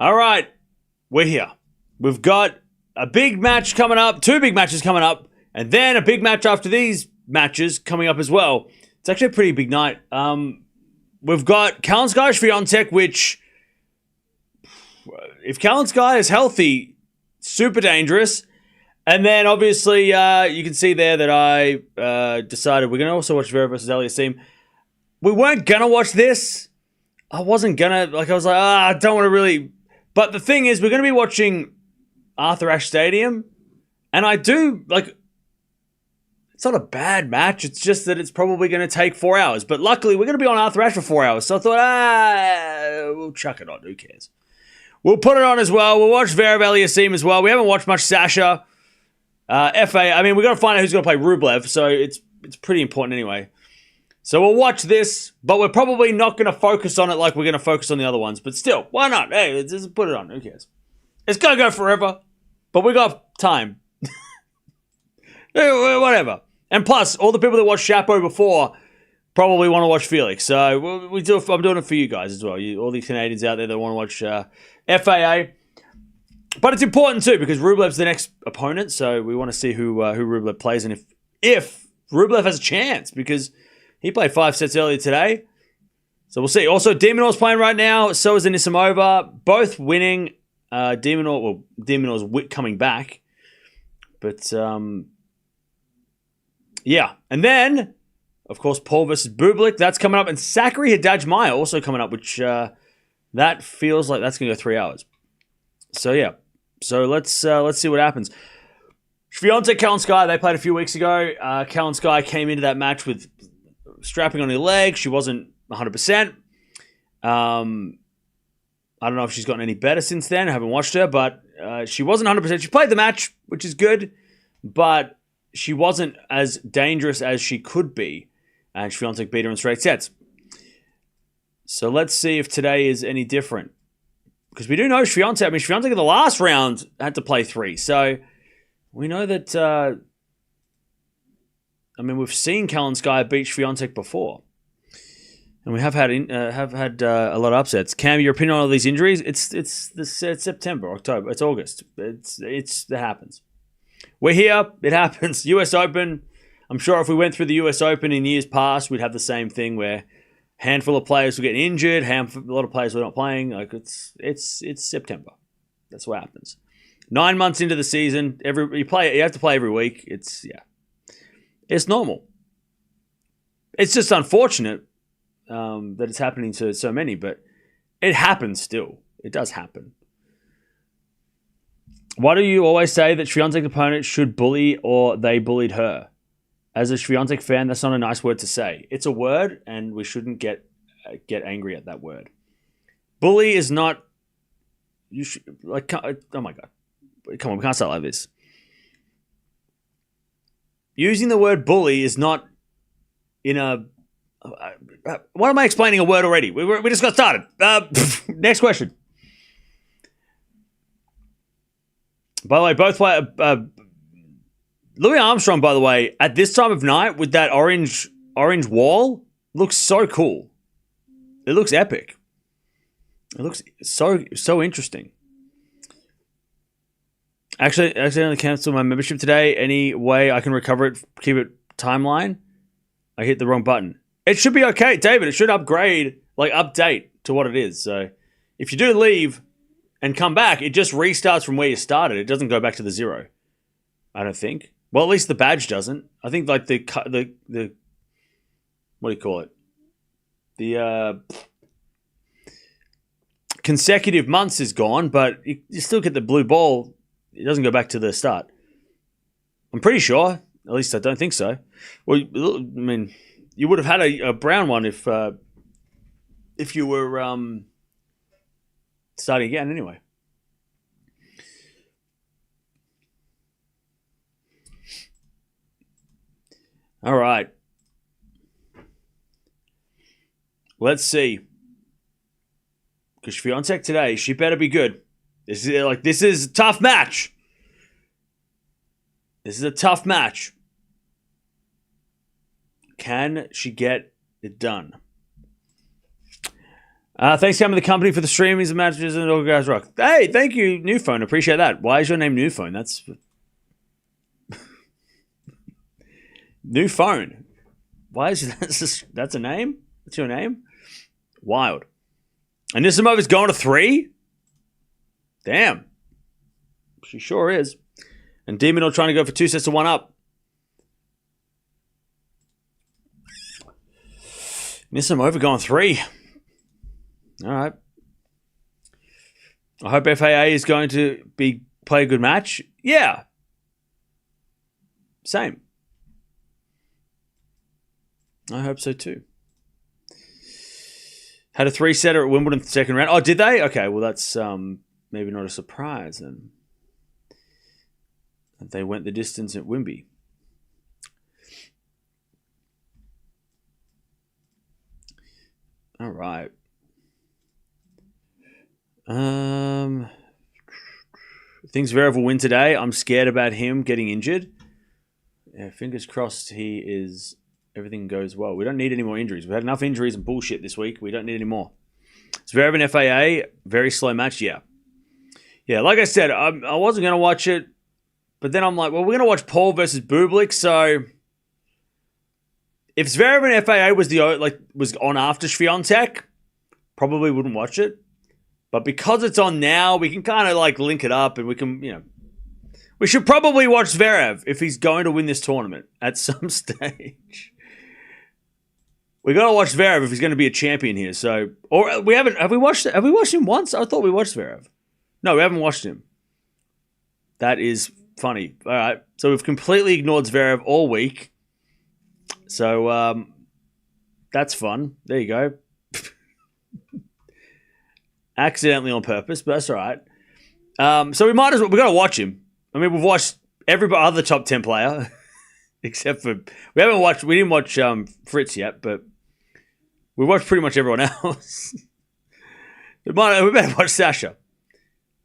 All right, we're here. We've got a big match coming up, 2 big matches coming up, and then a big match after these matches coming up as well. It's actually a pretty big night. We've got Kalinskaya Swiatek, which, if Kalinskaya is healthy, super dangerous. And then, obviously, you can see there that I decided we're going to also watch Vera versus Aliassime. We weren't going to watch this. I wasn't going to. I was like, I don't want to really. But the thing is, we're going to be watching Arthur Ashe Stadium. And I do, it's not a bad match. It's just that it's probably going to take 4 hours. But luckily, we're going to be on Arthur Ashe for 4 hours. So I thought, we'll chuck it on. Who cares? We'll put it on as well. We'll watch Vera Aliassime as well. We haven't watched much Sasha. FA, I mean, we've got to find out who's going to play Rublev. So it's pretty important anyway. So we'll watch this. But we're probably not going to focus on it like we're going to focus on the other ones. But still, why not? Hey, let's just put it on. Who cares? It's going to go forever. But we got time. Whatever. And plus, all the people that watched Chapeau before probably want to watch Felix. So I'm doing it for you guys as well. All these Canadians out there that want to watch FAA. But it's important too because Rublev's the next opponent. So we want to see who Rublev plays and if Rublev has a chance because he played 5 sets earlier today. So we'll see. Also, Demonor's playing right now. So is Anisimova. Both winning. Demonor's coming back. But yeah. And then, of course, Paul versus Bublik. That's coming up. And Zachary Hidaj-Maya also coming up, which that feels like that's going to go 3 hours. So, yeah. So, let's see what happens. Swiatek, Kalinskaya, they played a few weeks ago. Kalinskaya came into that match with strapping on her leg. She wasn't 100%. I don't know if she's gotten any better since then. I haven't watched her, but she wasn't 100%. She played the match, which is good, but she wasn't as dangerous as she could be, and Swiatek beat her in straight sets. So let's see if today is any different. Because we do know Swiatek in the last round had to play 3. So we know that, we've seen Kalinskaya beat Swiatek before. And we have had a lot of upsets. Cam, your opinion on all these injuries? It's September, October, it's August. It happens. We're here. It happens. US Open. I'm sure if we went through the US Open in years past, we'd have the same thing where a handful of players were getting injured, a lot of players were not playing. It's September. That's what happens. 9 months into the season, you have to play every week. It's normal. It's just unfortunate that it's happening to so many, but it happens still. It does happen. Why do you always say that Swiatek's opponent should bully or they bullied her? As a Swiatek fan, that's not a nice word to say. It's a word, and we shouldn't get angry at that word. Bully is not. You should oh my god, come on, we can't start like this. Using the word bully is not in a. What am I explaining a word already? We just got started. Next question. By the way, both play. Louis Armstrong, by the way, at this time of night with that orange wall, looks so cool. It looks epic. It looks so interesting. Actually, I accidentally canceled my membership today. Any way I can recover it, keep it timeline? I hit the wrong button. It should be okay, David. It should update to what it is. So if you do leave and come back, it just restarts from where you started. It doesn't go back to the 0. I don't think. Well, at least the badge doesn't. I think like the what do you call it? The consecutive months is gone, but you still get the blue ball. It doesn't go back to the start. I'm pretty sure. At least I don't think so. Well, I mean, you would have had a brown one if you were starting again anyway. All right. Let's see. Because Swiatek today, she better be good. This is a tough match. This is a tough match. Can she get it done? Thanks, Cam, to the company for the streamings and matches and all guys rock. Hey, thank you, New Phone. Appreciate that. Why is your name New Phone? That's New Phone. Why is that's a name? That's your name? Wild. And Nisimova's going to 3? Damn. She sure is. And Demonor trying to go for 2 sets to 1 up. Nisimova going 3. All right. I hope FAA is going to play a good match. Yeah. Same. I hope so too. Had a 3-setter at Wimbledon second round. Oh, did they? Okay, well that's maybe not a surprise then. They went the distance at Wimby. All right. Thinks Zverev will win today. I'm scared about him getting injured. Yeah, fingers crossed everything goes well. We don't need any more injuries. We've had enough injuries and bullshit this week. We don't need any more. Zverev and FAA, very slow match. Yeah. Yeah, like I said, I wasn't going to watch it, but then I'm like, well, we're going to watch Paul versus Bublik, so if Zverev and FAA was on after Swiatek, probably wouldn't watch it. But because it's on now, we can kind of link it up and we can, we should probably watch Zverev if he's going to win this tournament at some stage. We got to watch Zverev if he's going to be a champion here. So, or have we watched him once? I thought we watched Zverev. No, we haven't watched him. That is funny. All right. So we've completely ignored Zverev all week. So, that's fun. There you go. Accidentally on purpose, but that's all right. So we got to watch him. I mean, we've watched every other top 10 player, except for, we didn't watch Fritz yet, but we watched pretty much everyone else. we better watch Sasha.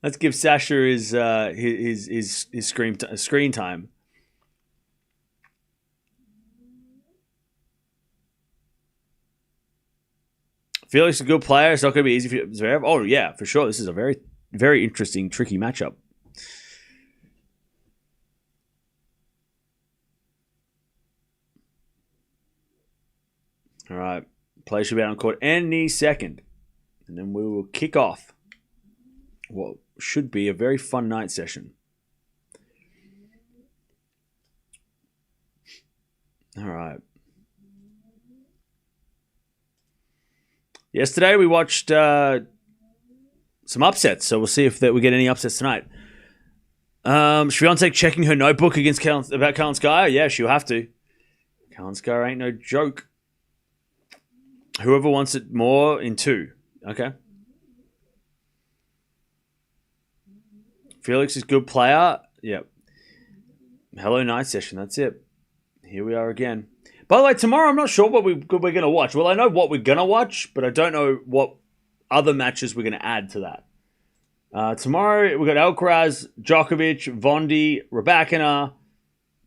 Let's give Sasha his screen time. Felix is a good player. It's not going to be easy for Zverev. Oh, yeah, for sure. This is a very, very interesting, tricky matchup. All right. Play should be out on court any second. And then we will kick off what should be a very fun night session. All right. Yesterday we watched some upsets, so we'll see if we get any upsets tonight. Swiatek checking her notebook about Kalinskaya. Yeah, she'll have to. Kalinskaya ain't no joke. Whoever wants it more in 2. Okay. Felix is a good player. Yep. Hello night session. That's it. Here we are again. By the way, tomorrow I'm not sure what we're going to watch. Well, I know what we're going to watch, but I don't know what other matches we're going to add to that. Tomorrow we've got Alcaraz, Djokovic, Vondi, Raducanu.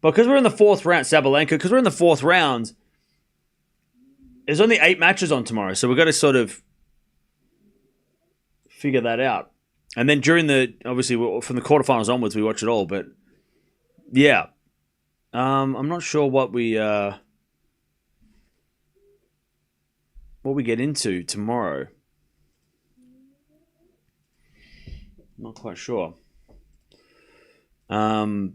Because we're in the 4th round, Sabalenka, because we're in the 4th round, there's only 8 matches on tomorrow, so we've got to sort of figure that out. And then obviously from the quarterfinals onwards, we watch it all, but yeah. I'm not sure what we get into tomorrow. Not quite sure. Because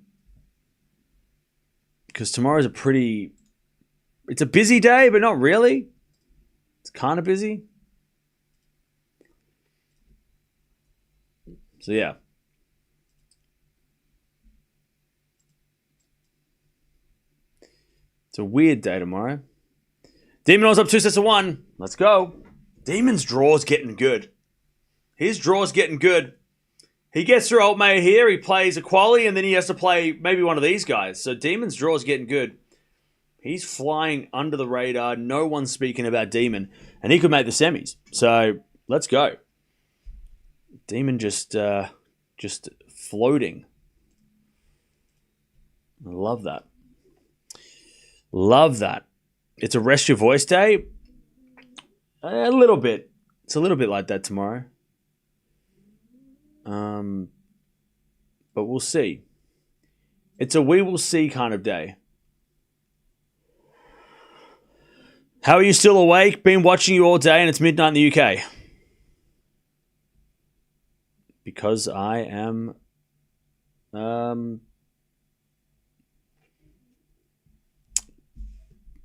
tomorrow's it's a busy day, but not really. It's kind of busy. So yeah. It's a weird day tomorrow. Demon's up 2 sets to 1. Let's go. Demon's draw's getting good. His draw's getting good. He gets through old mate here. He plays a quali, and then he has to play maybe one of these guys. So Demon's draw's getting good. He's flying under the radar. No one's speaking about Demon, and he could make the semis. So let's go. Demon just floating. I love that. Love that. It's a rest your voice day. A little bit. It's a little bit like that tomorrow. But we'll see. It's a we will see kind of day. How are you still awake? Been watching you all day and it's midnight in the UK. Because I am...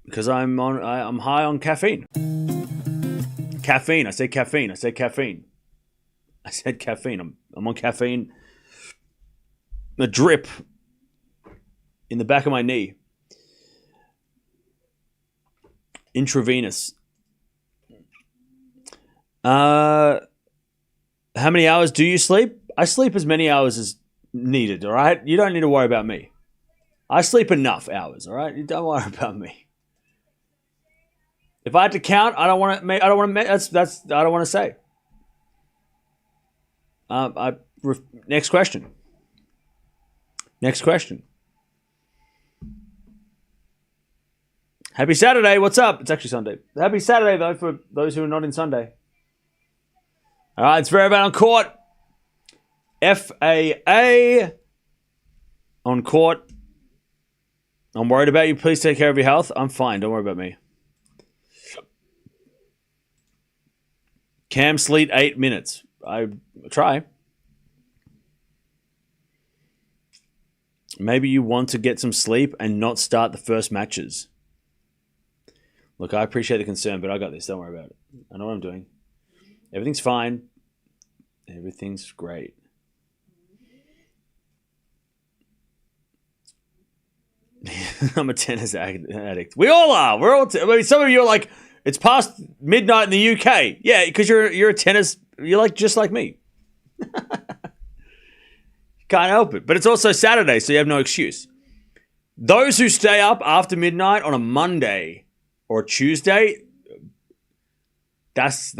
because I'm high on caffeine. Caffeine. I said caffeine. I said caffeine. I said caffeine. I'm on caffeine. A drip in the back of my knee. Intravenous. How many hours do you sleep? I sleep as many hours as needed, all right? You don't need to worry about me. I sleep enough hours, all right? You don't worry about me. If I had to count, I don't want to say. Next question. Next question. Happy Saturday. What's up? It's actually Sunday. Happy Saturday, though, for those who are not in Sunday. All right, it's Zverev on court. FAA on court. I'm worried about you. Please take care of your health. I'm fine. Don't worry about me. Cam Sleet, 8 minutes. I try. Maybe you want to get some sleep and not start the first matches. Look, I appreciate the concern, but I got this. Don't worry about it. I know what I'm doing. Everything's fine. Everything's great. I'm a tennis addict. We all are. We're all. Some of you are like, it's past midnight in the UK. Yeah, because you're a tennis. You're like just like me. Can't help it. But it's also Saturday, so you have no excuse. Those who stay up after midnight on a Monday or a Tuesday, that's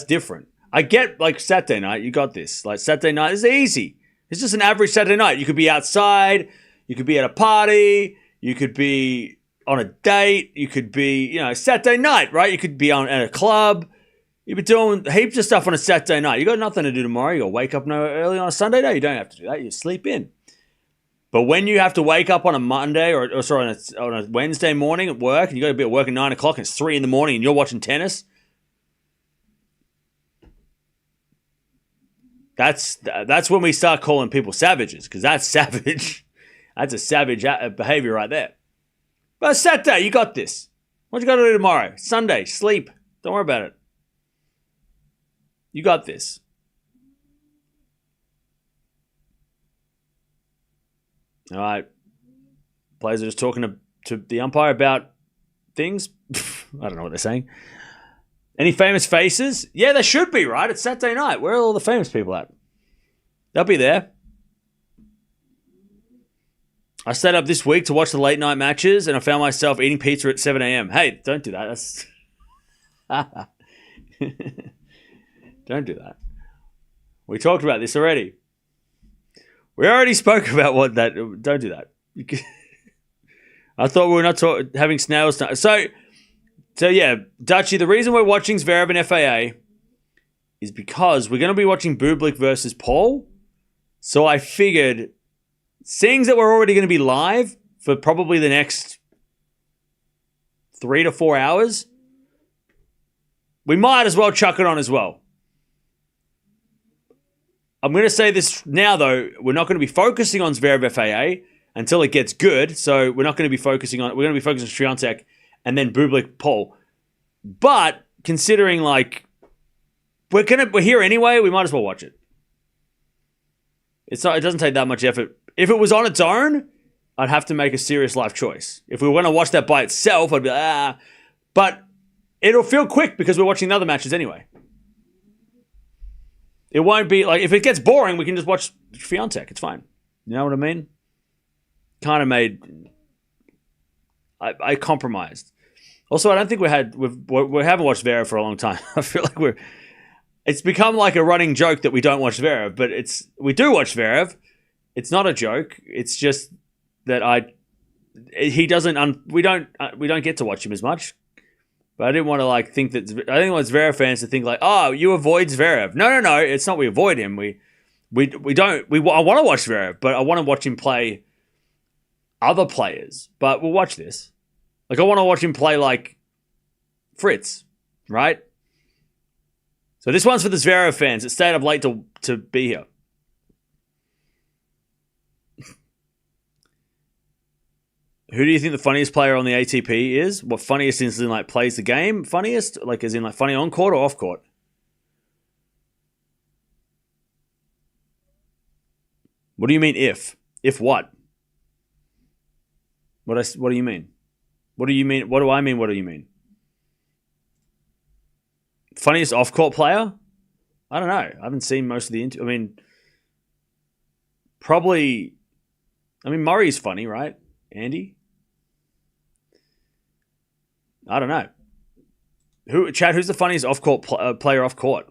different. I get like Saturday night. You got this. Like Saturday night is easy. It's just an average Saturday night. You could be outside. You could be at a party. You could be on a date. You could be, Saturday night, right? You could be at a club. You've been doing heaps of stuff on a Saturday night. You got nothing to do tomorrow. You got to wake up early on a Sunday. No, you don't have to do that. You sleep in. But when you have to wake up on a Monday on a Wednesday morning at work, and you got to be at work at 9 o'clock, and it's 3 in the morning, and you're watching tennis, that's when we start calling people savages, because that's savage. That's a savage behavior right there. But Saturday, you got this. What you got to do tomorrow? Sunday, sleep. Don't worry about it. You got this. All right. Players are just talking to the umpire about things. I don't know what they're saying. Any famous faces? Yeah, there should be, right? It's Saturday night. Where are all the famous people at? They'll be there. I stayed up this week to watch the late night matches, and I found myself eating pizza at 7 a.m. Hey, don't do that. That's... Don't do that. We talked about this already. We already spoke about what that... Don't do that. I thought we were not having snails time. So yeah, Dutchie, the reason we're watching Zverev and FAA is because we're going to be watching Bublik versus Paul. So I figured, seeing that we're already going to be live for probably the next 3 to 4 hours, we might as well chuck it on as well. I'm going to say this now, though. We're not going to be focusing on Zverev FAA until it gets good. So we're not going to be focusing on... We're going to be focusing on Swiatek and then Bublik Paul. But considering, like, we're here anyway, we might as well watch it. It doesn't take that much effort. If it was on its own, I'd have to make a serious life choice. If we were going to watch that by itself, I'd be like, But it'll feel quick because we're watching the other matches anyway. It won't be like, if it gets boring, we can just watch Swiatek. It's fine. You know what I mean? Kind of made... I compromised. Also, I don't think we haven't watched Zverev for a long time. I feel like it's become like a running joke that we don't watch Zverev, but we do watch Zverev. It's not a joke. It's just that we don't get to watch him as much. But I didn't want to like think that. I didn't want Zverev fans to think like, oh, you avoid Zverev. No. It's not we avoid him. I want to watch Zverev, but I want to watch him play other players. But we'll watch this. Like I want to watch him play like Fritz, right? So this one's for the Zverev fans that stayed up late to be here. Who do you think the funniest player on the ATP is? What funniest is in like plays the game? Funniest? Like as in like funny on court or off court? What do you mean if? If what? What do you mean? What do you mean? What do I mean? What do you mean? Funniest off court player? I don't know. I haven't seen most of the I mean, probably. I mean, Murray's funny, right? Andy. I don't know. Chad, who's the funniest off-court player off-court?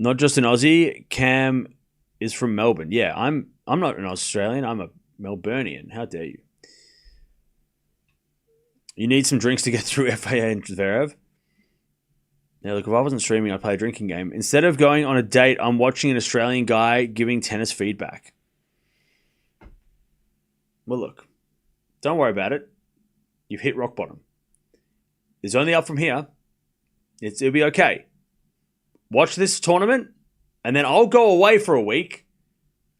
Not just an Aussie. Cam is from Melbourne. Yeah, I'm not an Australian. I'm a Melburnian. How dare you? You need some drinks to get through FAA and Zverev. Yeah, look, if I wasn't streaming, I'd play a drinking game. Instead of going on a date, I'm watching an Australian guy giving tennis feedback. Well, look. Don't worry about it. You've hit rock bottom. It's only up from here. It'll be okay. Watch this tournament, and then I'll go away for a week,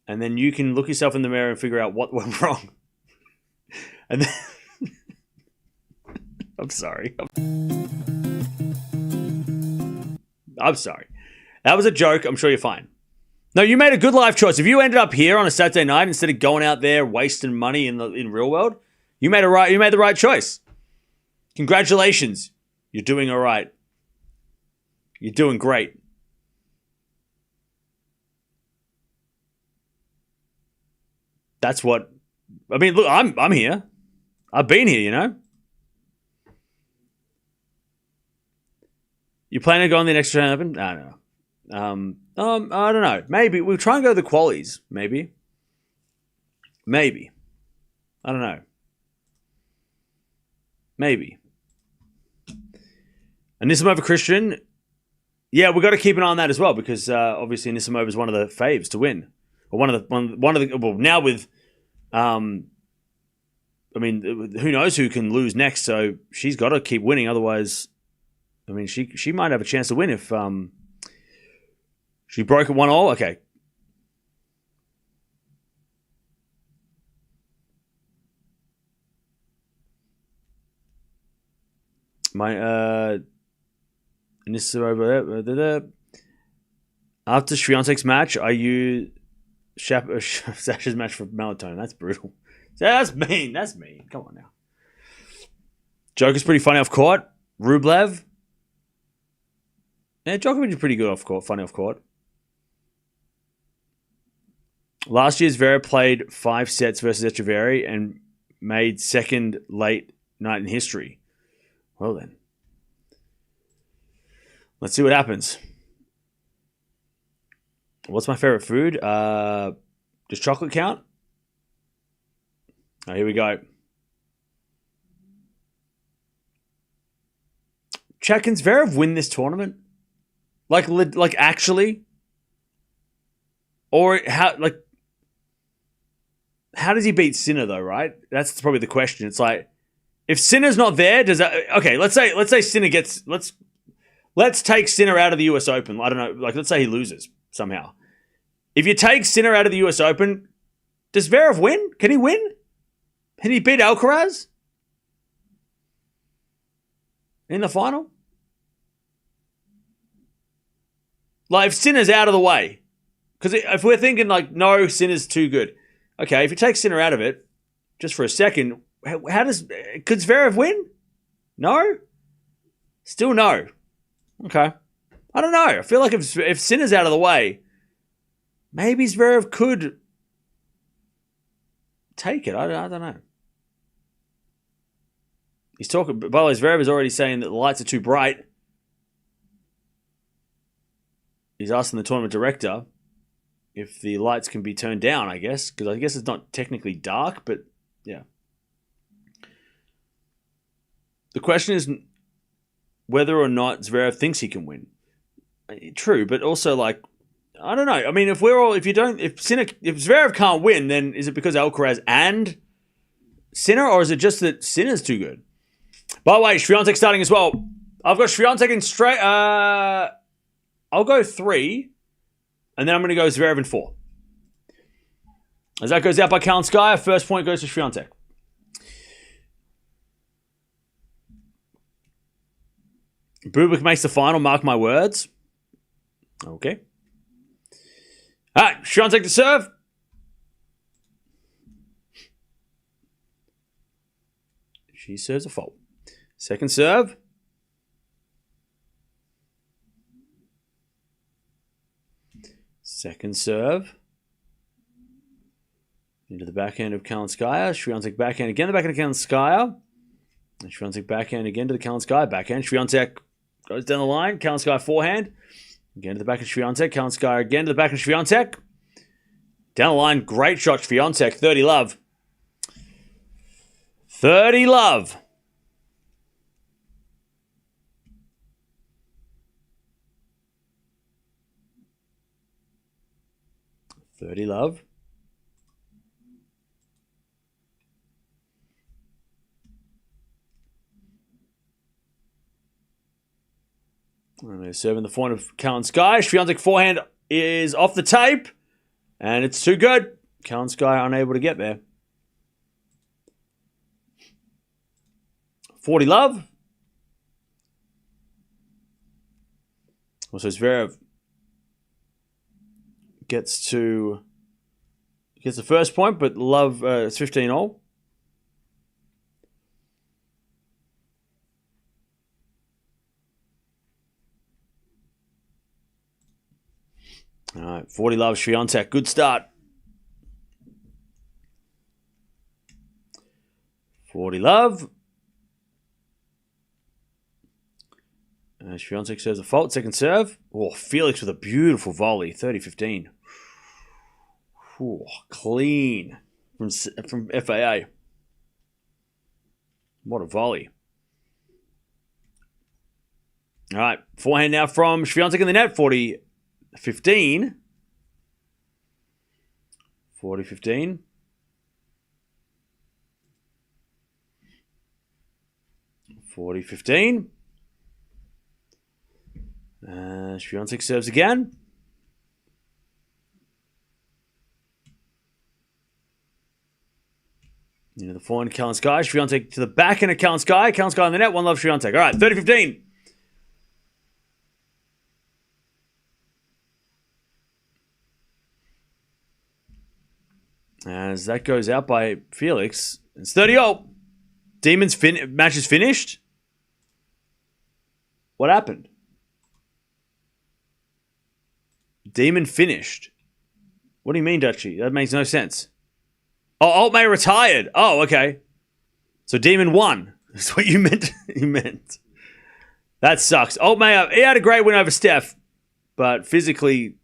and then you can look yourself in the mirror and figure out what went wrong. And then... I'm sorry. I'm sorry. That was a joke. I'm sure you're fine. No, you made a good life choice. If you ended up here on a Saturday night instead of going out there wasting money in real world, you made the right choice. Congratulations. You're doing all right. You're doing great. That's what I mean, look, I'm here. I've been here, you know. You planning to go on the next round open? I don't know. I don't know. Maybe we'll try and go to the qualies. Maybe. I don't know. Maybe. Anisimova Christian. Yeah, we've got to keep an eye on that as well because obviously Anisimova is one of the faves to win. Or one of the well now with I mean who knows who can lose next, so she's got to keep winning otherwise I mean she might have a chance to win if she broke at 1-1. Okay. My this is over there. After Swiatek's match, I use Sasha's match for melatonin. That's brutal. That's mean. That's mean. Come on now. Joker's pretty funny off court. Rublev. Yeah, Djokovic is pretty good off court. Funny off court. Last year's Vera played 5 sets versus Echeverry and made second late night in history. Well then. Let's see what happens. What's my favorite food? Does chocolate count? Oh, here we go. Chad, can Zverev win this tournament? Like actually? Or how does he beat Sinner though, right? That's probably the question. It's like, if Sinner's not there, does that... Okay, let's say Sinner gets... Let's take Sinner out of the US Open. I don't know. Like, let's say he loses somehow. If you take Sinner out of the US Open, does Zverev win? Can he win? Can he beat Alcaraz? In the final? Like, if Sinner's out of the way. Because if we're thinking, like, no, Sinner's too good. Okay, if you take Sinner out of it, just for a second, how does... Could Zverev win? No? Still no. Okay. I don't know. I feel like if Sinner's out of the way, maybe Zverev could take it. I don't know. He's talking... By the way, Zverev is already saying that the lights are too bright. He's asking the tournament director if the lights can be turned down, I guess. Because I guess it's not technically dark, but yeah. The question is whether or not Zverev thinks he can win. True, but also like I don't know. I mean, if Zverev can't win, then is it because Alcaraz and Sinner, or is it just that Sinner's too good? By the way, Swiatek starting as well. I've got Swiatek in straight. I'll go 3, and then I'm going to go Zverev in 4. As that goes out by Kalinskaya, first point goes to Swiatek. Bublik makes the final, mark my words. Okay. All right, Swiatek to serve. She serves a fault. Second serve. Second serve. Into the backhand of Kalinskaya. Swiatek backhand again, the backhand of Kalinskaya. And Swiatek backhand again to the Kalinskaya backhand. Swiatek goes down the line. Kalinskaya forehand. Again to the back of Swiatek. Kalinskaya again to the back of Swiatek. Down the line, great shot, Swiatek. 30 love. 30 love. And they're serving the forehand of Kalinskaya. Swiatek forehand is off the tape. And it's too good. Kalinskaya unable to get there. 40 love. Also, Zverev gets the first point, but love it's 15 all. All right, 40 love, Swiatek. Good start. 40 love. Swiatek serves a fault. Second serve. Oh, Felix with a beautiful volley. 30-15. Oh, clean from FAA. What a volley. All right, forehand now from Swiatek in the net. 40-15. 40-15. Swiatek serves again. The forehand Kalinskaya. Swiatek to the backhand of Kalinskaya. Kalinskaya on the net. One love, Swiatek. All right, 30-15. As that goes out by Felix. It's 30-0. Demon's match is finished. What happened? Demon finished. What do you mean, Dutchy? That makes no sense. Oh, Altmaier retired. Oh, okay. So Demon won. That's what you meant. That sucks. Altmaier, he had a great win over Steph, but physically,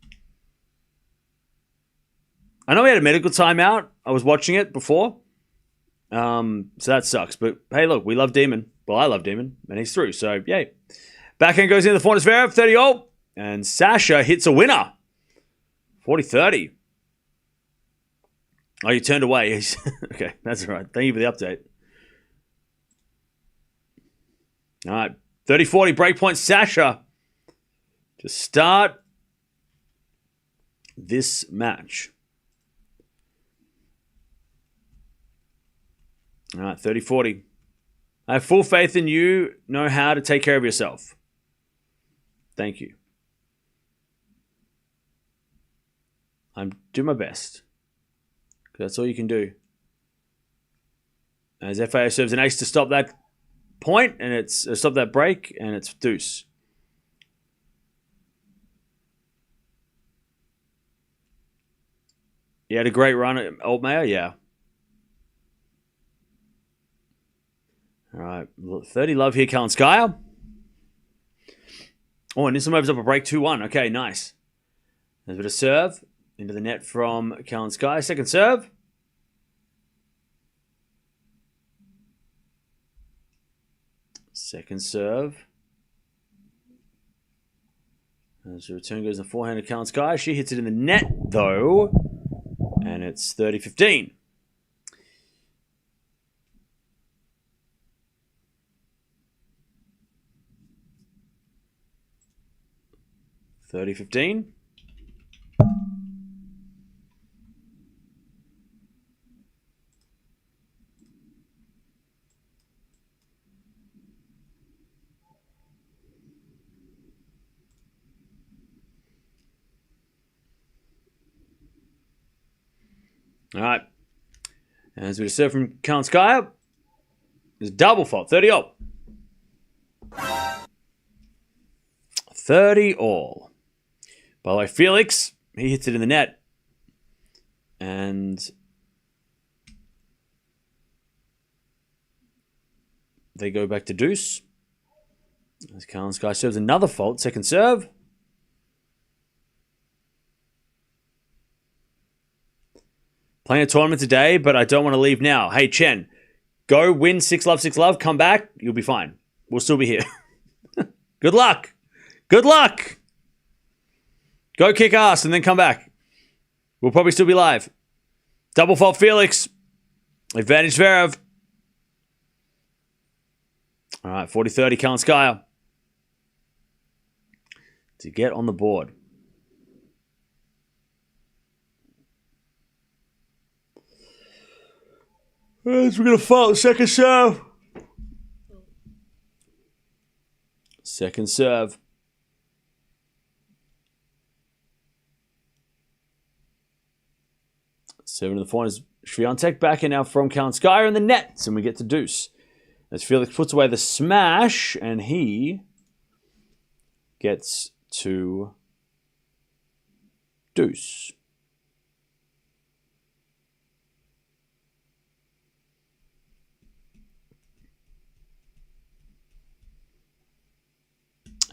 I know he had a medical timeout. I was watching it before. So that sucks. But hey, look, we love Demon. Well, I love Demon, and he's through. So yay. Backhand goes into the forehand of Zverev, 30-0. And Sasha hits a winner. 40-30. Oh, you turned away. Okay, that's all right. Thank you for the update. All right. 30-40 breakpoint Sasha to start this match. All right, 30-40. I have full faith in you. Know how to take care of yourself. Thank you. I'm doing my best. That's all you can do. As FAO serves an ace to stop that point, and it's stop that break, and it's deuce. He had a great run at Altmaier, yeah. All right, 30 love here, Kalinskaya. Oh, and this one opens up a break 2-1. Okay, nice. There's a bit of serve into the net from Kalinskaya. Second serve. Second serve. As the return goes in the forehand of Kalinskaya. She hits it in the net, though. And it's 30-15. All right. As we serve from Kalinskaya, there's a double fault. 30-all. 30-all. By the way, Felix, he hits it in the net. And they go back to deuce. As Kalinskaya serves another fault. Second serve. Playing a tournament today, but I don't want to leave now. Hey, Chen, go win 6-love, come back. You'll be fine. We'll still be here. Good luck. Good luck. Go kick ass and then come back. We'll probably still be live. Double fault Felix. Advantage Zverev. All right, 40-30 Kalinskaya to get on the board. We're going to fault second serve. Second serve. Seven to the forehand is Swiatek back in now from Kalinskaya in the nets, and we get to deuce. As Felix puts away the smash, and he gets to deuce.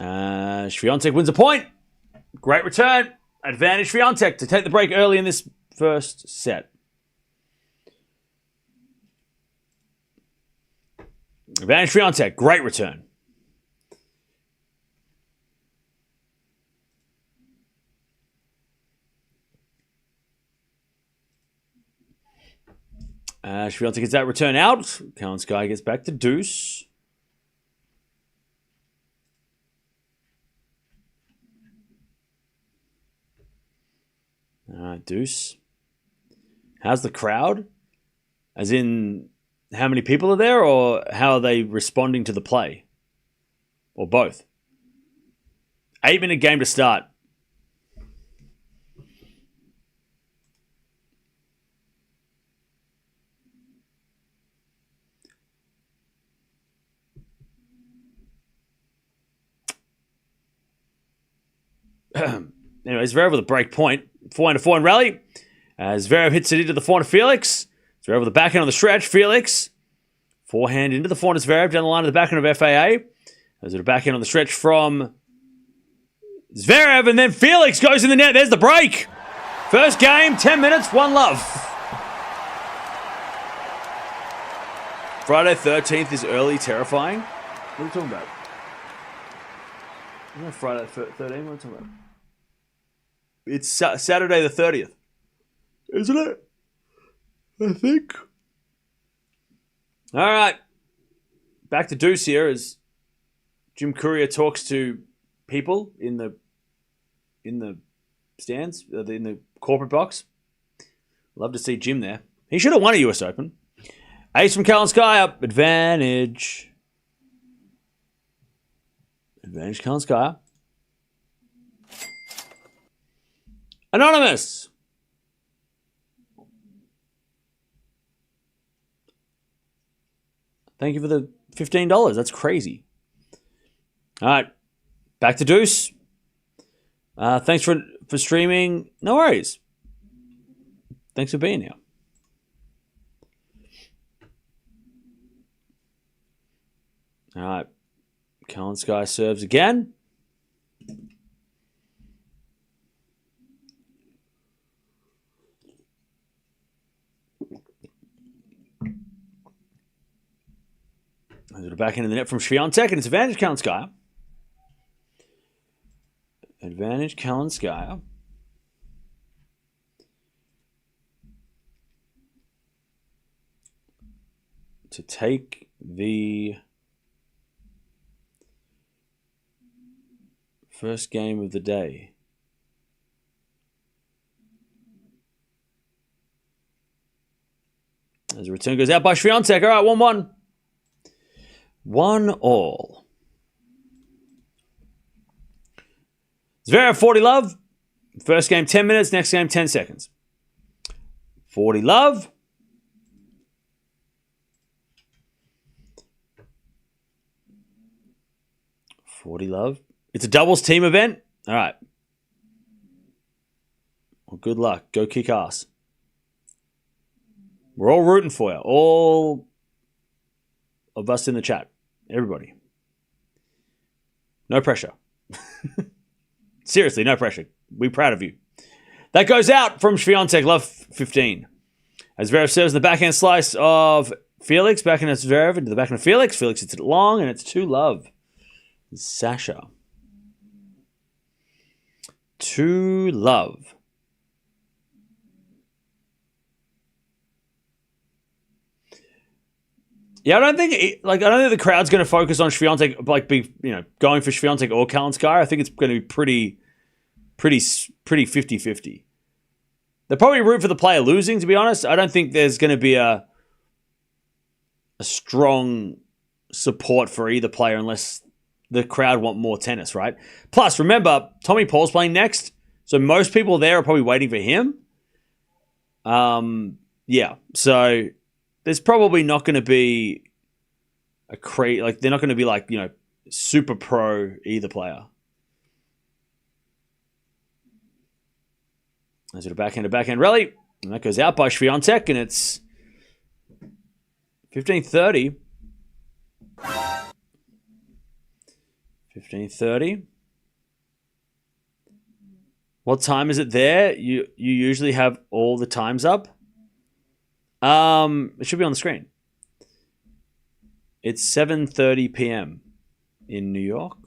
Swiatek wins a point. Great return. Advantage Swiatek to take the break early in this first set. Advantage Swiatek. Great return. Swiatek gets that return out. Kalinskaya gets back to deuce. All right, deuce. How's the crowd? As in, how many people are there, or how are they responding to the play? Or both? 8-minute game to start. Anyways, Zverev with a break point. 4-4 rally. Zverev hits it into the forehand of Felix. Zverev with the backhand on the stretch. Felix. Forehand into the forehand of Zverev. Down the line of the backhand of FAA. There's a backhand on the stretch from Zverev. And then Felix goes in the net. There's the break. First game, 10 minutes, 1-love. Friday 13th is early, terrifying. What are you talking about? No, Friday 13th, what are you talking about? It's Saturday the 30th. Isn't it? I think. All right. Back to deuce here as Jim Courier talks to people in the stands, in the corporate box. Love to see Jim there. He should have won a US Open. Ace from Kalinskaya. Advantage. Advantage Kalinskaya. Anonymous. Thank you for the $15. That's crazy. All right. Back to deuce. Thanks for streaming. No worries. Thanks for being here. All right. Kalinskaya serves again. The backhand in the net from Swiatek, and it's advantage Kalinskaya. Advantage Kalinskaya. To take the first game of the day. As a return goes out by Swiatek. All right, 1-1. 1-1. Zverev, 40 love. First game, 10 minutes. Next game, 10 seconds. 40 love. It's a doubles team event. All right. Well, good luck. Go kick ass. We're all rooting for you. All of us in the chat. Everybody. No pressure. Seriously, no pressure. We're proud of you. That goes out from Swiatek. Love 15. As Zverev serves the backhand slice of Felix. Backhand of Zverev into the backhand of Felix. Felix hits it long, and it's 2-love. Sasha. 2-love. Yeah, I don't think the crowd's going to focus on Swiatek, going for Swiatek or Kalinskaya. I think it's going to be pretty 50-50. They'll probably root for the player losing, to be honest. I don't think there's going to be a strong support for either player unless the crowd want more tennis, right? Plus, remember, Tommy Paul's playing next, so most people there are probably waiting for him. Yeah, so there's probably not going to be they're not going to be super pro either player. There's a backhand rally, and that goes out by Swiatek, and it's 15-30. 15:30. What time is it there? You usually have all the times up. It should be on the screen. It's 7:30 p.m. in New York.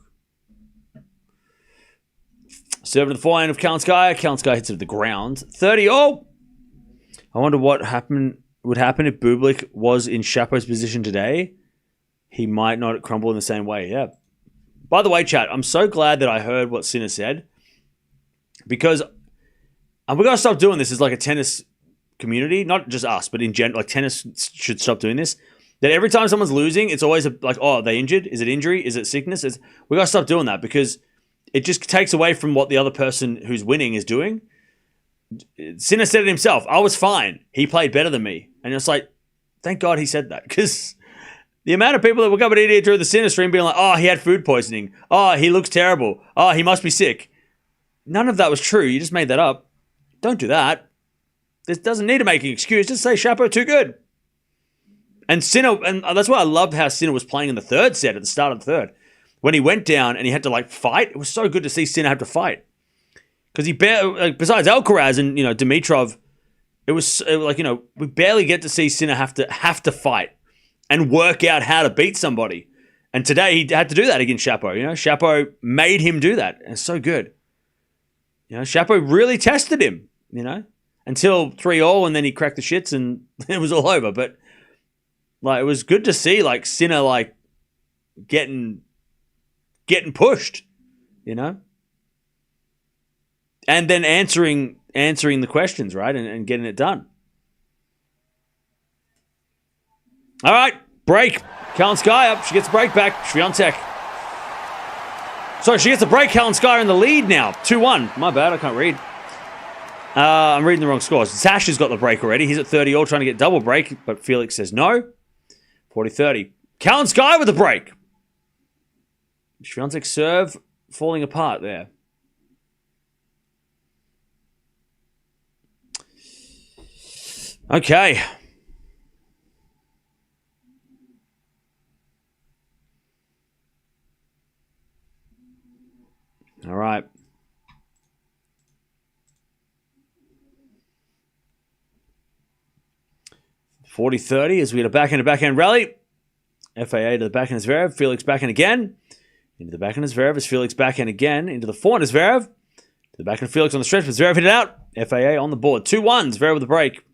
Serving to the forehand of Kalinskaya. Kalinskaya hits it at the ground. 30. Oh! I wonder what would happen if Bublik was in Shapo's position today. He might not crumble in the same way. Yeah. By the way, chat, I'm so glad that I heard what Sinner said, because we're going to stop doing this as like a tennis community, not just us, but in general, like tennis should stop doing this. That every time someone's losing, it's always oh, are they injured? Is it injury? Is it sickness? We got to stop doing that, because it just takes away from what the other person who's winning is doing. Sinner said it himself. I was fine. He played better than me. And it's like, thank God he said that, because the amount of people that woke up at idiot through the Sinner stream being like, oh, he had food poisoning. Oh, he looks terrible. Oh, he must be sick. None of that was true. You just made that up. Don't do that. This doesn't need to make an excuse. Just say Chapo too good. And Sinner, and that's why I loved how Sinner was playing in the third set at the start of the third. When he went down and he had to fight, it was so good to see Sinner have to fight. Because besides Alcaraz and Dimitrov, it was we barely get to see Sinner have to fight and work out how to beat somebody. And today he had to do that against Chapo. Chapo made him do that. And it's so good. Chapo really tested him, until 3-all, and then he cracked the shits and it was all over. But it was good to see Sinner getting pushed, and then answering the questions, right, and getting it done. All right, break. Kalinskaya, she gets a break back. Swiatek. Sorry, she gets a break. Kalinskaya in the lead now. 2-1. My bad, I can't read. I'm reading the wrong scores. Sasha's got the break already. He's at 30-all trying to get double break, but Felix says no. 40-30. Kalinskaya with the break. Swiatek serve falling apart there. Okay. All right. $40-30 as we get a backhand rally. FAA to the backhand of Zverev. Felix backhand again. Into the backhand of Zverev as Felix backhand again. Into the forehand of Zverev. To the backhand of Felix on the stretch, but Zverev hit it out. FAA on the board. 2-1. Zverev with the break.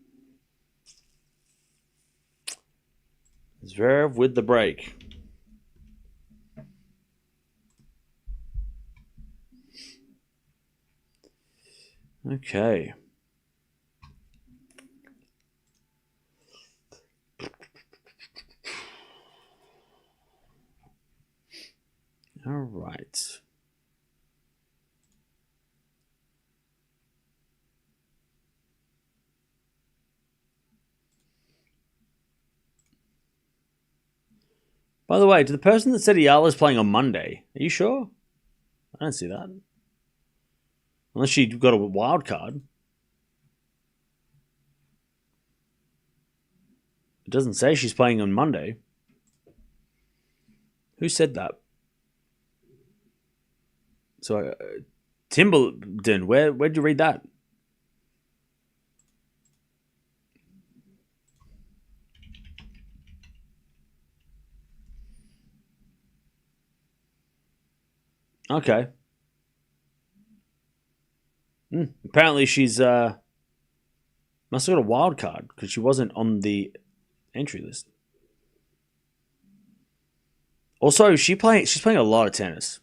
Zverev with the break. Okay. All right. By the way, to the person that said Eala is playing on Monday, are you sure? I don't see that. Unless she got a wild card. It doesn't say she's playing on Monday. Who said that? So, Timberden, where'd you read that? Okay. Apparently she's must have got a wild card because she wasn't on the entry list. Also, she's playing a lot of tennis.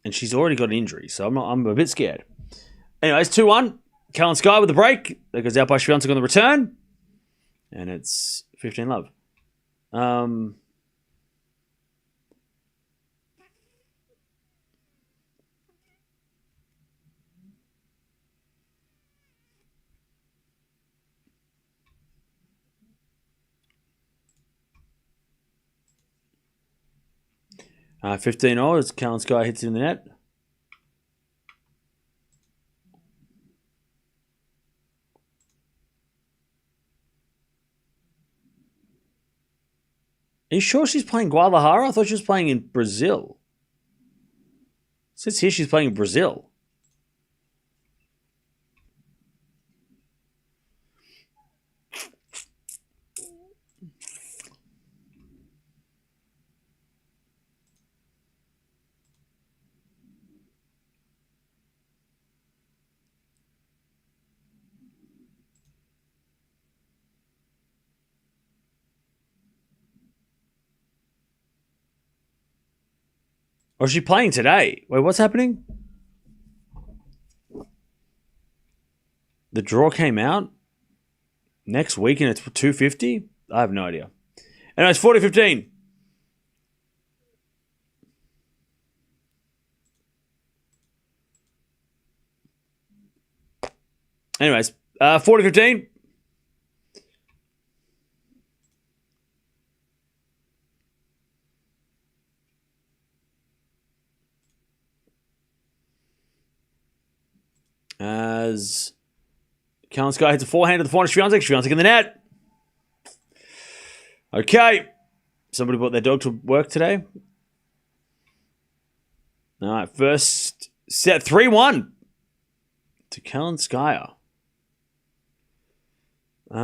And she's already got an injury, so I'm a bit scared. Anyways, 2-1. Kalinskaya with the break. That goes out by Swiatek on the return. And it's 15-love. 15-all as Kalinskaya hits it in the net. Are you sure she's playing Guadalajara? I thought she was playing in Brazil. It says here she's playing in Brazil. Or is she playing today? Wait, what's happening? The draw came out next week and it's 250? I have no idea. Anyway, it's 40-15. Anyways, 40-15. As Kalinskaya hits a forehand to the forehand of Swiatek. Swiatek in the net. Okay. Somebody brought their dog to work today. All right. First set 3-1 to Kalinskaya. I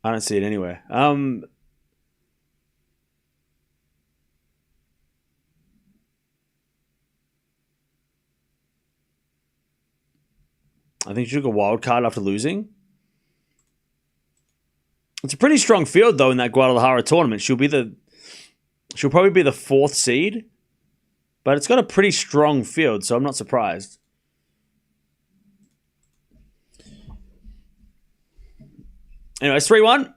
don't see it anywhere. I think she took a wild card after losing. It's a pretty strong field though in that Guadalajara tournament. She'll probably be the 4th seed, but it's got a pretty strong field, so I'm not surprised. Anyway, 3-1.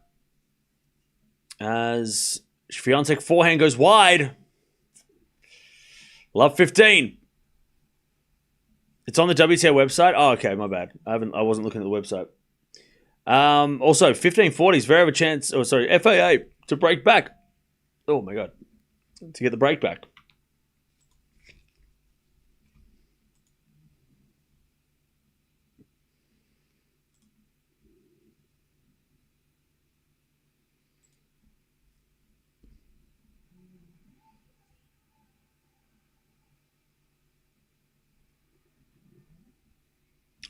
As Swiatek forehand goes wide. Love 15. It's on the WTA website. Oh, okay, my bad. I wasn't looking at the website. Also, 15-40 is very have a chance. Oh, sorry, FAA to break back. Oh my god, to get the break back.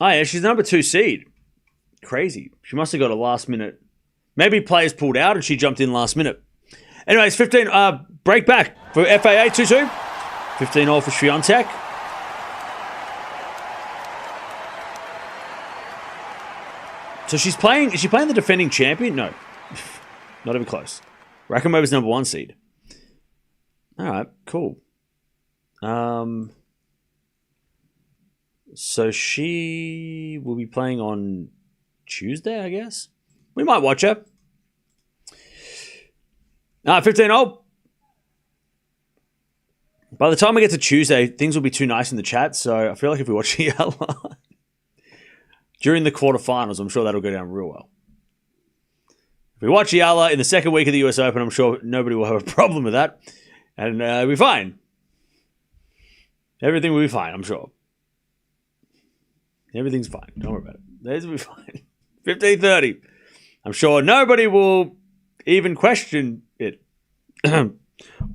Oh, yeah, she's the number 2 seed. Crazy. She must have got a last minute. Maybe players pulled out and she jumped in last minute. Anyways, 15 break back for FAA 2-2. 15-all for Swiatek. So she's playing. Is she playing the defending champion? No. Not even close. Rakhimova's number 1 seed. All right, cool. So she will be playing on Tuesday, I guess. We might watch her. 15-0. By the time we get to Tuesday, things will be too nice in the chat. So I feel like if we watch Eala during the quarterfinals, I'm sure that'll go down real well. If we watch Eala in the second week of the US Open, I'm sure nobody will have a problem with that. And we'll be fine. Everything will be fine, I'm sure. Everything's fine. Don't worry about it. These will be fine. 15:30. I'm sure nobody will even question it.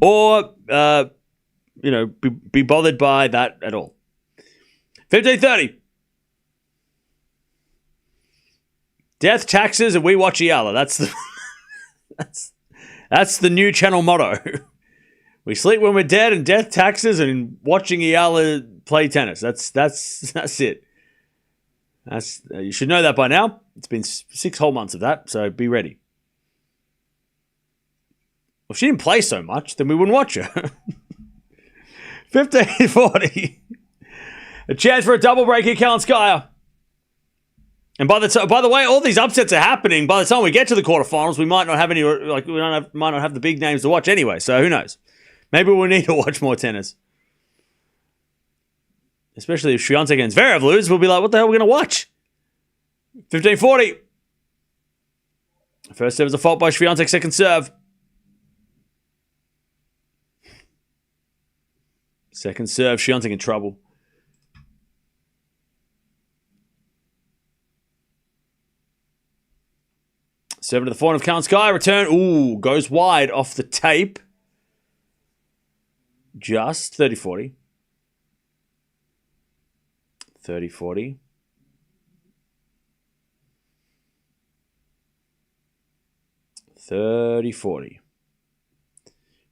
Or, be bothered by that at all. 15:30. Death, taxes, and we watch Eala. That's the that's the new channel motto. We sleep when we're dead, and death, taxes, and watching Eala play tennis. That's it. You should know that by now. It's been 6 whole months of that, so be ready. Well, if she didn't play so much, then we wouldn't watch her. 15:40. A chance for a double break here, Kalinskaya. And by the way, all these upsets are happening. By the time we get to the quarterfinals, we might not have any. Might not have the big names to watch anyway. So who knows? Maybe we'll need to watch more tennis. Especially if Swiatek and Zverev lose, we'll be like, what the hell are we going to watch? 15:40. First serve was a fault by Swiatek, second serve. Second serve, Swiatek in trouble. Seven to the forehand of Kalinskaya. Return. Ooh, goes wide off the tape. Just 30-40. 30-40.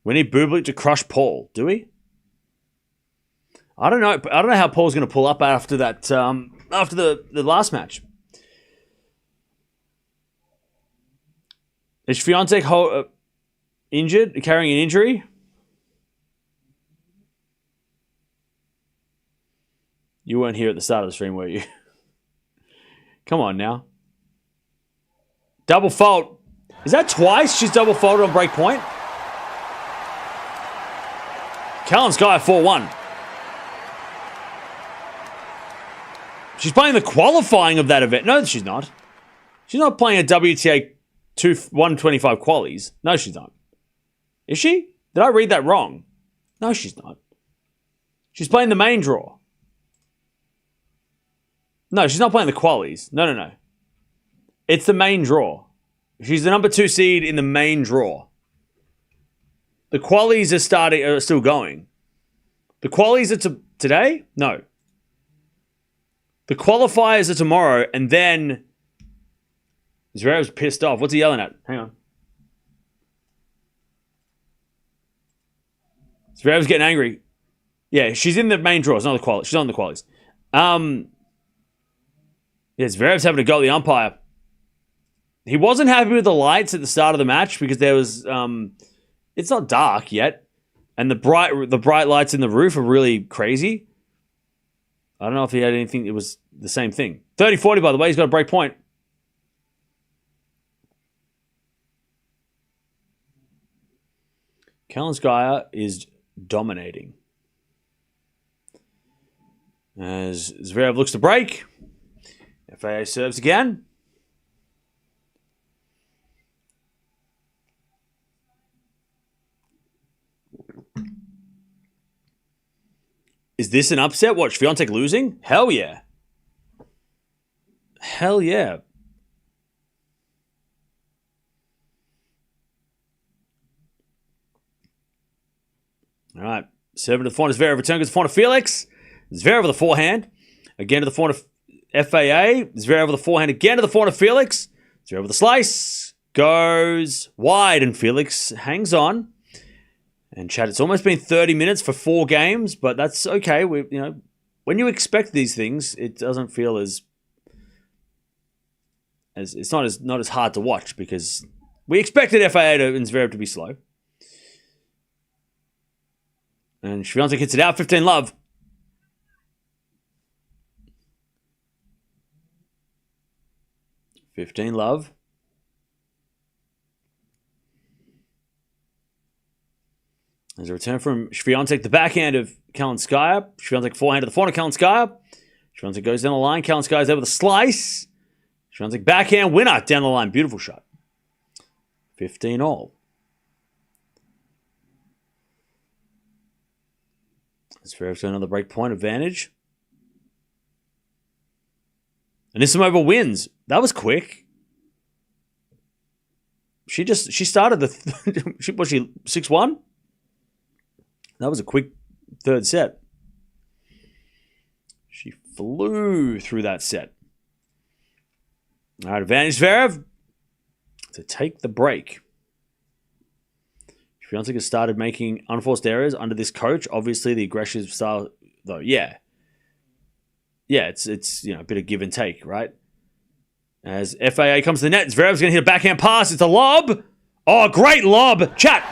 We need Bublik to crush Paul, do we? I don't know. I don't know how Paul's going to pull up after that. After the last match. Is Swiatek injured? Carrying an injury? You weren't here at the start of the stream, were you? Come on now. Double fault. Is that twice she's double faulted on break point? Kalinskaya 4-1. She's playing the qualifying of that event. No, she's not. She's not playing a WTA 125 qualies. No, she's not. Is she? Did I read that wrong? No, she's not. She's playing the main draw. No, she's not playing the qualies. No. It's the main draw. She's the number 2 seed in the main draw. The qualies are still going. The qualies are today? No. The qualifiers are tomorrow, and then Zverev's pissed off. What's he yelling at? Hang on. Zverev's getting angry. Yeah, she's in the main draw. It's not the quali. She's on the qualies. Yeah, Zverev's having a go at the umpire. He wasn't happy with the lights at the start of the match because there was it's not dark yet, and the bright lights in the roof are really crazy. I don't know if he had anything. It was the same thing. 30-40, by the way. He's got a break point. Kalinskaya is dominating. As Zverev looks to break. FAA serves again. Is this an upset? What, Swiatek losing? Hell yeah. Hell yeah. All right. 7 to the forehand. Zverev return to the forehand of Felix. Zverev with the forehand. Again to the forehand of FAA. Zverev with the forehand again to the forehand of Felix. Zverev with the slice. Goes wide, and Felix hangs on. And Chad, it's almost been 30 minutes for 4 games, but that's okay. When you expect these things, it doesn't feel as it's not as hard to watch and Zverev to be slow. And Swiatek hits it out, 15-love. There's a return from Swiatek, the backhand of Kalinskaya. Swiatek forehand to the forehand of Kalinskaya. Swiatek goes down the line. Kalinskaya's there with a slice. Swiatek backhand winner down the line. Beautiful shot. 15-all. Zverev's got another break point advantage. Anisimova wins. That was quick. She started was she 6-1? That was a quick third set. She flew through that set. All right, advantage Zverev to take the break. Swiatek has started making unforced errors under this coach. Obviously, the aggressive style, though, yeah, it's a bit of give and take, right? As FAA comes to the net, Zverev's going to hit a backhand pass. It's a lob. Oh, great lob. Chat.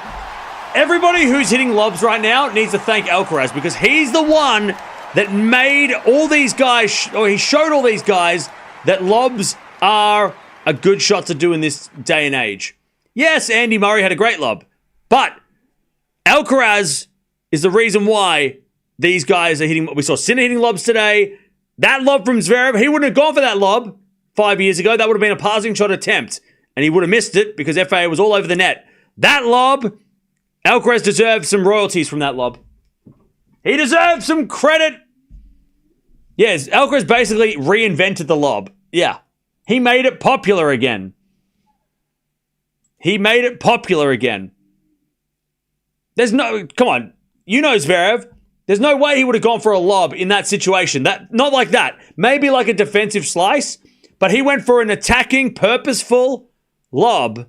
Everybody who's hitting lobs right now needs to thank Alcaraz because he's the one that made all these guys, or he showed all these guys that lobs are a good shot to do in this day and age. Yes, Andy Murray had a great lob, but Alcaraz is the reason why these guys are hitting. We saw Sinner hitting lobs today. That lob from Zverev, he wouldn't have gone for that lob 5 years ago. That would have been a passing shot attempt, and he would have missed it because FAA was all over the net. That lob, Alcaraz deserved some royalties from that lob. He deserved some credit. Yes, Alcaraz basically reinvented the lob. Yeah. He made it popular again. Come on. You know Zverev. There's no way he would have gone for a lob in that situation. Not like that. Maybe like a defensive slice, but he went for an attacking, purposeful lob.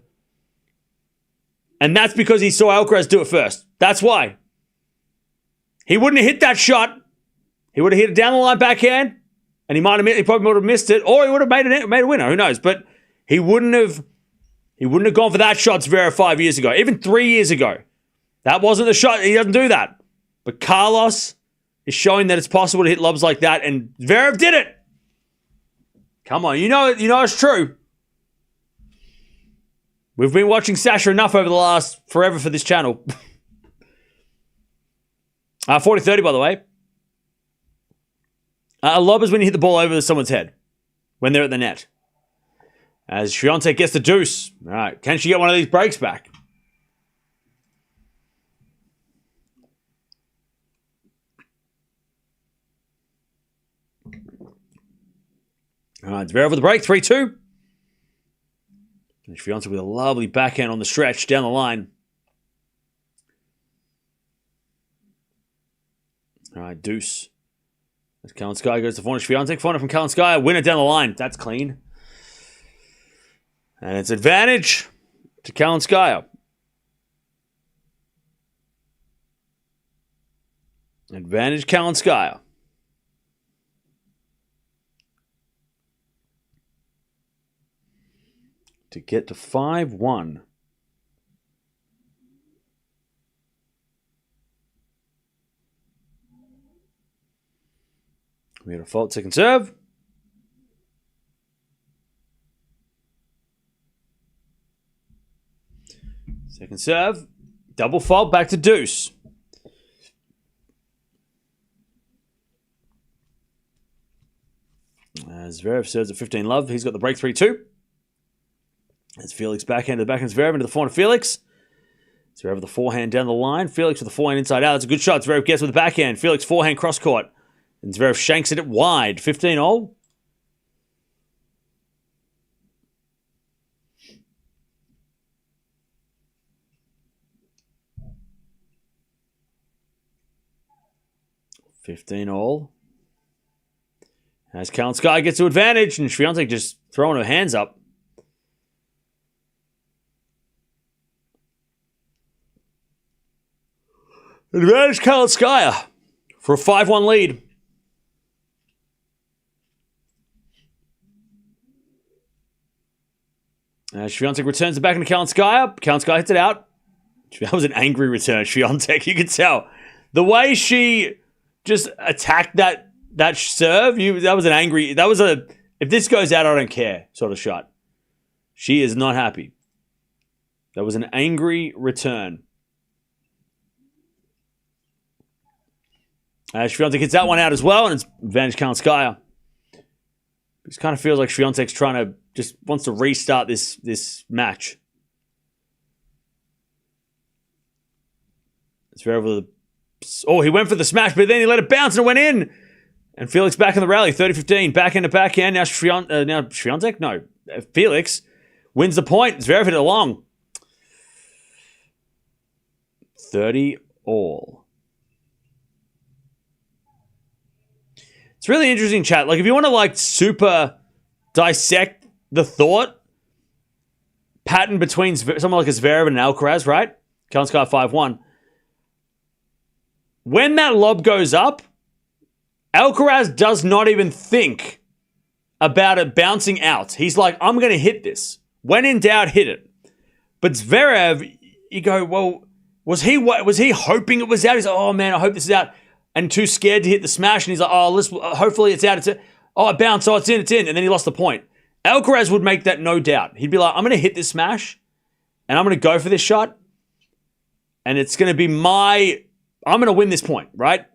And that's because he saw Alcaraz do it first. That's why. He wouldn't have hit that shot. He would have hit it down the line backhand, and he probably would have missed it, or he would have made a winner. Who knows? But he wouldn't have gone for that shot, Zverev, 5 years ago, even 3 years ago. That wasn't the shot. He doesn't do that. But Carlos is showing that it's possible to hit lobs like that, and Zverev did it. Come on, you know it's true. We've been watching Sasha enough over the last forever for this channel. 40-30, by the way. A lob is when you hit the ball over someone's head when they're at the net. As Swiatek gets the deuce. All right, can she get one of these breaks back? All right, Zverev with the break, 3-2. And Swiatek with a lovely backhand on the stretch down the line. All right, deuce. As Kalinskaya goes to forehand, Swiatek. Forehand from Kalinskaya. Winner down the line. That's clean. And it's advantage to Kalinskaya. Advantage Kalinskaya. To get to 5-1. We had a fault, second serve. Second serve. Double fault, back to deuce. As Zverev serves at 15-love, he's got the break 3-2. As Felix backhand to the backhand, Zverev into the forehand of Felix. Zverev with the forehand down the line. Felix with the forehand inside out. That's a good shot. Zverev gets with the backhand. Felix forehand cross court. And Zverev shanks it wide. 15-all. As Kalinskaya gets to advantage, and Swiatek just throwing her hands up. Advantage Kalinskaya for a 5-1 lead. Swiatek returns it back into Kalinskaya. Kalinskaya hits it out. That was an angry return, Swiatek. You could tell. The way she just attacked that serve, that was an angry... That was a... If this goes out, I don't care sort of shot. She is not happy. That was an angry return. Swiatek hits that one out as well, and it's advantage Kalinskaya. It kind of feels like Swiatek's trying to... Just wants to restart this match. Zverev... Oh, he went for the smash, but then he let it bounce and it went in. And Felix back in the rally, 30-15, backhand to backhand. Now Swiatek? No, Felix wins the point. Zverev hit it long. 30 all. It's really interesting, chat. Like, if you want to, super dissect the thought pattern between someone like a Zverev and an Alcaraz, right? Kalinskaya 5-1. When that lob goes up, Alcaraz does not even think about it bouncing out. He's like, I'm going to hit this. When in doubt, hit it. But Zverev, you go, well, was he hoping it was out? He's like, oh man, I hope this is out. And too scared to hit the smash. And he's like, hopefully it's out. It bounced. Oh, it's in. And then he lost the point. Alcaraz would make that no doubt. He'd be like, I'm going to hit this smash. And I'm going to go for this shot. And it's going to be I'm going to win this point, right?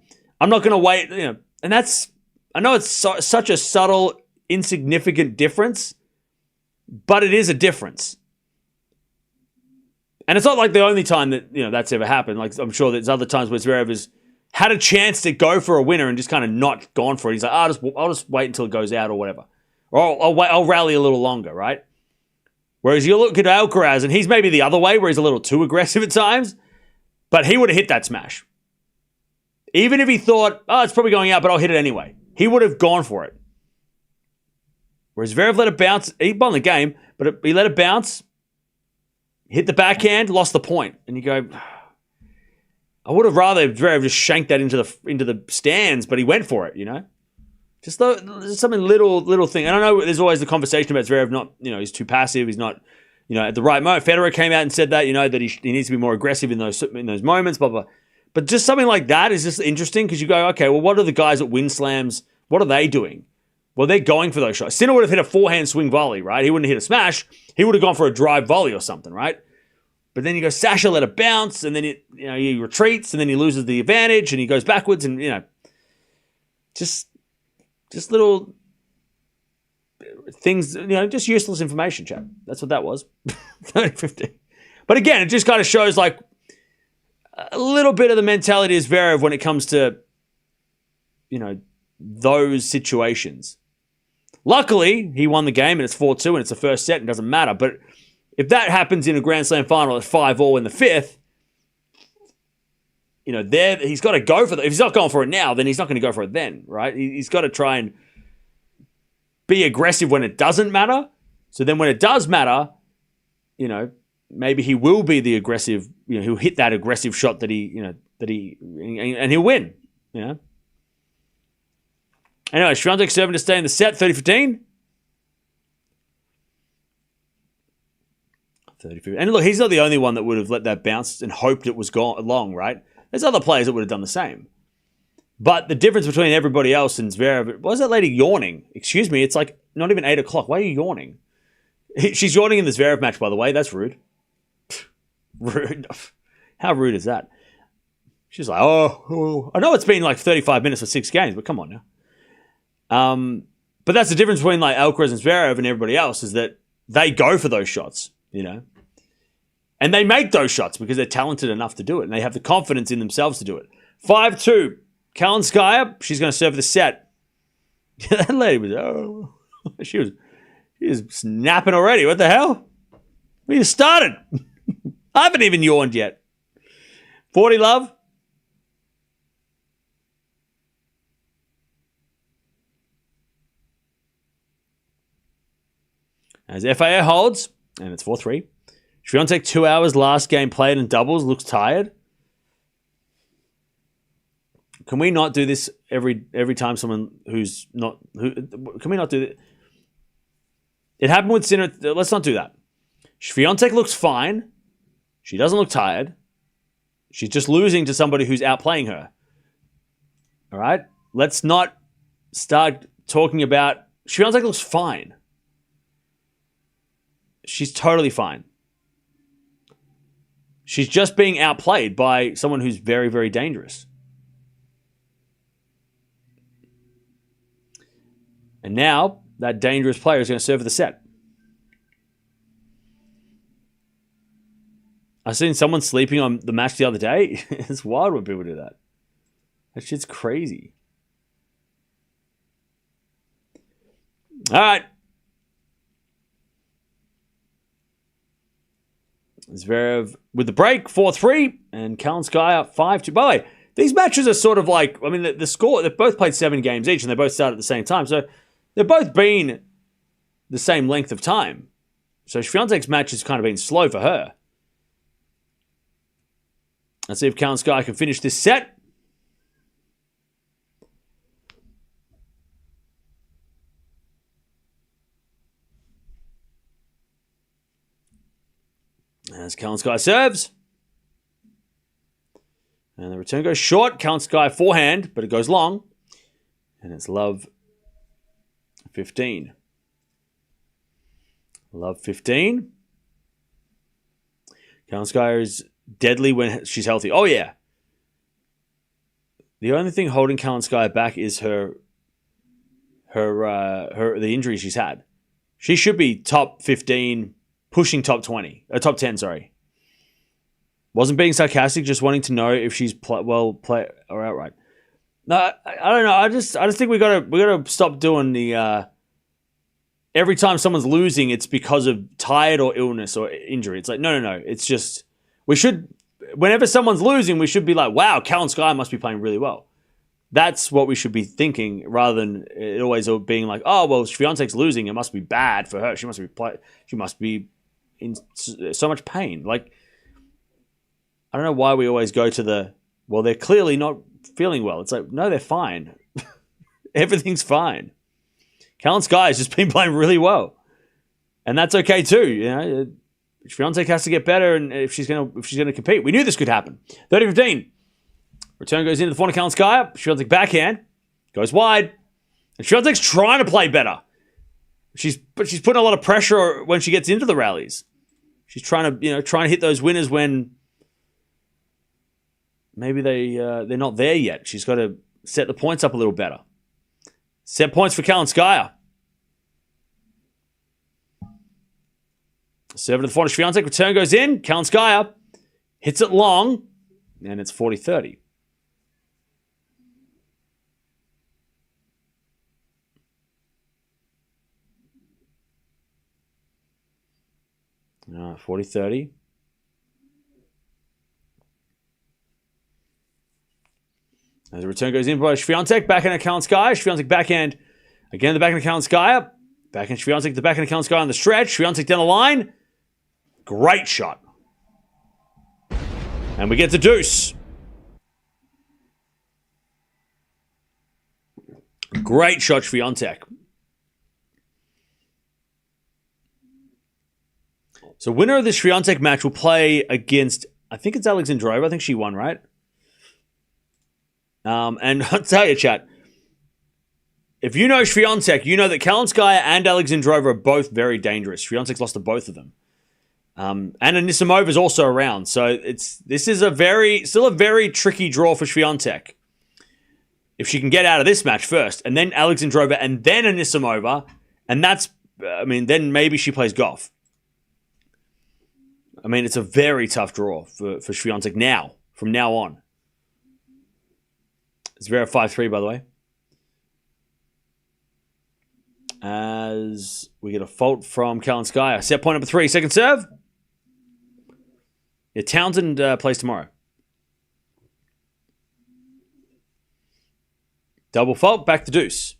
I'm not going to wait, And I know it's such a subtle, insignificant difference, but it is a difference. And it's not like the only time that, that's ever happened. Like, I'm sure there's other times where Zverev has had a chance to go for a winner and just kind of not gone for it. He's like, I'll just wait until it goes out or whatever. Or I'll rally a little longer, right? Whereas you look at Alcaraz, and he's maybe the other way, where he's a little too aggressive at times, but he would have hit that smash. Even if he thought, it's probably going out, but I'll hit it anyway. He would have gone for it. Whereas Zverev let it bounce. He won the game, but he let it bounce, hit the backhand, lost the point. And you go, I would have rather Zverev just shanked that into the stands, but he went for it, Just something little thing. And I know there's always the conversation about Zverev not, he's too passive. He's not, at the right moment. Federer came out and said that, that he needs to be more aggressive in those moments, blah, blah. But just something like that is just interesting because you go, okay, well, what are the guys at Win Slams? What are they doing? Well, they're going for those shots. Sinner would have hit a forehand swing volley, right? He wouldn't have hit a smash. He would have gone for a drive volley or something, right? But then you go, Sasha let it bounce, and then he retreats, and then he loses the advantage, and he goes backwards, and just little things, just useless information, chat. That's what that was. 30-15. But again, it just kind of shows like a little bit of the mentality of Zverev when it comes to, those situations. Luckily, he won the game and it's 4-2 and it's the first set and it doesn't matter. But if that happens in a Grand Slam final at 5-all in the fifth, he's got to go for it. If he's not going for it now, then he's not going to go for it then, right? He's got to try and be aggressive when it doesn't matter. So then when it does matter, maybe he will be the aggressive, he'll hit that aggressive shot and he'll win, Anyway, Swiatek serving to stay in the set, 30-15. 30-15. And look, he's not the only one that would have let that bounce and hoped it was gone long, right? There's other players that would have done the same. But the difference between everybody else and Zverev, why is that lady yawning? Excuse me, it's like not even 8 o'clock. Why are you yawning? She's yawning in the Zverev match, by the way. That's rude. Rude. How rude is that? She's like, I know it's been like 35 minutes for 6 games, but come on now. But that's the difference between like Alcaraz and Zverev and everybody else is that they go for those shots, and they make those shots because they're talented enough to do it and they have the confidence in themselves to do it. 5-2. Kalinskaya, she's going to serve the set. That lady was, she was snapping already. What the hell? We just started. I haven't even yawned yet. 40 love. As FAA holds, and it's 4-3. Swiatek 2 hours last game played in doubles, looks tired. Can we not do this every time someone who's not... Can we not do it? It happened with Sinner. Let's not do that. Swiatek looks fine. She doesn't look tired. She's just losing to somebody who's outplaying her. All right? Let's not start talking about... Swiatek looks fine. She's totally fine. She's just being outplayed by someone who's very, very dangerous. And now, that dangerous player is going to serve the set. I seen someone sleeping on the match the other day. It's wild when people do that. That shit's crazy. All right. Zverev with the break, 4-3, and Kalinskaya 5-2. By the way, these matches are sort of like, I mean, the score, they've both played 7 games each, and they both started at the same time. So they've both been the same length of time. So Swiatek's match has kind of been slow for her. Let's see if Kalinskaya can finish this set. As Kalinskaya serves. And the return goes short. Kalinskaya forehand, but it goes long. And it's love 15. Love 15. Kalinskaya is deadly when she's healthy. Oh, yeah. The only thing holding Kalinskaya back is the injury she's had. She should be top 15, pushing top 20. Top 10, sorry. Wasn't being sarcastic, just wanting to know if she's play or outright. No, I don't know. I just think we gotta stop doing the every time someone's losing, it's because of tired or illness or injury. It's like no. It's just we should whenever someone's losing, we should be like, wow, Kalinskaya must be playing really well. That's what we should be thinking, rather than it always being like, oh well, Swiatek's losing, it must be bad for her. She must be in so much pain. Like, I don't know why we always go to well, they're clearly not feeling well. It's like, no, they're fine. Everything's fine. Kalinskaya has just been playing really well. And that's okay too. You know, Swiatek has to get better, and if she's gonna compete. We knew this could happen. 30-15. Return goes into the front of Kalinskaya. Swiatek backhand. Goes wide. And Swiatek's trying to play better. But she's putting a lot of pressure when she gets into the rallies. She's trying to hit those winners when maybe they're not there yet. She's got to set the points up a little better. Set points for Kalinskaya. Serve to the front of Swiatek. Return goes in. Kalinskaya hits it long. And it's 40-30. All right, 40-30. As the return goes in by Swiatek, backhand at Kalinskaya. Swiatek backhand. Again, the backhand of Kalinskaya. Backhand Swiatek, the backhand of Kalinskaya on the stretch. Swiatek down the line. Great shot. And we get the deuce. Great shot, Swiatek. So winner of this Swiatek match will play against, I think it's Alexandra. I think she won, right? And I'll tell you, chat, if you know Swiatek, you know that Kalinskaya and Alexandra are both very dangerous. Swiatek's lost to both of them. And Anisimova is also around. So this is still a very tricky draw for Swiatek. If she can get out of this match first, and then Alexandrova, and then Anisimova, and then maybe she plays Gauff. I mean, it's a very tough draw for Swiatek now, from now on. It's Zverev 5-3, by the way. As we get a fault from Kalinskaya. Set point number 3, second serve. Yeah, Townsend plays tomorrow. Double fault, back to deuce.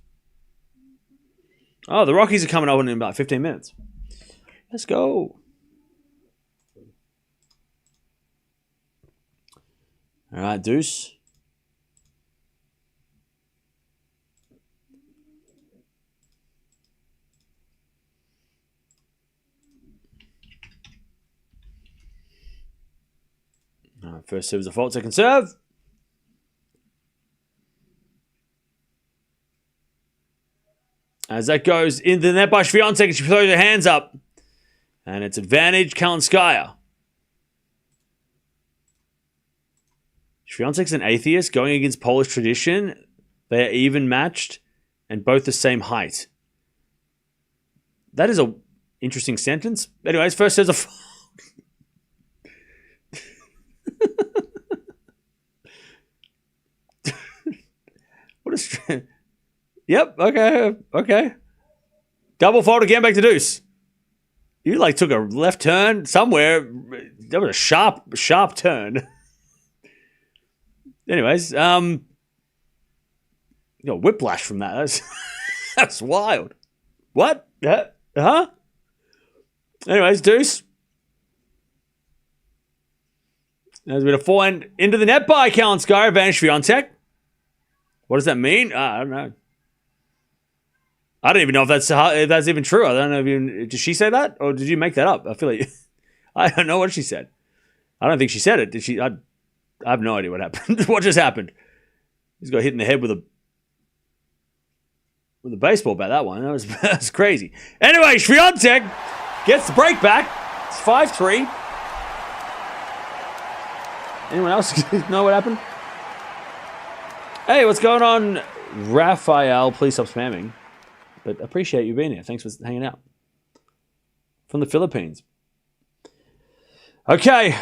Oh, the Rockies are coming over in about 15 minutes. Let's go. All right, deuce. All right, first serve is a fault, second serve. As that goes into the net by Swiatek, and she throws her hands up. And it's advantage Kalinskaya. Swiatek's an atheist going against Polish tradition. They are even matched and both the same height. That is a interesting sentence. Anyways, first says a what a yep, okay. Double fault again, back to deuce. You like took a left turn somewhere. That was a sharp turn. Anyways, you got whiplash from that. That's wild. What? Huh? Anyways, deuce. There's a bit of forehand into the net by Kalinskaya, advantage Swiatek. What does that mean? I don't know. I don't even know if that's even true. I don't know did she say that or did you make that up? I feel like I don't know what she said. I don't think she said it. Did she? I have no idea what happened. What just happened? He's got hit in the head with a baseball bat. That one. That was crazy. Anyway, Swiatek gets the break back. It's 5-3. Anyone else know what happened? Hey, what's going on, Rafael? Please stop spamming. But appreciate you being here. Thanks for hanging out. From the Philippines. Okay.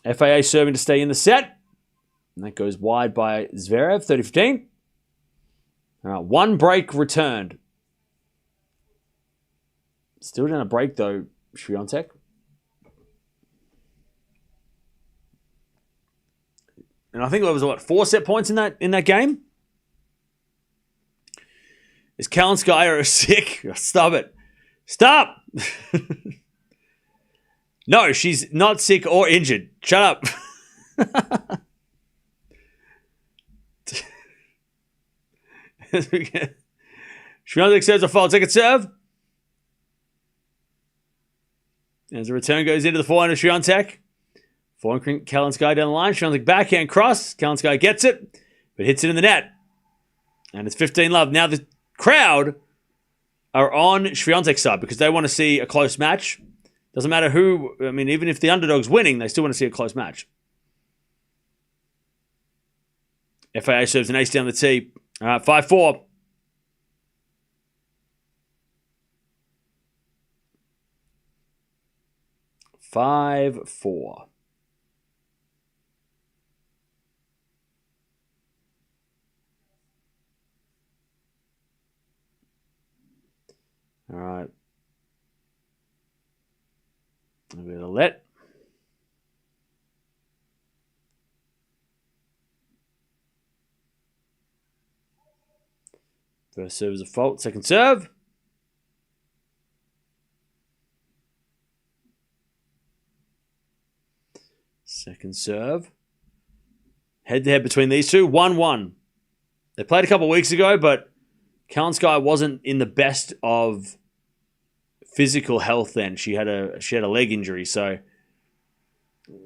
FAA serving to stay in the set. And that goes wide by Zverev, 30-15. All right, one break returned. Still down a break, though, Swiatek. And I think it was, 4 set points in that game? Is Kalinskaya sick? Stop it. Stop! No, she's not sick or injured. Shut up. Swiatek serves a fault. Second serve. As the return goes into the forehand of Swiatek. Forehand Kalinskaya down the line. Swiatek backhand cross. Kalinskaya gets it, but hits it in the net. And it's 15-love. Now the crowd are on Swiatek's side because they want to see a close match. Doesn't matter who, I mean, even if the underdog's winning, they still want to see a close match. FAA serves an ace down the tee. All right, 5-4. All right. A bit of let. First serve is a fault. Second serve. Second serve. Head-to-head between these two. 1-1. They played a couple of weeks ago, but Kalinskaya wasn't in the best of physical health then. She had a leg injury, so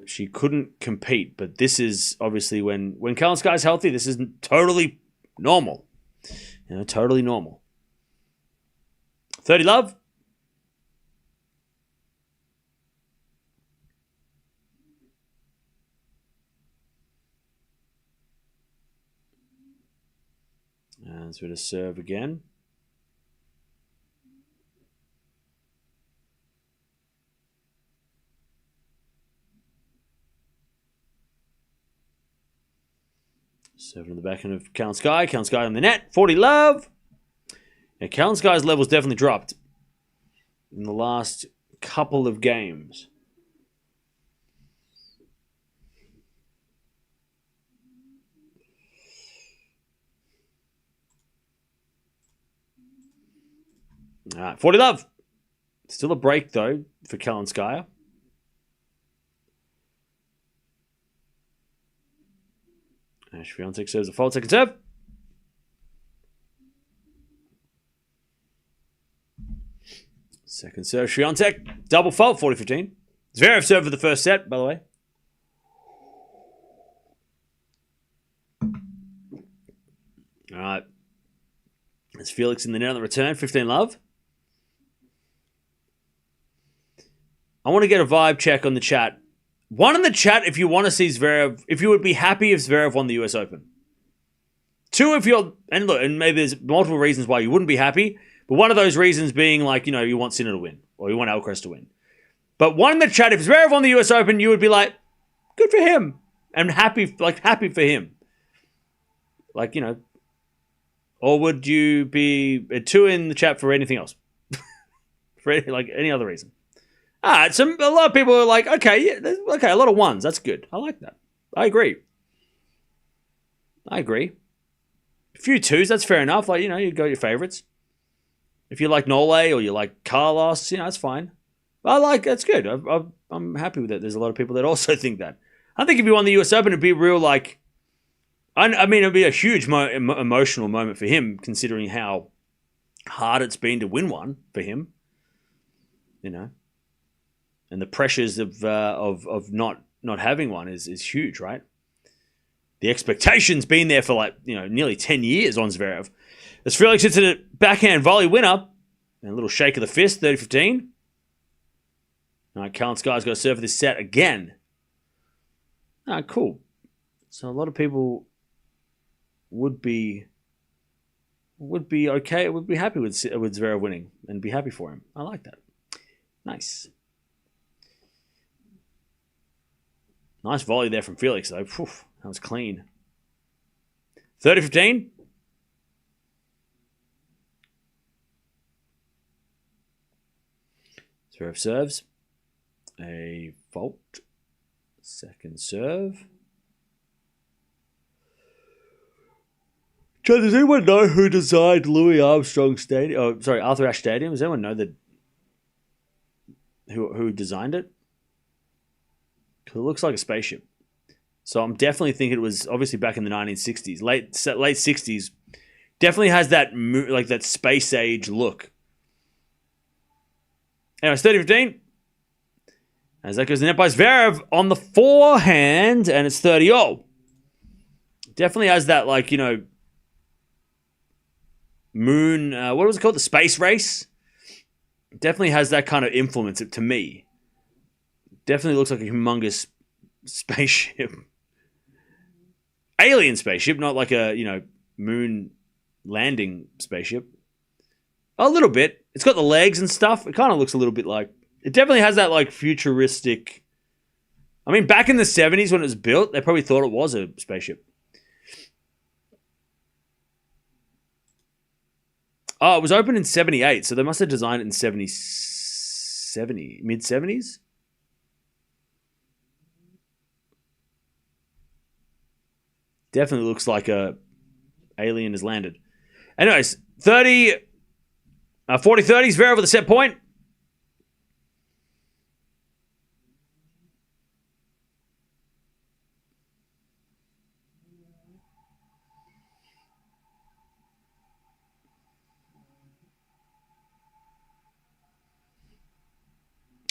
she couldn't compete. But this is obviously when Kalinskaya's healthy, this is totally normal. You know, totally normal. 30-love. And so to serve again. Serving in the backhand of Kalinskaya. Kalinskaya on the net. 40-love. Yeah, Kalinskaya's level's definitely dropped in the last couple of games. All right, 40-love. Still a break, though, for Kalinskaya. Swiatek serves a fault. Second serve. Second serve, Swiatek. Double fault, 40-15. Zverev served for the first set, by the way. All right. There's Felix in the net on the return. 15-love. I want to get a vibe check on the chat. One in the chat if you want to see Zverev, if you would be happy if Zverev won the US Open. Two, if you're, and look, and maybe there's multiple reasons why you wouldn't be happy, but one of those reasons being like, you know, you want Sinner to win, or you want Alcaraz to win. But one in the chat, if Zverev won the US Open, you would be like, good for him. And happy for him. Like, you know, or would you be a two in the chat for anything else? For any other reason? A lot of people are like, okay, yeah, a lot of ones. That's good. I like that. I agree. A few twos, that's fair enough. Like, you know, you go your favorites. If you like Nole or you like Carlos, you know, that's fine. That's good. I'm happy with it. There's a lot of people that also think that. I think if you won the US Open, it'd be real, like, I mean, it'd be a huge emotional moment for him, considering how hard it's been to win one for him. You know, and the pressures of not having one is huge, right? The expectation's been there for nearly 10 years on Zverev. As Felix hits a backhand volley winner, and a little shake of the fist, 30-15. All right, Kalinskaya's got to serve for this set again. All right, cool. So a lot of people would be okay, would be happy with Zverev winning and be happy for him. I like that. Nice. Nice volley there from Felix, though. Whew, that was clean. 30-15. Zverev serves. A fault. Second serve. Chad, does anyone know who designed Louis Armstrong Stadium? Oh, sorry, Arthur Ashe Stadium. Does anyone know who designed it? Because it looks like a spaceship. So I'm definitely thinking it was obviously back in the 1960s, late 60s. Definitely has that that space age look. Anyway, it's 30-15. As that goes the net by Zverev on the forehand, and it's 30-0. Definitely has that, moon, what was it called? The space race? Definitely has that kind of influence to me. Definitely looks like a humongous spaceship. Alien spaceship, not like a, moon landing spaceship. A little bit. It's got the legs and stuff. It kind of looks a little bit like... It definitely has that, futuristic... I mean, back in the 70s when it was built, they probably thought it was a spaceship. Oh, it was opened in 78, so they must have designed it in mid-70s? Definitely looks like a alien has landed. Anyways, 40-30, Zverev with a set point.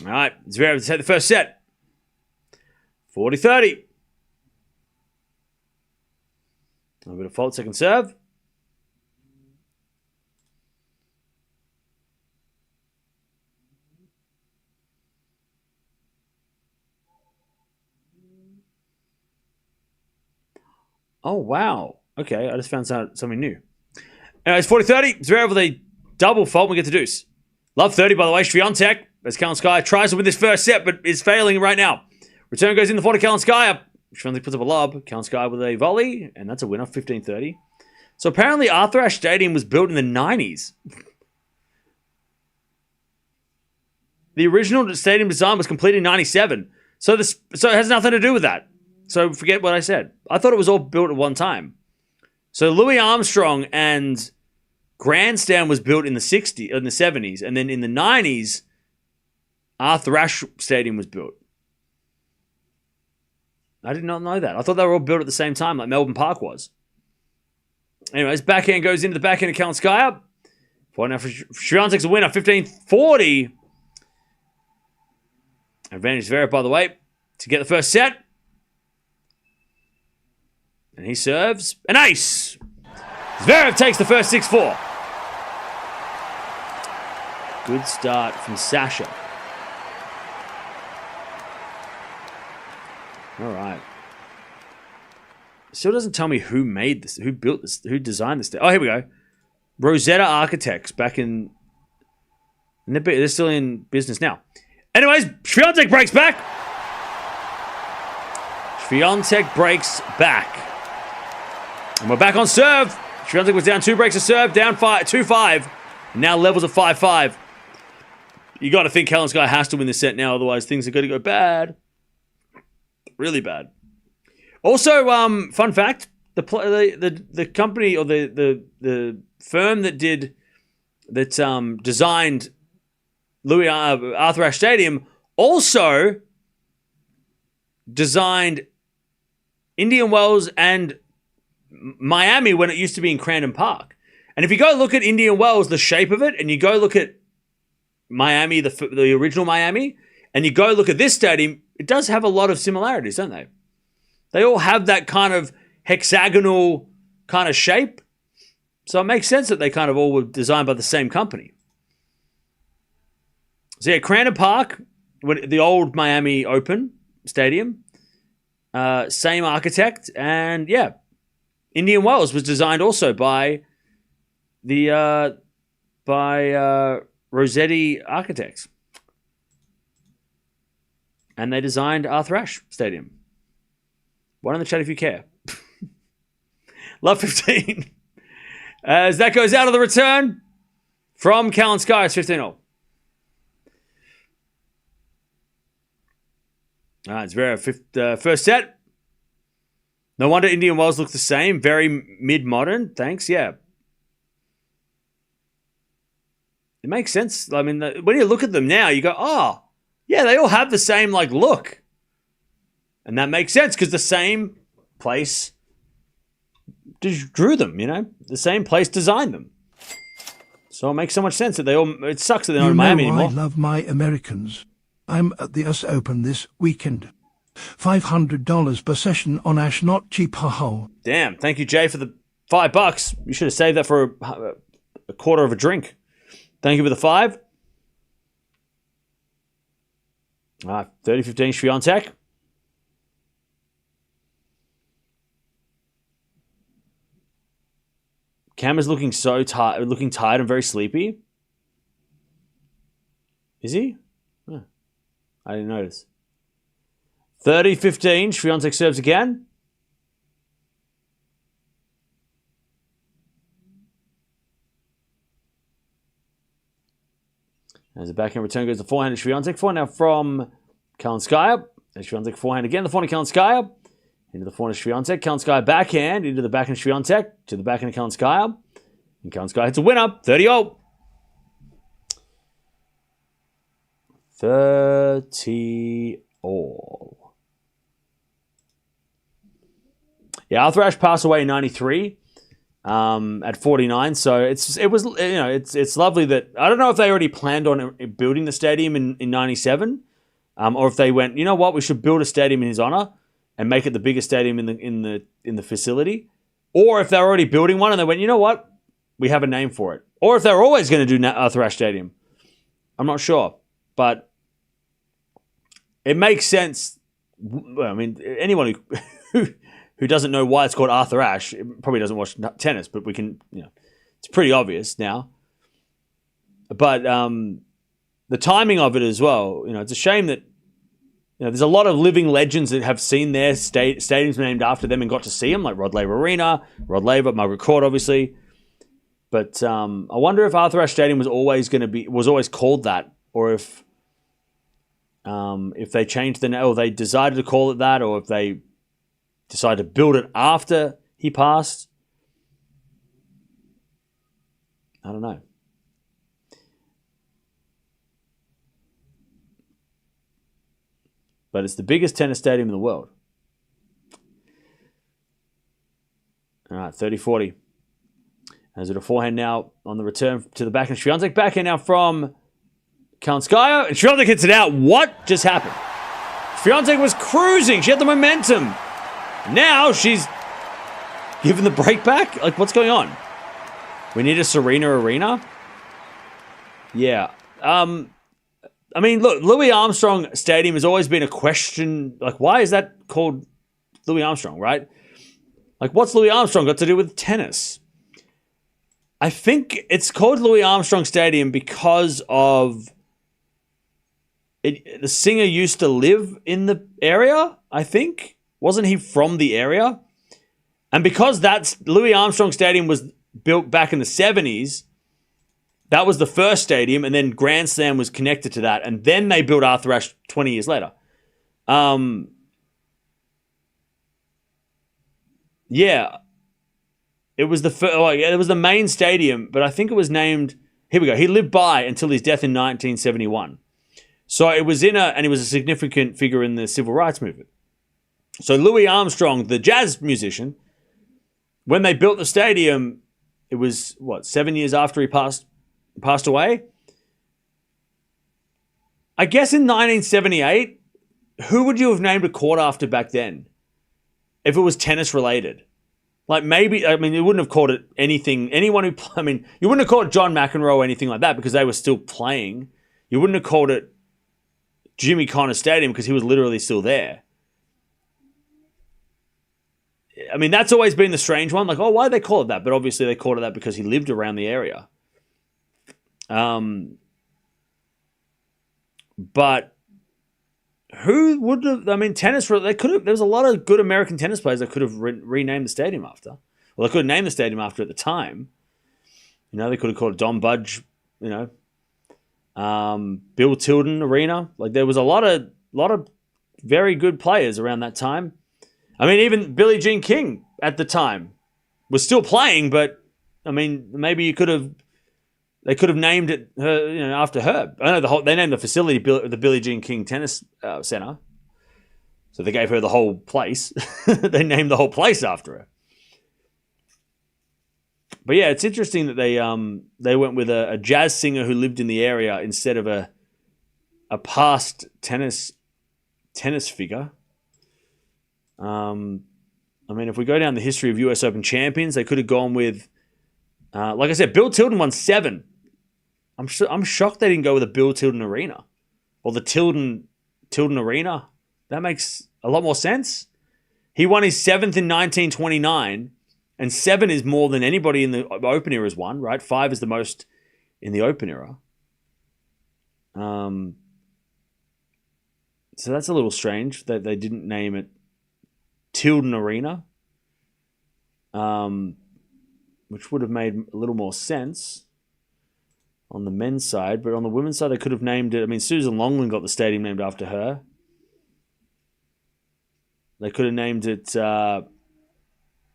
All right, Zverev to take the first set. 40-30. A bit of fault, second serve. Oh, wow. Okay, I just found something new. Anyways, 40-30. Zverev with a double fault. We get to deuce. Love 30, by the way. Swiatek, as Kalinskaya tries to win this first set, but is failing right now. Return goes in the 40 Kalinskaya. Swiatek puts up a lob. Kalinskaya with a volley, and that's a winner, 15-30. So apparently Arthur Ashe Stadium was built in the 90s. The original stadium design was completed in 97. So it has nothing to do with that. So forget what I said. I thought it was all built at one time. So Louis Armstrong and Grandstand was built in the 70s, and then in the 90s, Arthur Ashe Stadium was built. I did not know that. I thought they were all built at the same time, like Melbourne Park was. Anyways, backhand goes into the backhand of Kalinskaya. Point now for Swiatek's a winner, 15-40. Advantage Zverev, by the way, to get the first set. And he serves an ace. Zverev takes the first 6-4. Good start from Sasha. All right. Still doesn't tell me who made this, who built this, who designed this. Oh, here we go. Rosetta Architects back in... They're still in business now. Anyways, Swiatek breaks back. Swiatek breaks back. And we're back on serve. Swiatek was down 2 breaks of serve, down 2-5. Now levels of 5-5. You got to think Kalinskaya has to win this set now, otherwise things are going to go bad. Really bad. Also, fun fact: the company or the firm that designed Arthur Ashe Stadium also designed Indian Wells and Miami when it used to be in Crandon Park. And if you go look at Indian Wells, the shape of it, and you go look at Miami, the original Miami, and you go look at this stadium, it does have a lot of similarities, don't they? They all have that kind of hexagonal kind of shape. So it makes sense that they kind of all were designed by the same company. So yeah, Crandon Park, the old Miami Open Stadium, same architect, and yeah, Indian Wells was designed also by Rossetti Architects. And they designed Arthur Ashe Stadium. One in the chat if you care. Love 15. As that goes out of the return from Kalinskaya, it's 15-0. All right, it's very first set. No wonder Indian Wells look the same. Very mid-modern. Thanks, yeah. It makes sense. I mean, when you look at them now, you go, oh, yeah, they all have the same like look. And that makes sense because the same place drew them, you know? The same place designed them. So it makes so much sense that it sucks that they're not in Miami anymore. I love my Americans. I'm at the US Open this weekend. $500 per session on Ash, not cheap, ho. Damn, thank you, Jay, for the $5. You should have saved that for a quarter of a drink. Thank you for the 5. 30-15 Swiatek. Cam is looking so tired, looking tired and very sleepy. Is he? Huh. I didn't notice. 30-15, Swiatek serves again. As the backhand return goes to forehand to Swiatek. Forehand now from Kalinskaya. And Swiatek forehand again. The forehand to Kalinskaya. Into the forehand of Swiatek. Kalinskaya backhand. Into the backhand of Swiatek. To the backhand of Kalinskaya. And Kalinskaya hits a winner. 30-0. 30-all. Yeah, Arthur Ashe passed away in 93. At 49, so it's lovely that I don't know if they already planned on building the stadium in 97, or if they went, you know what, we should build a stadium in his honor and make it the biggest stadium in the facility, or if they're already building one and they went, you know what, we have a name for it, or if they're always going to do Arthur Ashe Stadium. I'm not sure, but it makes sense. I mean, anyone who doesn't know why it's called Arthur Ashe probably doesn't watch tennis, but we can, it's pretty obvious now. But the timing of it as well, it's a shame that, there's a lot of living legends that have seen their stadiums named after them and got to see them, like Rod Laver Arena, Margaret Court, obviously. But I wonder if Arthur Ashe Stadium was always called that, or if they changed the name, or they decided to call it that, or if they decided to build it after he passed. I don't know. but it's the biggest tennis stadium in the world. All right, 30-40. As it a forehand now on the return to the backhand. Swiatek backhand now from Kalinskaya. And Swiatek hits it out. What just happened? Swiatek was cruising. She had the momentum. Now she's giving the break back? Like, what's going on? We need a Serena Arena? Yeah. I mean, look, Louis Armstrong Stadium has always been a question. Like, why is that called Louis Armstrong, right? Like, what's Louis Armstrong got to do with tennis? I think it's called Louis Armstrong Stadium because of it. The singer used to live in the area, I think. Wasn't he from the area? And because that's Louis Armstrong Stadium was built back in the 70s, that was the first stadium, and then Grand Slam was connected to that, and then they built Arthur Ashe 20 years later. Yeah, it was it was the main stadium, but I think it was named. Here we go. He lived by until his death in 1971. So it was and he was a significant figure in the civil rights movement. So Louis Armstrong, the jazz musician, when they built the stadium, it was 7 years after he passed away. I guess in 1978, who would you have named a court after back then? If it was tennis related. Like maybe, I mean, you wouldn't have called it anything, you wouldn't have called it John McEnroe or anything like that because they were still playing. You wouldn't have called it Jimmy Connor Stadium because he was literally still there. I mean, that's always been the strange one. Like, oh, why did they call it that? But obviously they called it that because he lived around the area. But who would have, I mean, tennis, they could have, there's a lot of good American tennis players that could have renamed the stadium after. Well, they could have named the stadium after at the time. You know, they could have called it Don Budge, you know, Bill Tilden Arena. Like, there was a lot of very good players around that time. I mean, even Billie Jean King at the time was still playing, but I mean, maybe they could have named it her, you know, after her. I know they named the facility the Billie Jean King Tennis Center, so they gave her the whole place. They named the whole place after her. But yeah, it's interesting that they went with a jazz singer who lived in the area instead of a past tennis figure. I mean, if we go down the history of US Open champions, they could have gone with, like I said, Bill Tilden won 7. I'm shocked they didn't go with a Bill Tilden Arena or the Tilden Arena. That makes a lot more sense. He won his 7th in 1929, and 7 is more than anybody in the Open era has won, right? 5 is the most in the Open era. So that's a little strange that they didn't name it Tilden Arena, which would have made a little more sense on the men's side. But on the women's side, they could have named it. I mean, Susan Longland got the stadium named after her. They could have named it. Helen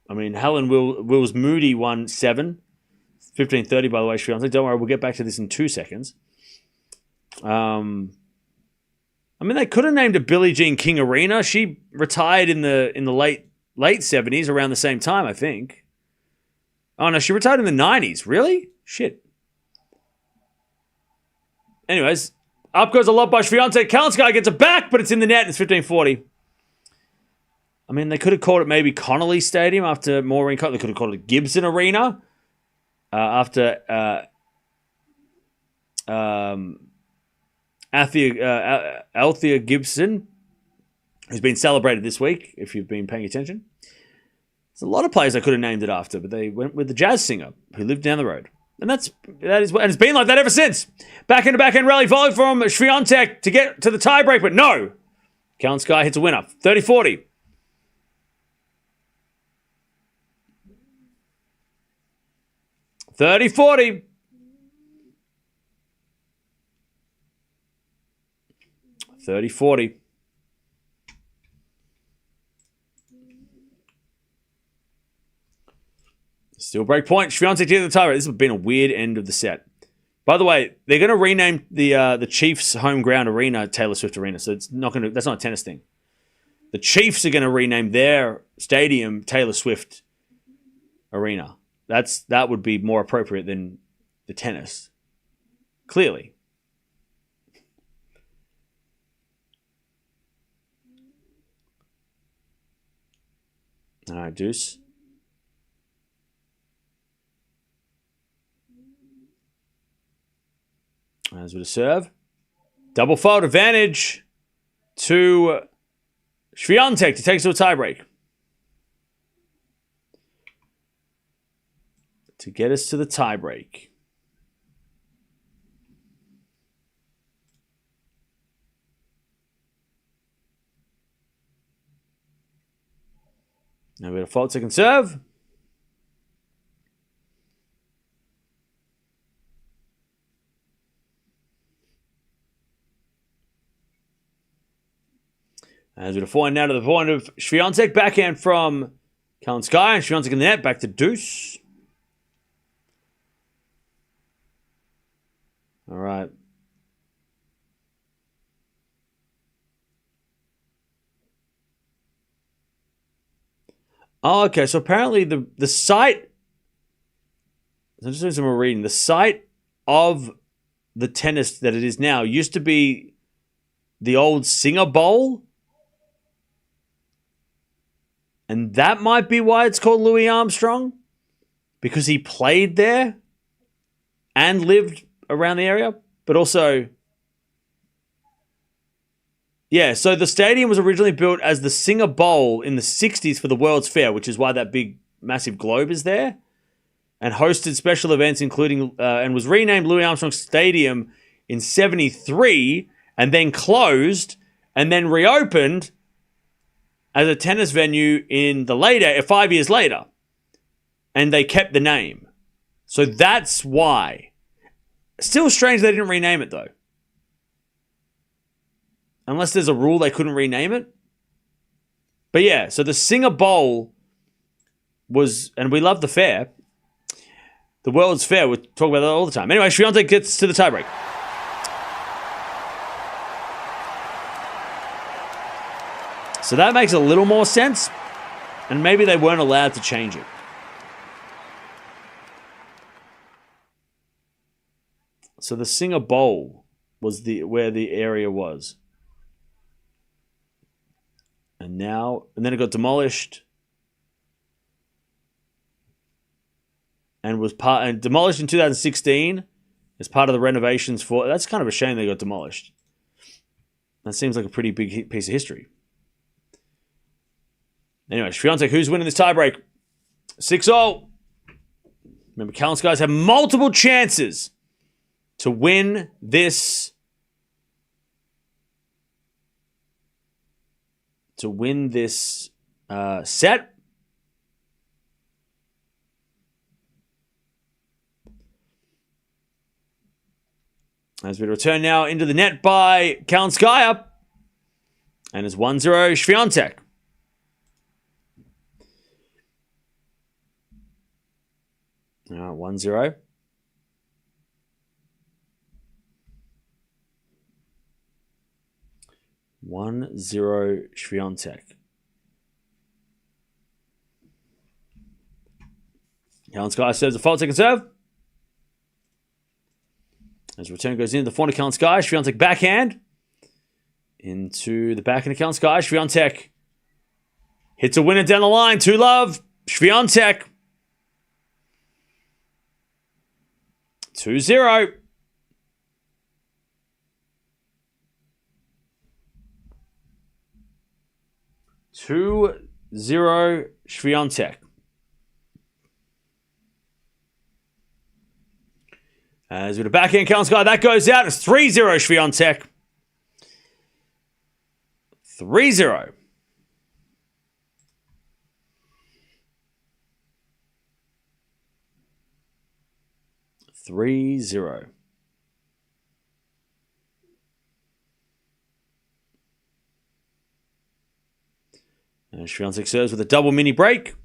Wills Moody won 7, 15:30. By the way, Sri Lanka. Don't worry, we'll get back to this in 2 seconds. They could have named it Billie Jean King Arena. She retired in the late 70s, around the same time, I think. Oh no, she retired in the 90s. Really? Shit. Anyways, up goes a lot by Swiatek. Kalinskaya gets it back, but it's in the net. It's 15:40. I mean, they could have called it maybe Connolly Stadium after Maureen Connolly. They could have called it Gibson Arena after Althea Gibson, who's been celebrated this week, if you've been paying attention. There's a lot of players they could have named it after, but they went with the jazz singer who lived down the road. And and it's been like that ever since. Backhand to backhand rally followed from Swiatek to get to the tiebreak, but no. Kalinskaya hits a winner. 30-40. $30-40. 30-40. Still break point. Swiatek to the tiebreak. This has been a weird end of the set. By the way, they're going to rename the Chiefs' home ground arena Taylor Swift Arena, so it's not going to. That's not a tennis thing. The Chiefs are going to rename their stadium Taylor Swift Arena. That would be more appropriate than the tennis. Clearly. All right, Deuce. As with a serve. Double fault advantage to Swiatek to take us to a tiebreak. To get us to the tiebreak. Now we got a fault second serve. As we forehand now to the point of Swiatek. Backhand from Kalinskaya. And Swiatek in the net. Back to Deuce. All right. Oh, okay. So apparently the site... I'm just doing some more reading. The site of the tennis that it is now used to be the old Singer Bowl. And that might be why it's called Louis Armstrong. Because he played there and lived around the area. But also... Yeah, so the stadium was originally built as the Singer Bowl in the 60s for the World's Fair, which is why that big, massive globe is there. And hosted special events, including... and was renamed Louis Armstrong Stadium in 73. And then closed. And then reopened... as a tennis venue in the 5 years later. And they kept the name. So that's why. Still strange they didn't rename it, though. Unless there's a rule they couldn't rename it. But yeah, so the Singer Bowl was, and we love the fair. The World's Fair, we talk about that all the time. Anyway, Swiatek gets to the tiebreak. So that makes a little more sense. And maybe they weren't allowed to change it. So the Singer Bowl was where the area was. And then it got demolished. And was demolished in 2016 as part of the renovations for... That's kind of a shame they got demolished. That seems like a pretty big piece of history. Anyway, Swiatek, who's winning this tiebreak? 6-0. Remember, Kalinskaya have multiple chances to win this. Set. As we return now into the net by Kalinskaya. And it's 1-0 Swiatek. All right, 1-0. Swiatek. Kalinskaya serves a fault second serve. As return goes into the forehand of Kalinskaya, Swiatek backhand. Into the backhand of Kalinskaya, Swiatek hits a winner down the line. 2-love. Swiatek. 2-0. Swiatek. As with a backhand Kalinskaya, that goes out. It's 3-0 Swiatek. 3-0. 3-0. And Swiatek serves with a double mini break.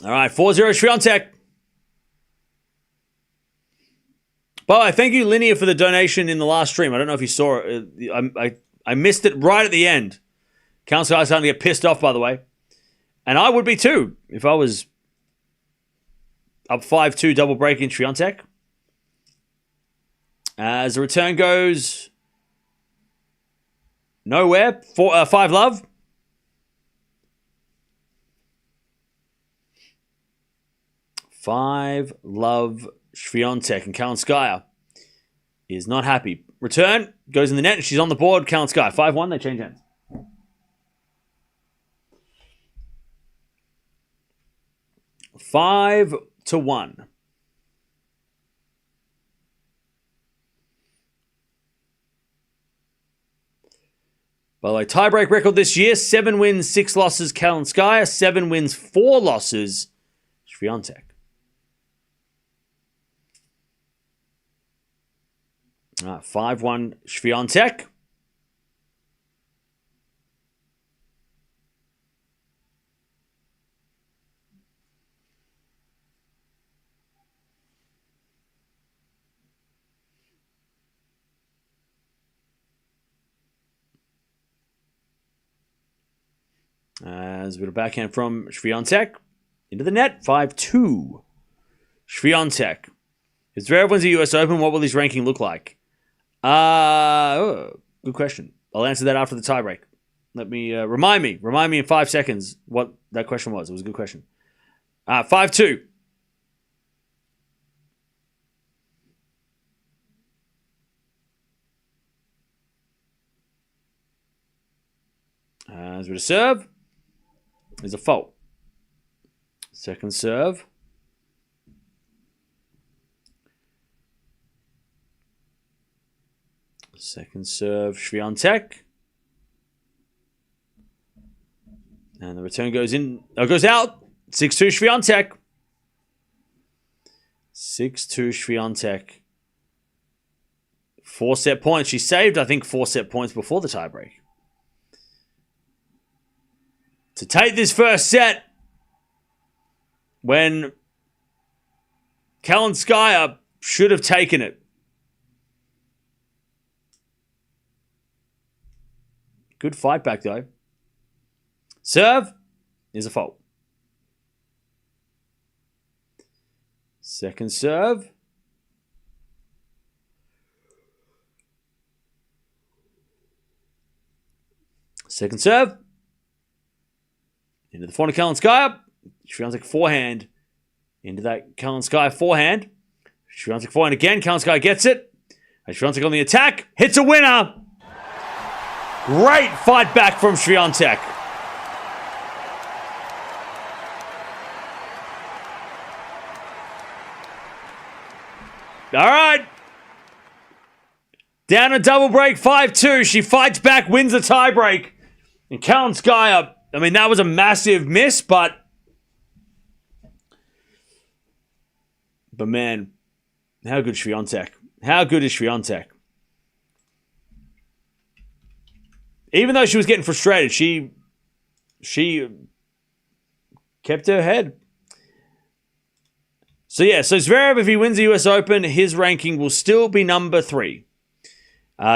All right, 4-0 Swiatek. By the way, thank you, Linear, for the donation in the last stream. I don't know if you saw it. I missed it right at the end. Kalinskaya starting to get pissed off, by the way. And I would be too if I was up 5-2 double break in Swiatek. As the return goes nowhere. 5-love. Five-love Swiatek, and Kalinskaya is not happy. Return goes in the net, and she's on the board. Kalinskaya 5-1. They change hands. Five to 1. By the way, tiebreak record this year: 7 wins, 6 losses. Kalinskaya, 7 wins, 4 losses. Swiatek. All right, 5-1 Swiatek. As a bit of backhand from Swiatek. Into the net, 5-2. Swiatek. If Zverev wins the US Open, what will his ranking look like? Good question. I'll answer that after the tiebreak. Let me remind me in 5 seconds what that question was. It was a good question. 5-2. As with a serve, there's a fault. Second serve. Second serve, Swiatek. And the return goes in. Goes out. 6-2 Swiatek. 6-2 Swiatek. 4 set points. She saved, I think, 4 set points before the tiebreak. To take this first set when Kalinskaya should have taken it. Good fight back, though. Serve is a fault. Second serve. Second serve. Into the forehand of Kalinskaya. Swiatek forehand. Into that Kalinskaya forehand. Swiatek forehand again. Kalinskaya gets it. And Swiatek on the attack. Hits a winner. Great fight back from Swiatek. All right. Down a double break, 5-2. She fights back, wins the tiebreak. And Kalinskaya, I mean, that was a massive miss, but man, how good is Swiatek? How good is Swiatek? Even though she was getting frustrated, she kept her head. So Zverev, if he wins the US Open, his ranking will still be number 3.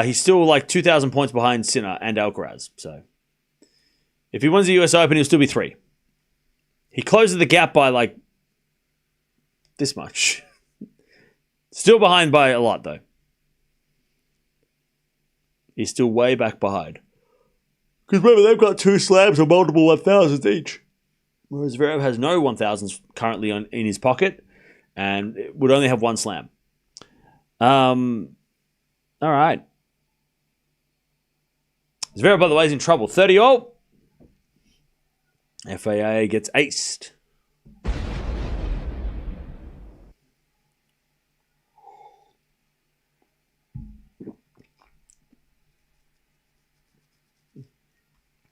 He's still like 2,000 points behind Sinner and Alcaraz. So if he wins the US Open, he'll still be 3. He closes the gap by like this much. Still behind by a lot, though. He's still way back behind. Because remember, they've got 2 slams of multiple 1,000s each. Whereas Zverev has no 1,000s currently in his pocket and would only have 1 slam. All right. Zverev, by the way, is in trouble. 30-all. FAA gets aced.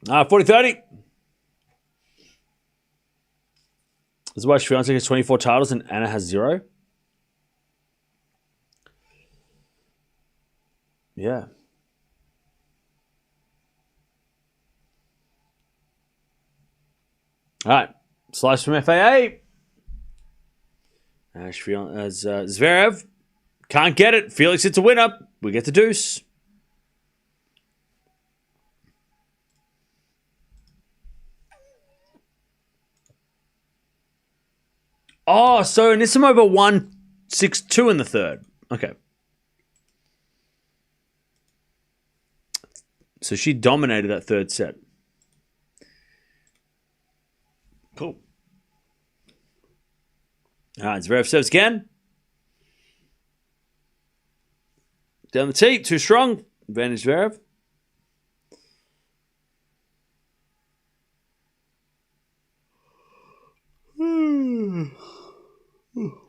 40-30. This is why Swiatek has 24 titles and Anna has 0. Yeah. All right. Slice from FAA. Zverev can't get it. Felix hits a winner. We get the deuce. Oh, so Anisimova won 6-2 in the third. Okay. So she dominated that third set. Cool. All right, Zverev serves again. Down the tee, too strong. Advantage Zverev.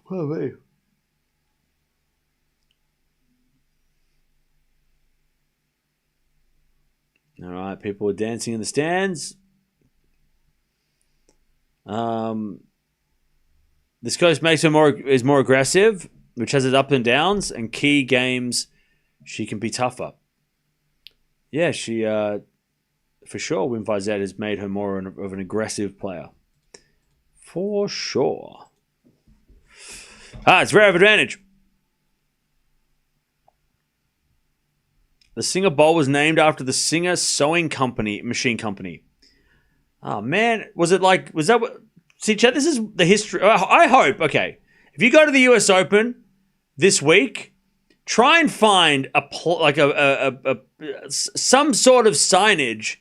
Pardon me. All right, people are dancing in the stands. This coach makes her is more aggressive, which has its up and downs, and key games she can be tougher. Yeah, she for sure. Wim Vizet has made her more of an aggressive player, for sure. It's Zverev advantage. The Singer Bowl was named after the Singer Sewing Machine Company. Oh man, was that what? See, Chet, this is the history. I hope. Okay, if you go to the U.S. Open this week, try and find some sort of signage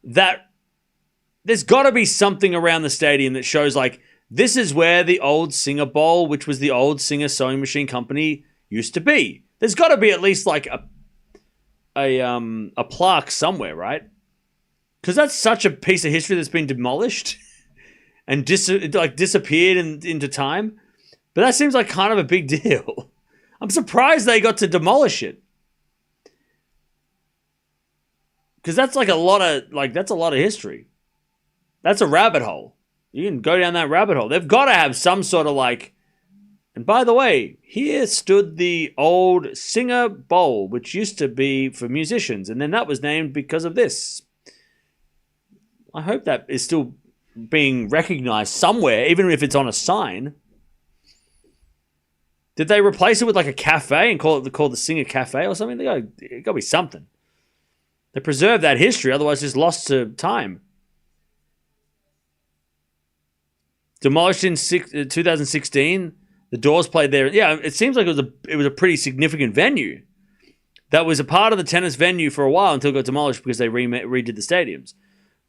that there's got to be something around the stadium that shows like this is where the old Singer Bowl, which was the old Singer Sewing Machine Company, used to be. There's got to be at least like a plaque somewhere, right? Because that's such a piece of history that's been demolished and disappeared into time. But that seems like kind of a big deal. I'm surprised they got to demolish it. Because that's like a lot of history. That's a rabbit hole. You can go down that rabbit hole. They've got to have some sort of like. And by the way, here stood the old Singer Bowl, which used to be for musicians, and then that was named because of this. I hope that is still being recognized somewhere, even if it's on a sign. Did they replace it with like a cafe and call the Singer Cafe or something? It got to be something. They preserved that history, otherwise it's lost to time. Demolished in 2016. The Doors played there. Yeah, it seems like it was a pretty significant venue. That was a part of the tennis venue for a while until it got demolished because they redid the stadiums.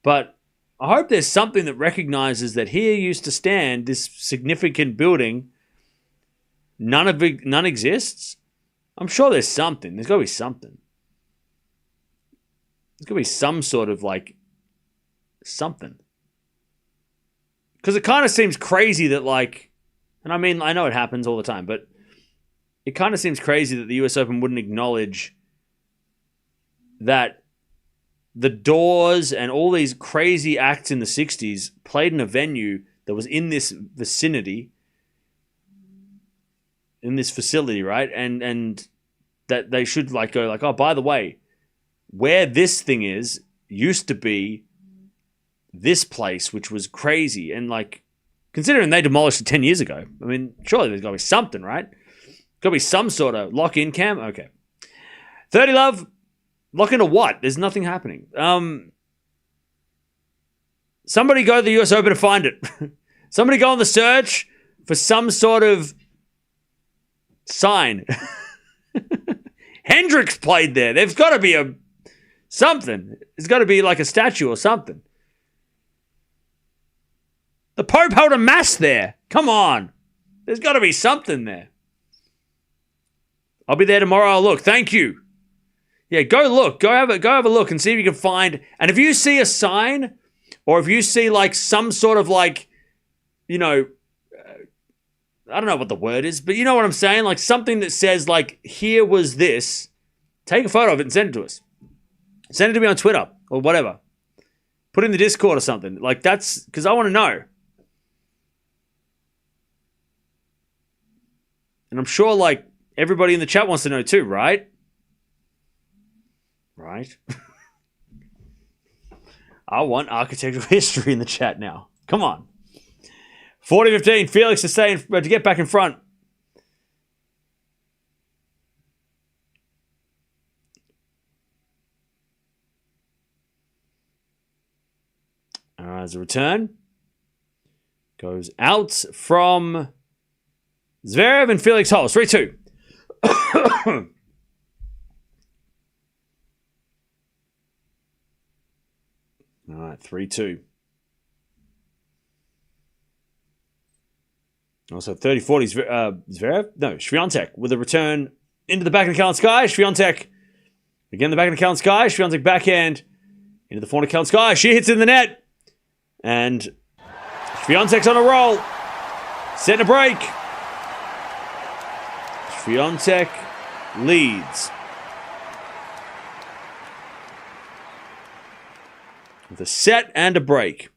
But I hope there's something that recognizes that here used to stand this significant building. None exists. I'm sure there's something. There's got to be something. There's got to be some sort of like something. Because it kind of seems crazy that like, and I mean, I know it happens all the time, but it kind of seems crazy that the US Open wouldn't acknowledge that the Doors and all these crazy acts in the 60s played in a venue that was in this vicinity, in this facility, right? And that they should like go like, oh, by the way, where this thing is used to be this place, which was crazy. And like, considering they demolished it 10 years ago, I mean, surely there's got to be something, right? Got to be some sort of lock-in cam. Okay. 30 love. Lock into what? There's nothing happening. Somebody go to the US Open to find it. Somebody go on the search for some sort of sign. Hendricks played there. There's got to be something. There's got to be like a statue or something. The Pope held a mass there. Come on. There's got to be something there. I'll be there tomorrow. I'll look. Thank you. Yeah, go look. Go have a look and see if you can find. And if you see a sign, or if you see like some sort of like, you know, I don't know what the word is, but you know what I'm saying? Like something that says like, here was this. Take a photo of it and send it to us. Send it to me on Twitter or whatever. Put it in the Discord or something. Like that's because I want to know. And I'm sure like everybody in the chat wants to know too, right? Right? I want architectural history in the chat now. Come on. 40-15. Felix to get back in front. As a return. Goes out from Zverev and Felix holds. 3-2. All right, 3-2. Also 30-40 Zverev? No, Swiatek with a return into the back of the Kalinskaya. Swiatek again, the back of the Kalinskaya. Swiatek backhand into the forehand of Kalinskaya. She hits in the net. And Swiatek's on a roll. Setting a break. Swiatek leads. With a set and a break.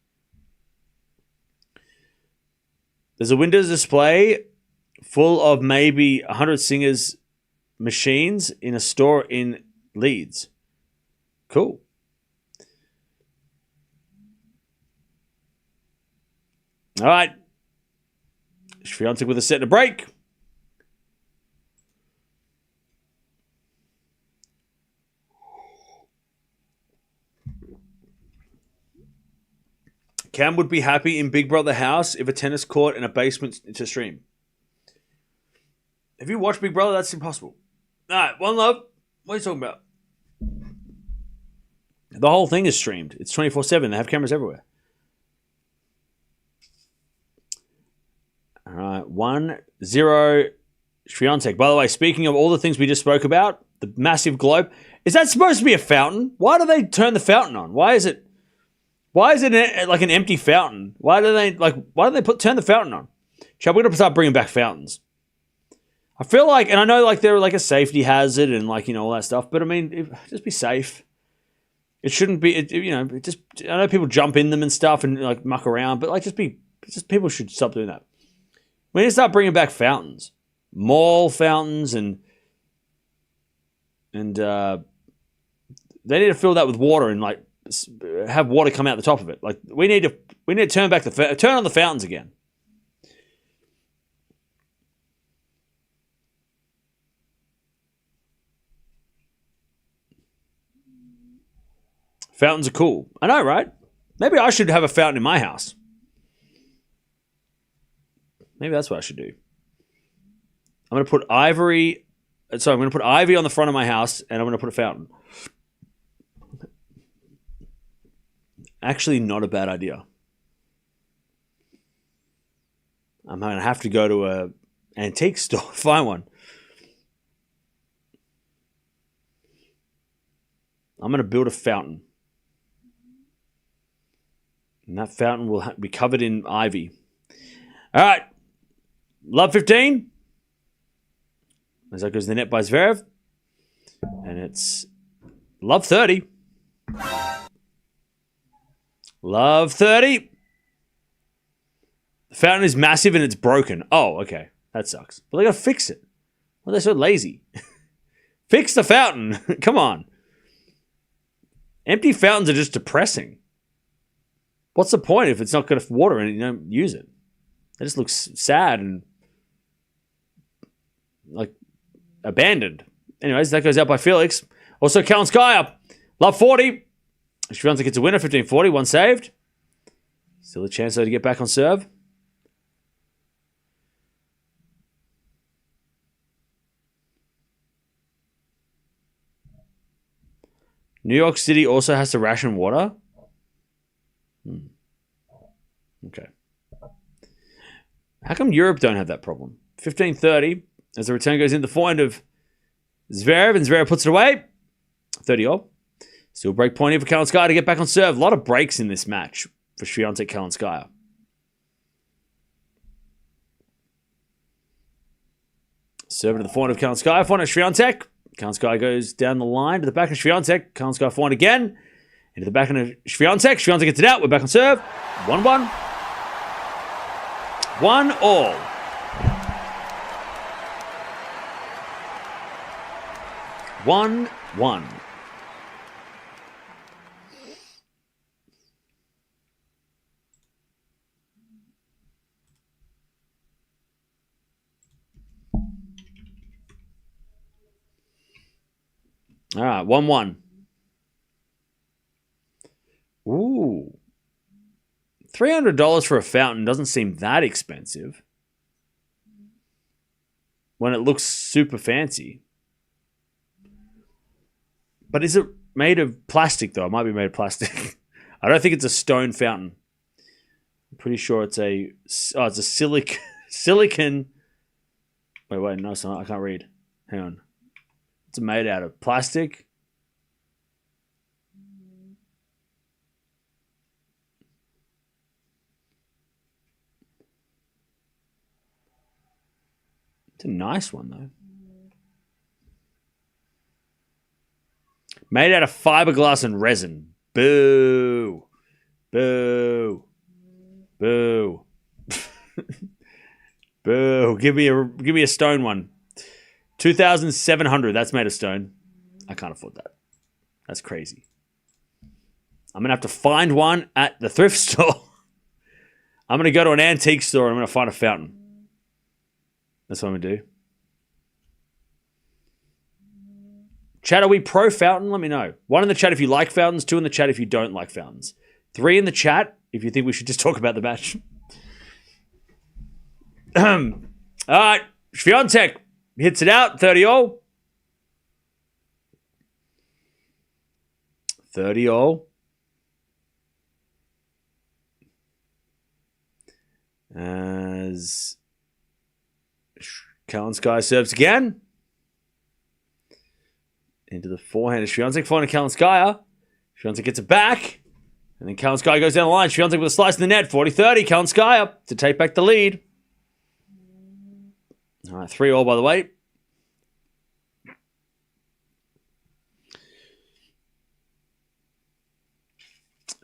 There's a Windows display full of maybe 100 Singers machines in a store in Leeds. Cool. All right. Swiatek with a set and a break. Cam would be happy in Big Brother house if a tennis court and a basement to stream. Have you watched Big Brother? That's impossible. All right, One Love. What are you talking about? The whole thing is streamed. It's 24/7. They have cameras everywhere. All right, 1-0 Swiatek. By the way, speaking of all the things we just spoke about, the massive globe, is that supposed to be a fountain? Why do they turn the fountain on? Why is it like an empty fountain? Why do they turn the fountain on? Chad, we're gonna start bringing back fountains. I feel like, and I know like they're like a safety hazard and like, you know, all that stuff, but I mean, just be safe. It shouldn't be, I know people jump in them and stuff and like muck around, but like people should stop doing that. We need to start bringing back fountains, mall fountains, and they need to fill that with water and like have water come out the top of it. Like we need to turn on the fountains again. Fountains are cool. I know, right? Maybe I should have a fountain in my house. Maybe that's what I should do. I'm going to put ivy on the front of my house, and I'm going to put a fountain. Actually, not a bad idea. I'm going to have to go to an antique store to find one. I'm going to build a fountain. And that fountain will be covered in ivy. All right. Love 15. As that goes to the net by Zverev. And it's love 30. Love 30. The fountain is massive and it's broken. Oh, okay. That sucks. But they got to fix it. Well, they're so lazy. Fix the fountain. Come on. Empty fountains are just depressing. What's the point if it's not got water in it and you don't use it? It just looks sad and like abandoned. Anyways, that goes out by Felix. Also, Kalinskaya. Love 40. Swiatek gets a winner, 15-40, one saved. Still a chance though to get back on serve. New York City also has to ration water. Okay. How come Europe don't have that problem? 15-30 as the return goes in the forehand of Zverev, and Zverev puts it away. 30-all. Still break point here for Kalinskaya to get back on serve. A lot of breaks in this match for Swiatek Kalinskaya. Serve to the forehand of Kalinskaya. Forehand of Swiatek. Kalinskaya goes down the line to the back of Swiatek. Kalinskaya forehand again. Into the back of Swiatek. Swiatek gets it out. We're back on serve. 1-1. 1-all. One. All right, 1-1. Ooh. $300 for a fountain doesn't seem that expensive when it looks super fancy. But is it made of plastic, though? It might be made of plastic. I don't think it's a stone fountain. I'm pretty sure it's a silicon. Wait, no, it's not. I can't read. Hang on. It's made out of plastic. It's a nice one, though. Made out of fiberglass and resin. Boo. Boo. Boo. Boo. Give me a stone one. 2,700. That's made of stone. I can't afford that. That's crazy. I'm going to have to find one at the thrift store. I'm going to go to an antique store and I'm going to find a fountain. That's what I'm going to do. Chat, are we pro fountain? Let me know. 1 in the chat if you like fountains. 2 in the chat if you don't like fountains. 3 in the chat if you think we should just talk about the match. All right. Swiatek hits it out. 30-all. 30-all. As Kalinskaya serves again. Into the forehand of Swiatek. Forehand of Kalinskaya. Swiatek gets it back. And then Kalinskaya goes down the line. Swiatek with a slice in the net. 40-30. Kalinskaya to take back the lead. All right, 3-all by the way.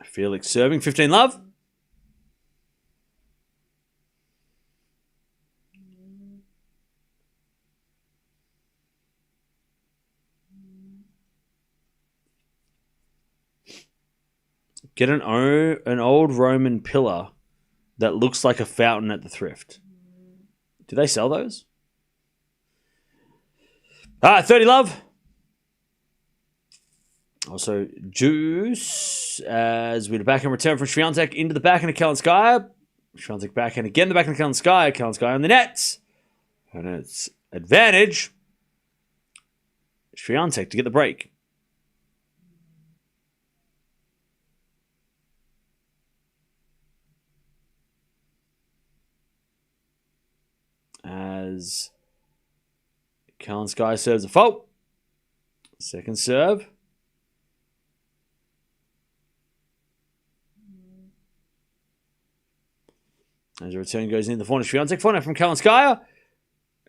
Felix serving. 15-love. Get an old Roman pillar that looks like a fountain at the thrift. Do they sell those? All right, 30-love. Also, Juice as we back and return from Swiatek into the backhand of Kalinskaya. Swiatek backhand again, the backhand of Kalinskaya. Kalinskaya on the nets. And it's advantage. Swiatek to get the break. As Kalinskaya serves a fault. Second serve. As a return goes in the forehand of Swiatek. Forehand from Kalinskaya.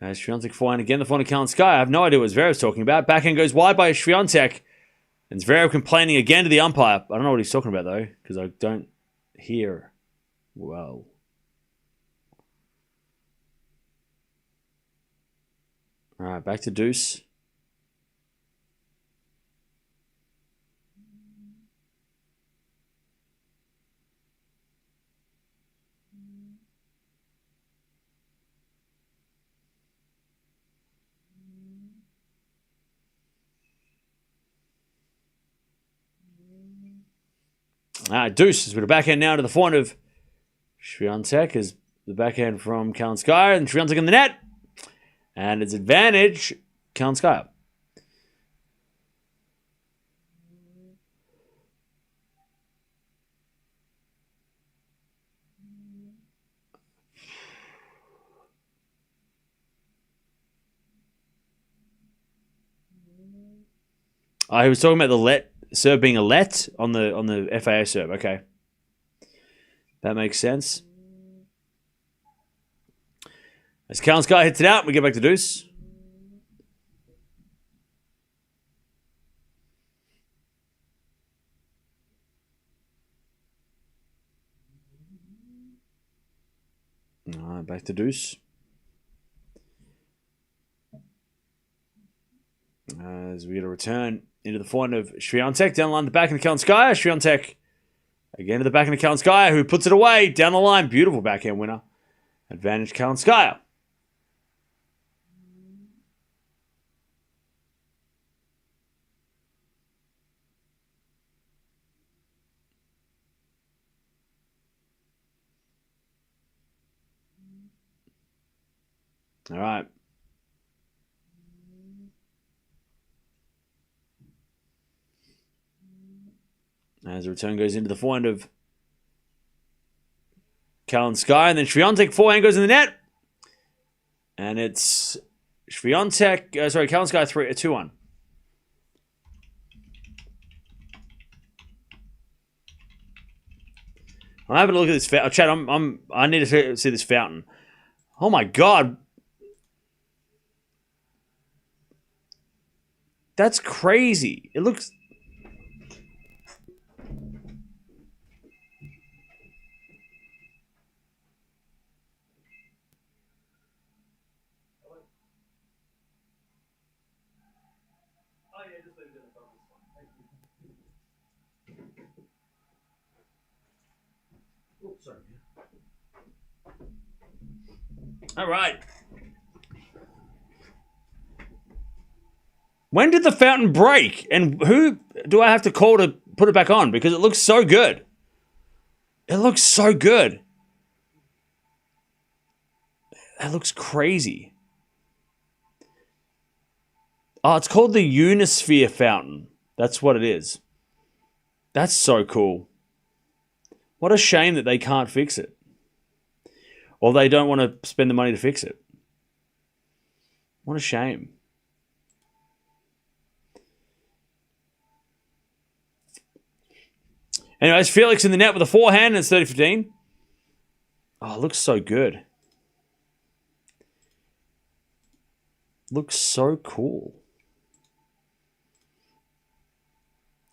As Swiatek forehand again, the forehand of Kalinskaya. I have no idea what Zverev's talking about. Backhand goes wide by Swiatek. And Zverev complaining again to the umpire. I don't know what he's talking about, though, because I don't hear well. All right, back to deuce. All right, deuce is with a backhand now to the forehand of Swiatek as the backhand from Kalinskaya and Swiatek in the net. And it's advantage, Kalinskaya. He was talking about the serve being a let on the FAA serve. Okay, that makes sense. As Kalinskaya hits it out, we get back to deuce. All right, back to deuce. As we get a return into the forehand of Swiatek, down the line, the backhand of Kalinskaya. Swiatek again to the backhand of Kalinskaya, who puts it away down the line. Beautiful backhand winner. Advantage Kalinskaya. All right. As the return goes into the forehand of Kalinskaya, and then Swiatek forehand goes in the net. And it's Kalinskaya 2-1. I'm having a look at this fountain. Chad, I need to see this fountain. Oh my god. That's crazy. It looks... All right. When did the fountain break? And who do I have to call to put it back on? Because it looks so good. It looks so good. That looks crazy. Oh, it's called the Unisphere Fountain. That's what it is. That's so cool. What a shame that they can't fix it. Or they don't want to spend the money to fix it. What a shame. Anyways, Felix in the net with a forehand, and it's 30-15. Oh, it looks so good. Looks so cool.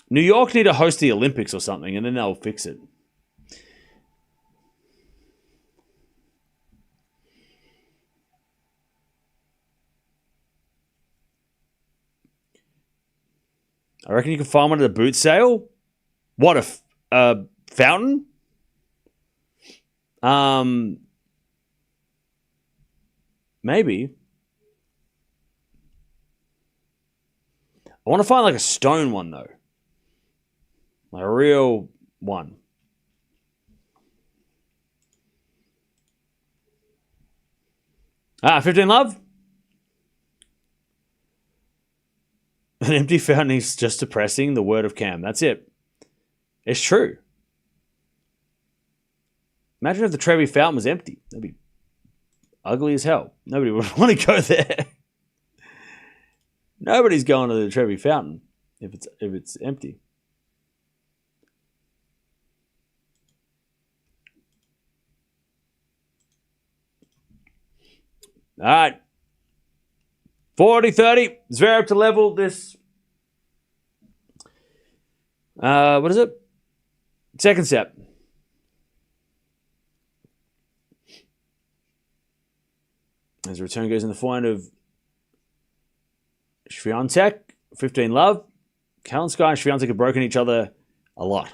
New York need to host the Olympics or something, and then they'll fix it. I reckon you can find one at a boot sale. What, a fountain? Maybe. I want to find like a stone one though. Like a real one. Ah, 15 love. An empty fountain is just depressing. The word of Cam. That's it. It's true. Imagine if the Trevi fountain was empty. That'd be ugly as hell. Nobody would want to go there. Nobody's going to the Trevi fountain if it's empty. All right. 40-30. Zverev to level this. What is it? Second set. As the return goes in the forehand of Swiatek, 15 love. Kalinskaya and Swiatek have broken each other a lot.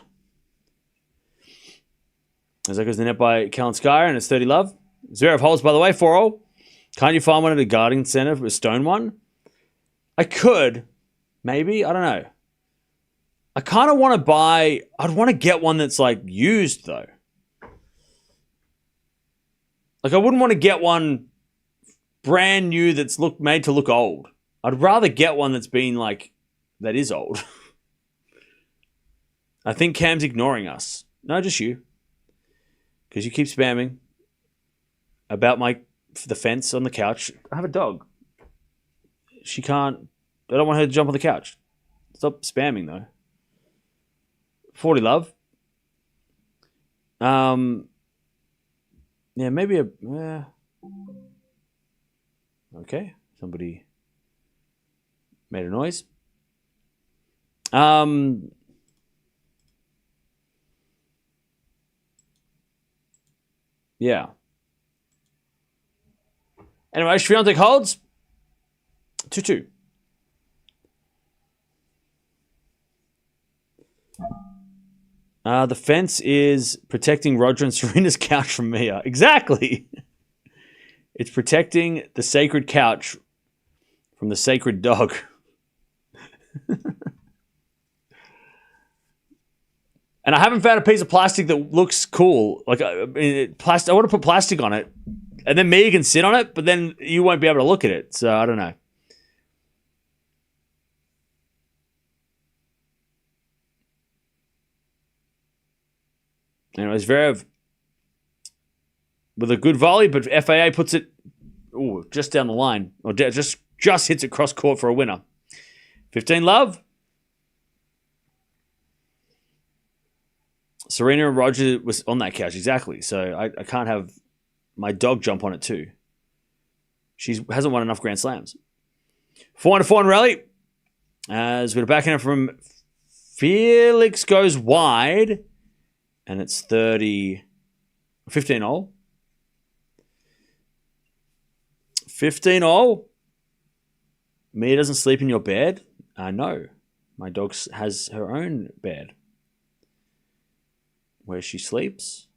As that goes in the net by Kalinskaya, and it's 30 love. Zverev holds, by the way, 4-0. Can't you find one at a garden center for a stone one? I could. Maybe. I don't know. I kind of want to buy... I'd want to get one that's, like, used, though. Like, I wouldn't want to get one brand new that's made to look old. I'd rather get one that's been, like... That is old. I think Cam's ignoring us. No, just you. Because you keep spamming about the fence on the couch. I have a dog. She can't... I don't want her to jump on the couch. Stop spamming, though. 40 love. Yeah, maybe a... okay. Somebody made a noise. Yeah. Anyway, Swiatek holds. 2-2. The fence is protecting Roger and Serena's couch from Mia. Exactly. It's protecting the sacred couch from the sacred dog. And I haven't found a piece of plastic that looks cool. Like I want to put plastic on it, and then me can sit on it, but then you won't be able to look at it. So I don't know. Anyways, Zverev with a good volley, but FAA puts it just down the line, or just hits it cross court for a winner. 15 love. Serena and Roger was on that couch, exactly. So I can't have my dog jump on it too. She hasn't won enough Grand Slams. 4-4 rally. As we're backhand from Felix goes wide. And it's 15 all. 15 all. Mia doesn't sleep in your bed? No. My dog has her own bed where she sleeps.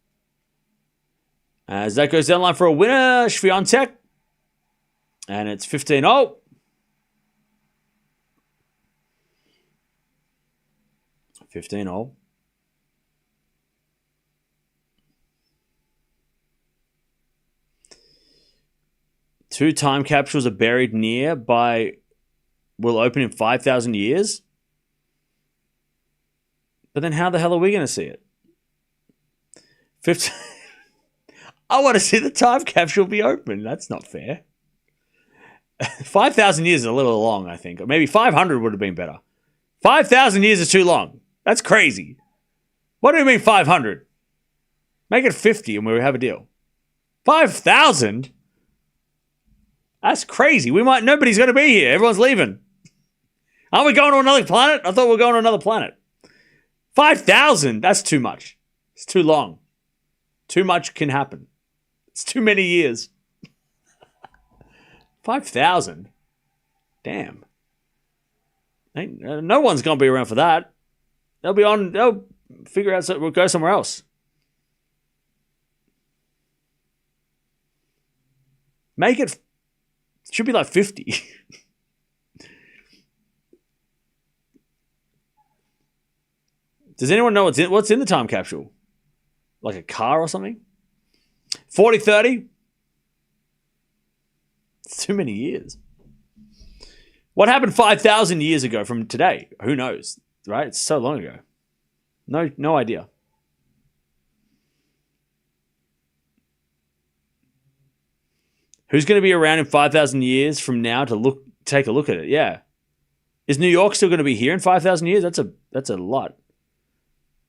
As that goes down the line for a winner, Swiatek. And it's 15 all. 15 all. Two time capsules are buried near by will open in 5,000 years. But then how the hell are we going to see it? 15. I want to see the time capsule be open. That's not fair. 5,000 years is a little long, I think. Or maybe 500 would have been better. 5,000 years is too long. That's crazy. What do you mean 500? Make it 50 and we have a deal. 5,000? That's crazy. Nobody's going to be here. Everyone's leaving. Aren't we going to another planet? I thought we were going to another planet. 5,000? That's too much. It's too long. Too much can happen. It's too many years. 5,000? Damn. No one's going to be around for that. They'll figure out, we'll go somewhere else. Make it should be like 50. Does anyone know what's in the time capsule? Like a car or something? 40-30? It's too many years. What happened 5,000 years ago from today? Who knows, right? It's so long ago. No idea. Who's going to be around in 5,000 years from now to take a look at it? Yeah. Is New York still going to be here in 5,000 years? That's a lot.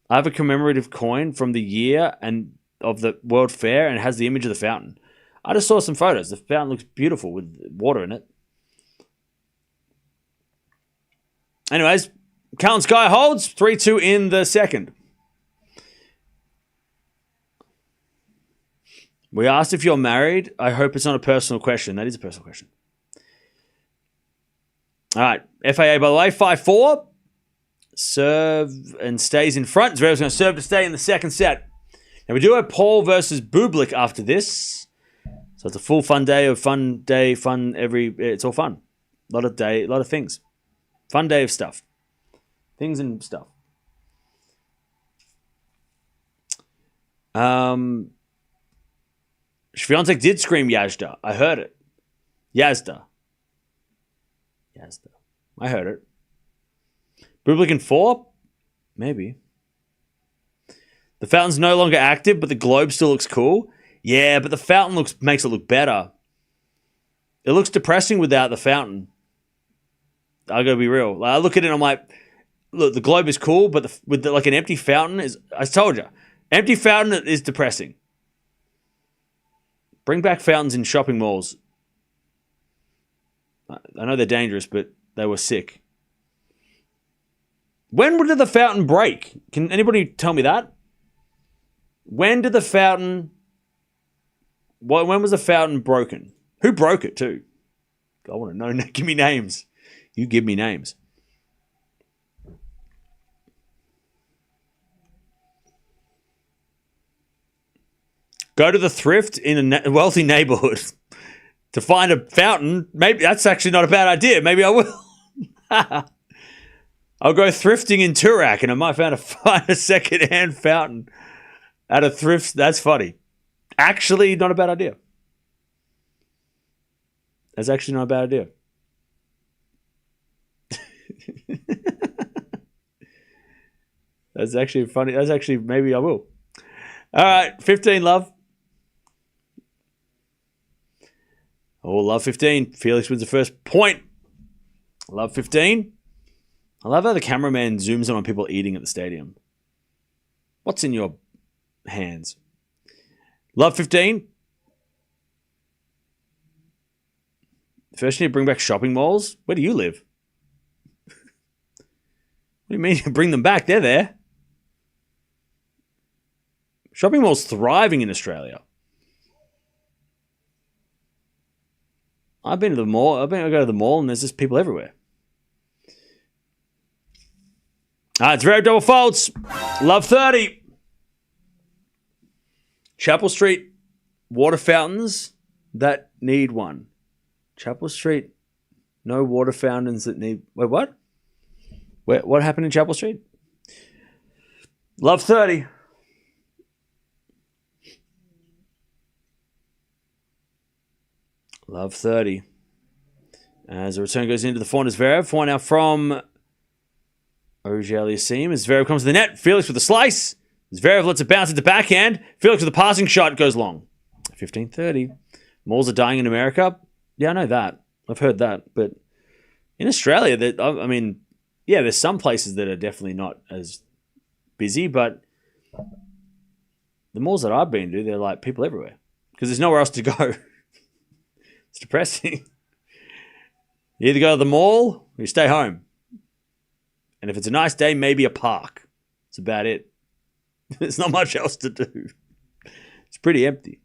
I have a commemorative coin from the year and of the World Fair, and it has the image of the fountain. I just saw some photos. The fountain looks beautiful with water in it. Anyways, Kalinskaya holds 3-2 in the second. We asked if you're married. I hope it's not a personal question. That is a personal question. All right. FAA, by the way, 5-4. Serve and stays in front. Zverev's going to serve to stay in the second set. Now, we do have Paul versus Bublik after this. So it's a full fun day. It's all fun. A lot of things. Fun day of stuff. Things and stuff. Swiatek did scream Yazda. I heard it. Yazda. I heard it. Bublik in 4? Maybe. The fountain's no longer active, but the globe still looks cool. Yeah, but the fountain makes it look better. It looks depressing without the fountain. I gotta be real. I look at it and I'm like, look, the globe is cool, but with an empty fountain is. I told you, empty fountain is depressing. Bring back fountains in shopping malls. I know they're dangerous, but they were sick. When did the fountain break? Can anybody tell me that? When did the fountain... When was the fountain broken? Who broke it too? I want to know. Give me names. You give me names. Go to the thrift in a wealthy neighborhood to find a fountain. Maybe that's actually not a bad idea. Maybe I will. I'll go thrifting in Turak and I might find a second-hand fountain at a thrift. That's funny. Actually, not a bad idea. That's actually not a bad idea. That's actually funny. That's actually, maybe I will. All right, 15, love. Oh, love 15. Felix wins the first point. Love 15. I love how the cameraman zooms in on people eating at the stadium. What's in your hands? Love 15. First, you need to bring back shopping malls. Where do you live? What do you mean you bring them back? They're there. Shopping malls thriving in Australia. I've been to the mall. I go to the mall and there's just people everywhere. It's Zverev double faults. Love 30. Chapel Street water fountains that need one. Chapel Street, no water fountains that need... Wait, what? What happened in Chapel Street? Love 30. Love 30. As the return goes into the forehand is Zverev. Forehand now from Aliassime. As Zverev comes to the net. Felix with a slice. Zverev lets it bounce into backhand. Felix with a passing shot goes long. 15-30. Malls are dying in America. Yeah, I know that. I've heard that. But in Australia, there's some places that are definitely not as busy, but the malls that I've been to, they're like people everywhere because there's nowhere else to go. It's depressing. You either go to the mall or you stay home. And if it's a nice day, maybe a park. That's about it. There's not much else to do. It's pretty empty.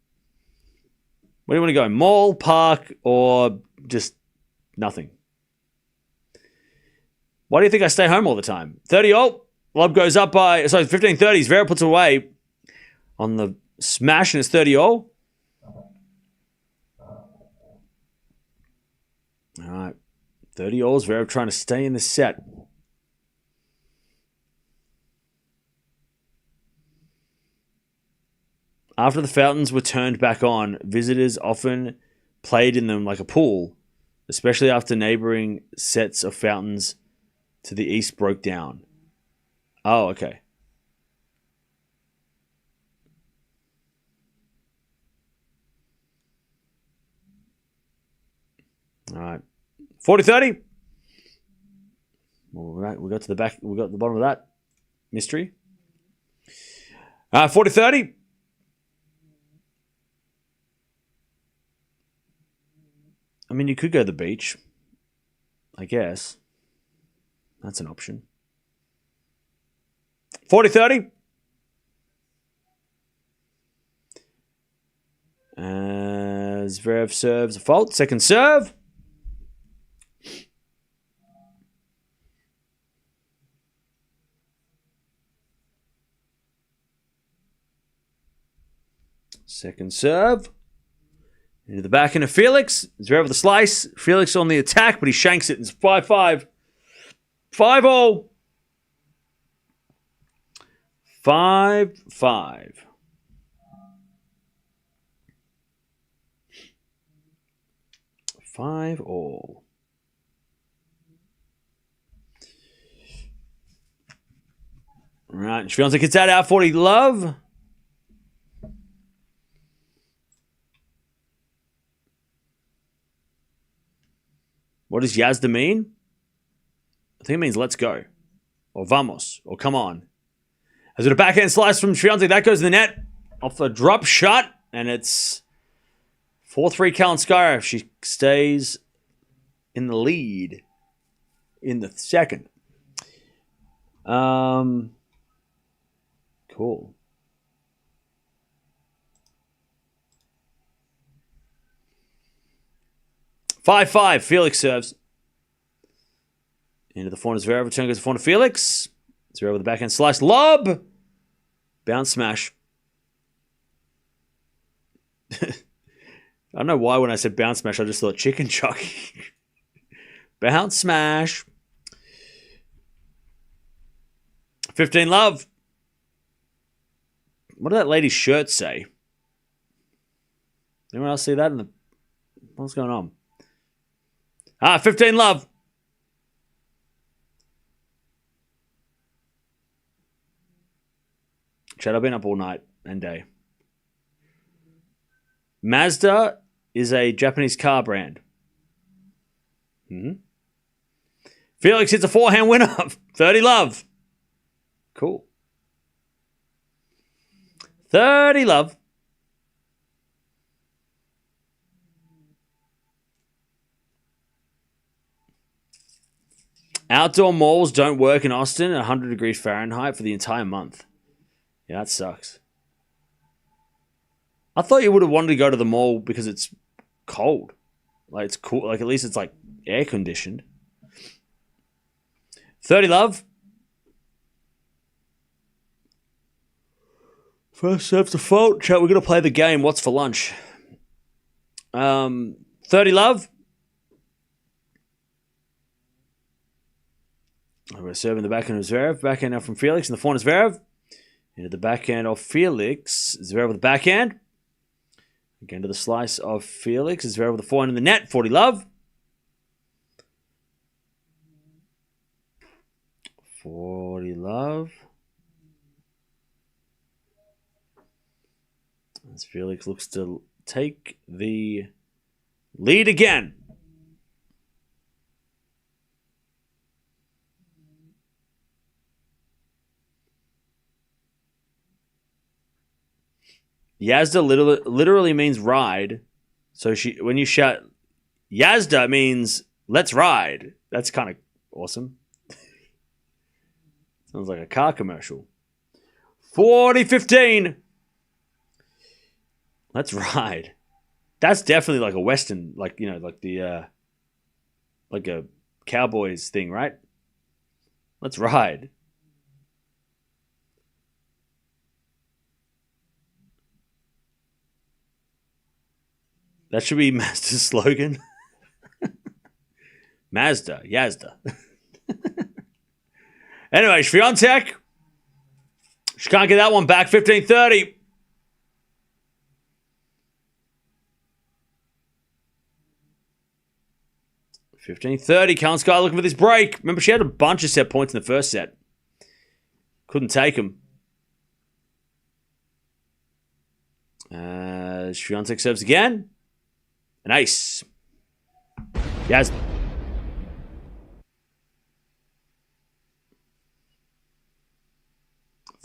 Where do you want to go? Mall, park, or just nothing? Why do you think I stay home all the time? 30-all. Lob goes up by... Sorry, 15-30. Zverev puts away on the smash and it's 30-all. All right. 30-all. Zverev trying to stay in the set. After the fountains were turned back on, visitors often played in them like a pool, especially after neighboring sets of fountains to the east broke down. Oh, okay. All right. 40-30. All right, we got to the back. We got the bottom of that mystery. 40-30. I mean, you could go to the beach, I guess. That's an option. 40-30. As Zverev serves a fault. Second serve. Second serve. Into the back end of Felix. Zverev with a slice. Felix on the attack, but he shanks it. It's 5-5. 5-all. 5-5. All. All right. Swiatek gets out 40 love. What does Yazda mean? I think it means let's go. Or vamos. Or come on. As with a backhand slice from Swiatek, that goes in the net. Off the drop shot. And it's 4-3 Kalinskaya. She stays in the lead in the second. Cool. 5-5. Felix serves. Into the forehand. Zverev. Return goes to forehand. Felix. Zverev with the backhand slice. Lob. Bounce smash. I don't know why when I said bounce smash, I just thought chicken jockey. Bounce smash. 15 love. What did that lady's shirt say? Anyone else see that? What's going on? 15 love. Chad, I've been up all night and day. Mazda is a Japanese car brand. Felix hits a forehand winner. 30 love. Cool. 30 love. Outdoor malls don't work in Austin at 100 degrees Fahrenheit for the entire month. Yeah, that sucks. I thought you would have wanted to go to the mall because it's cold. Like, it's cool. Like, at least it's, like, air-conditioned. 30 love. First serve's default. Chat, we're going to play the game. What's for lunch? 30 love. We're serving the backhand of Zverev. Backhand now from Felix. And the forehand is Zverev. Into the backhand of Felix. Zverev with the backhand. Again to the slice of Felix. Zverev with the forehand in the net. 40 love. 40 love. As Felix looks to take the lead again. Yazda literally means ride. So when you shout Yazda, it means let's ride. That's kind of awesome. Sounds like a car commercial. 40-15. Let's ride. That's definitely like a Western, like, you know, like the like a Cowboys thing, right? Let's ride. That should be Mazda's slogan. Mazda, Yazda. Anyway, Swiatek. She can't get that one back. 15-30. Kalinskaya looking for this break. Remember, she had a bunch of set points in the first set. Couldn't take them. Swiatek serves again. An ace. Yes.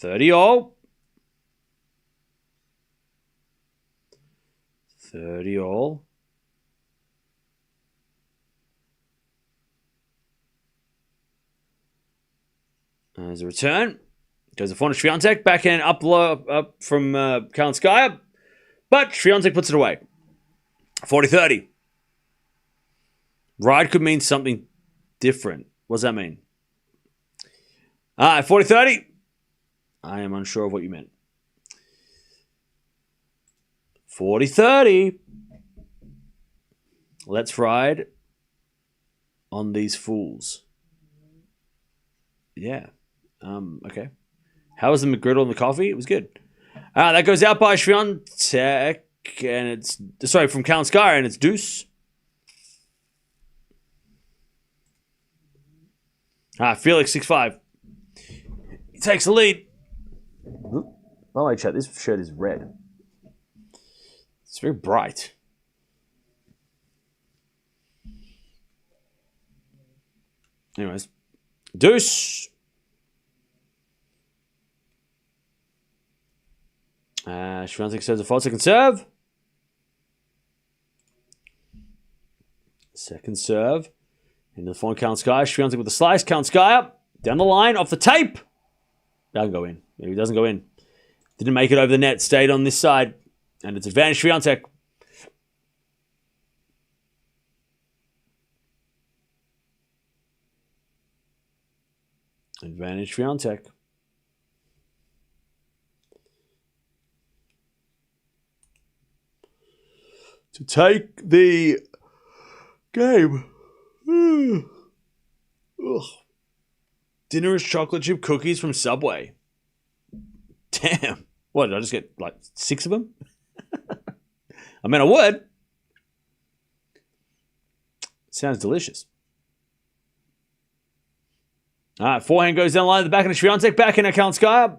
$30 all. There's a return. Goes the forehand to Swiatek. Backhand up from Kalinskaya. But Swiatek puts it away. 40-30. Ride could mean something different. What does that mean? 40-30. I am unsure of what you meant. 40-30. Let's ride on these fools. Yeah. Okay. How was the McGriddle and the coffee? It was good. That goes out by Swiatek, and it's from Kalinskaya, and it's deuce. Felix 6-5. He takes the lead. By the way, chat, this shirt is red. It's very bright. Anyways, deuce. Swiatek serves a fault. Second serve. Second serve. Into the forehand, Kalinskaya. Swiatek with a slice. Kalinskaya down the line, off the tape. Doesn't go in. He doesn't go in. Didn't make it over the net. Stayed on this side. And it's advantage Swiatek. Advantage Swiatek. To take the game. Dinner is chocolate chip cookies from Subway. Damn. What, did I just get like 6 of them? I mean, I would. Sounds delicious. All right, forehand goes down the line of the backhand of Swiatek. Backhand of Kalinskaya.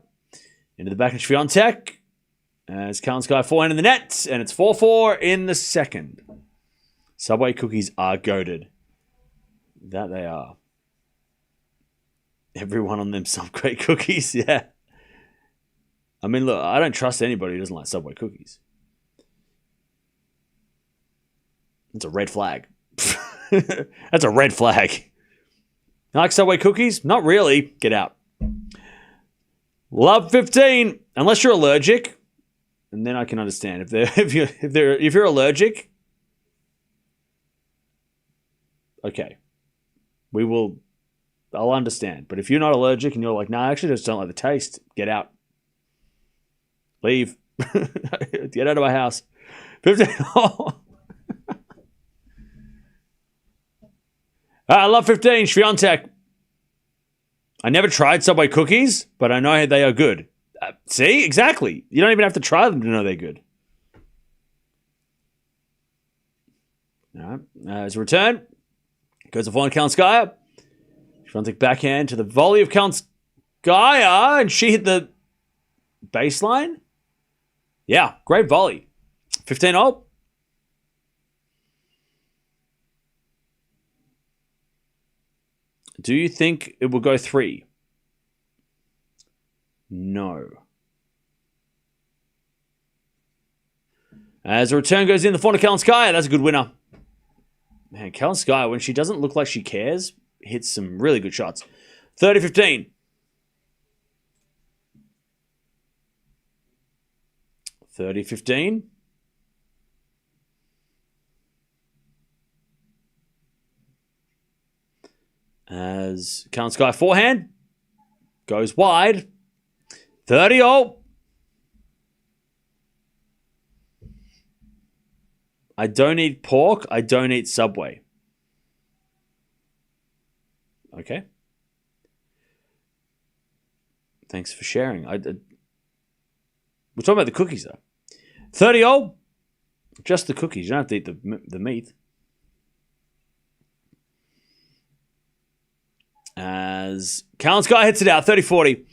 Into the backhand of Swiatek. As Kalinskaya forehand in the net. And it's 4-4 in the second. Subway cookies are goated. That they are. Everyone on them Subway cookies, yeah. I mean, look, I don't trust anybody who doesn't like Subway cookies. That's a red flag. That's a red flag. You like Subway cookies? Not really. Get out. Love 15. Unless you're allergic, and then I can understand. If you're allergic, okay, I'll understand. But if you're not allergic and you're like, nah, I actually just don't like the taste, get out. Leave. Get out of my house. 15. I love 15. Swiatek. I never tried Subway cookies, but I know they are good. See? Exactly. You don't even have to try them to know they're good. All right. As a return, goes to forehand Kalinskaya. Swiatek backhand to the volley of Kalinskaya, and she hit the baseline. Yeah, great volley. 15-0. Do you think it will go 3? No. As a return goes in, the forehand Kalinskaya. That's a good winner. Man, Kalinskaya, when she doesn't look like she cares, hits some really good shots. 30-15. 30-15. As Kalinskaya forehand goes wide. 30-0. I don't eat pork. I don't eat Subway. Okay. Thanks for sharing. We're talking about the cookies, though. 30-0. Just the cookies. You don't have to eat the meat. As Kalinskaya hits it out, 30-40.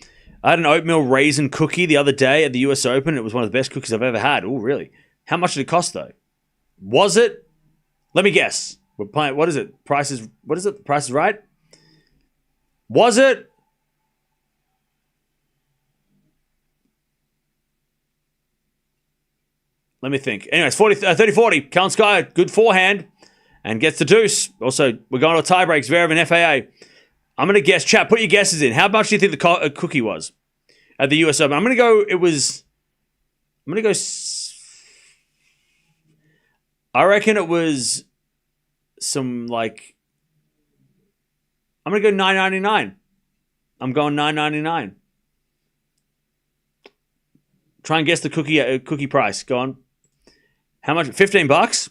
I had an oatmeal raisin cookie the other day at the US Open. It was one of the best cookies I've ever had. Oh, really? How much did it cost, though? Was it? Let me guess. We're playing. What is it? What is it? Price is Right? Was it? Let me think. Anyways, 30-40. Kalinskaya, good forehand, and gets the deuce. Also, we're going to a tie break. Zverev and FAA. I'm going to guess. Chat, put your guesses in. How much do you think the cookie was at the US Open? I'm going to go, I reckon it was some, like, I'm going to go $9.99. I'm going $9.99. Try and guess the cookie price. Go on. How much? $15?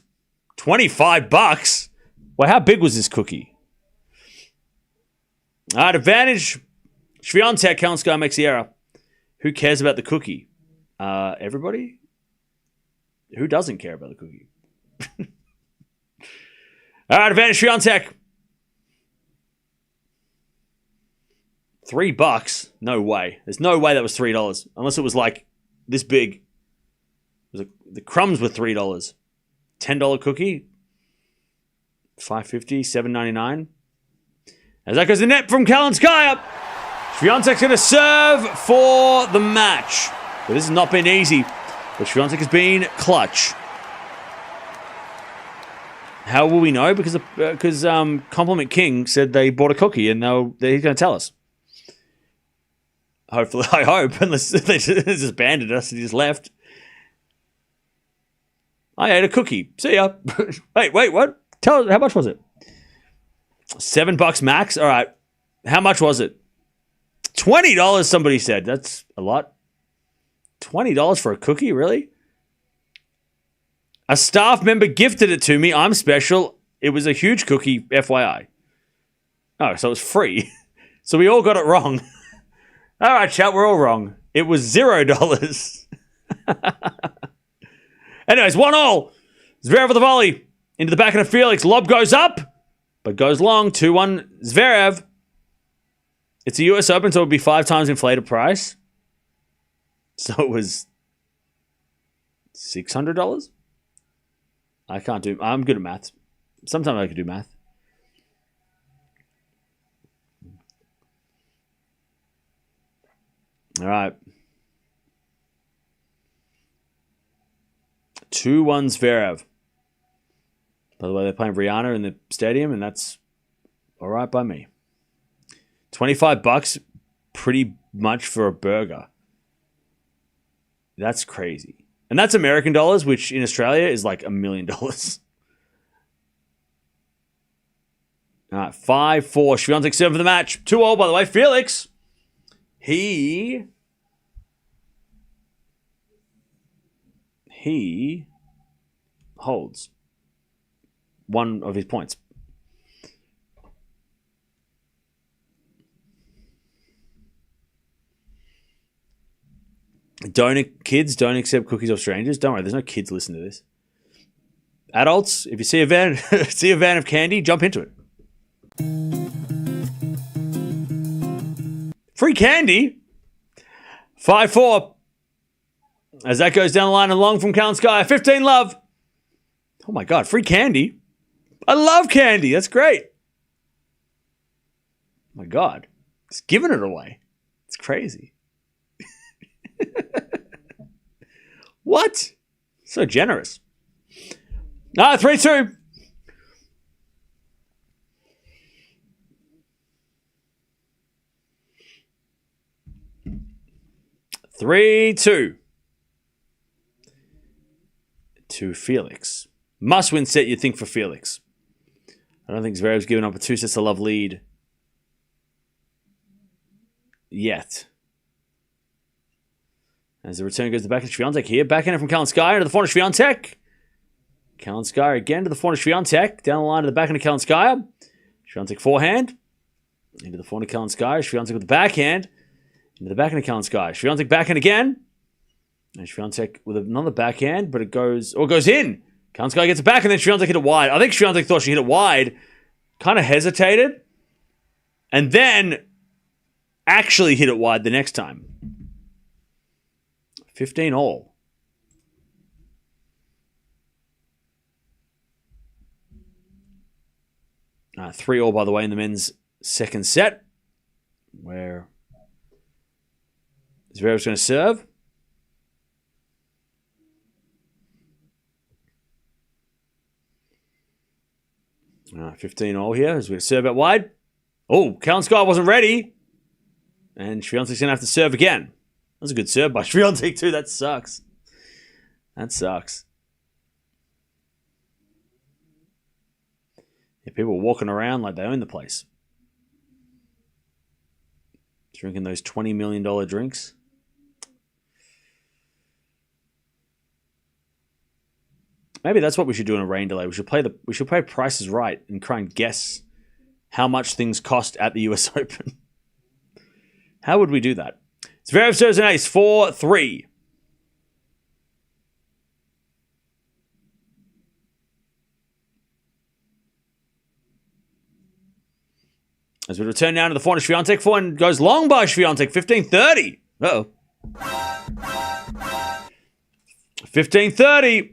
$25? Well, how big was this cookie? All right, advantage. Swiatek, Kalinskaya makes the error. Who cares about the cookie? Everybody? Who doesn't care about the cookie? All right, advantage Swiatek. $3? No way. There's no way that was $3. Unless it was like this big. The crumbs were $3. $10 cookie. $5.50, $7.99. As that goes in net from Kalinskaya. Swiatek's going to serve for the match. But this has not been easy. But Swiatek has been clutch. How will we know? Because Compliment King said they bought a cookie and he's going to tell us. Hopefully, I hope, unless they just abandoned us and he just left. I ate a cookie. See ya. Wait, what? Tell us, how much was it? $7 max? All right. How much was it? $20, somebody said. That's a lot. $20 for a cookie? Really? A staff member gifted it to me. I'm special. It was a huge cookie, FYI. Oh, so it was free. So we all got it wrong. All right, chat, we're all wrong. It was $0. Anyways, 1-1. Zverev with the volley. Into the backhand of Felix. Lob goes up. but goes long. 2-1 Zverev. It's a US Open, so it would be 5 times inflated price. So it was $600. I'm good at maths. Sometimes I can do math. All right. 2-1 Zverev. By the way, they're playing Rihanna in the stadium, and that's all right by me. $25, pretty much for a burger. That's crazy. And that's American dollars, which in Australia is like $1 million. All right, 5-4. Swiatek serve for the match. 2-0, by the way. Felix, he holds one of his points. Kids don't accept cookies off strangers. Don't worry, there's no kids listening to this. Adults, if you see a van, of candy, jump into it. Free candy. 5-4. As that goes down the line and long from Kalinskaya. 15 love. Oh my God, free candy. I love candy. That's great. Oh my God, it's giving it away. It's crazy. What? So generous. 3-2. To Felix. Must-win set, you'd think, for Felix. I don't think Zverev's given up a 2 sets to love lead yet. As the return goes to the back of Swiatek here. Backhand from Kalinskaya to the forehand of Swiatek. Kalinskaya again to the forehand of Swiatek. Down the line to the backhand of Kalinskaya. Swiatek forehand. Into the forehand of Kalinskaya. Swiatek with the backhand. Into the backhand of Kalinskaya. Swiatek backhand again. And Swiatek with another backhand, but it goes in. Kalinskaya gets it back, and then Swiatek hit it wide. I think Swiatek thought she hit it wide. Kind of hesitated. And then actually hit it wide the next time. 15 all. 3 all, by the way, in the men's second set, where Zverev's going to serve. 15 all here as we serve out wide. Oh, Kalinskaya wasn't ready. And Swiatek's going to have to serve again. That was a good serve by Swiatek too. That sucks. Yeah, people walking around like they own the place. Drinking those $20 million drinks. Maybe that's what we should do in a rain delay. We should play Price is Right and try and guess how much things cost at the US Open. How would we do that? Zverev serves an ace, 4-3. As we return now to the forehand of Swiatek. Forehand goes long by Swiatek, 15-30. Uh-oh. 15-30.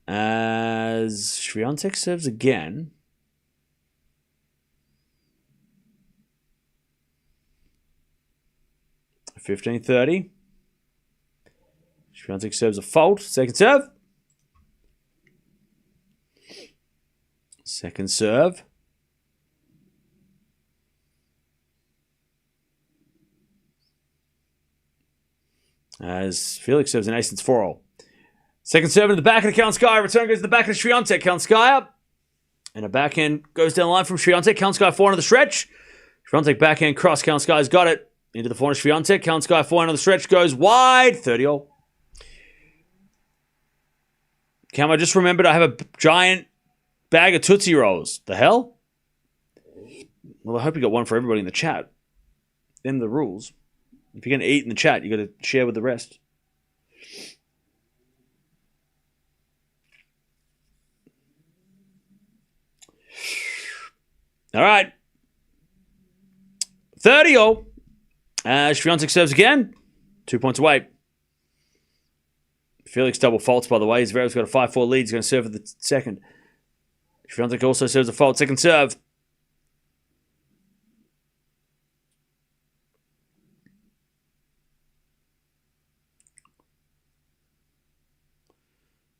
As Swiatek serves again. $15-30. Swiatek serves a fault. Second serve. Second serve. As Felix serves an ace, it's 4-all. Second serve into the back of the Kalinskaya. Return goes to the back of the Swiatek. Kalinskaya. And a backhand goes down the line from Swiatek. Kalinskaya forehand on the stretch. Swiatek backhand cross. Kalinskaya's got it. Into the forehand of Swiatek. Kalinskaya forehand on the stretch goes wide. 30-all. Cam, I just remembered I have a giant bag of Tootsie Rolls. The hell? Well, I hope you got one for everybody in the chat. Them the rules. If you're going to eat in the chat, you got to share with the rest. All right. 30-all. Swiatek serves again. 2 points away. Felix double faults, by the way. Zverev's got a 5-4 lead. He's going to serve for the second. Swiatek also serves a fault. Second serve.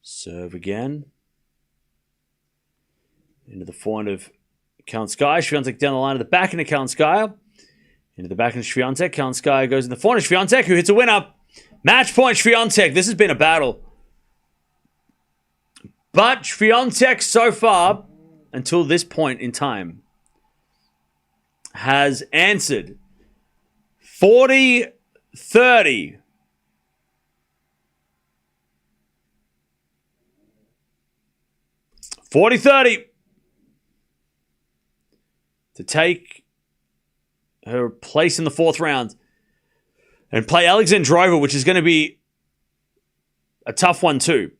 Serve again. Into the forehand of Kalinskaya. Swiatek down the line of the back into Kalinskaya. Into the back into Swiatek. Kalinskaya goes in the forehand of Swiatek, who hits a winner. Match point, Swiatek. This has been a battle. But Swiatek so far, until this point in time, has answered 40-30. To take her place in the fourth round and play Alexandra Eala, which is going to be a tough one too.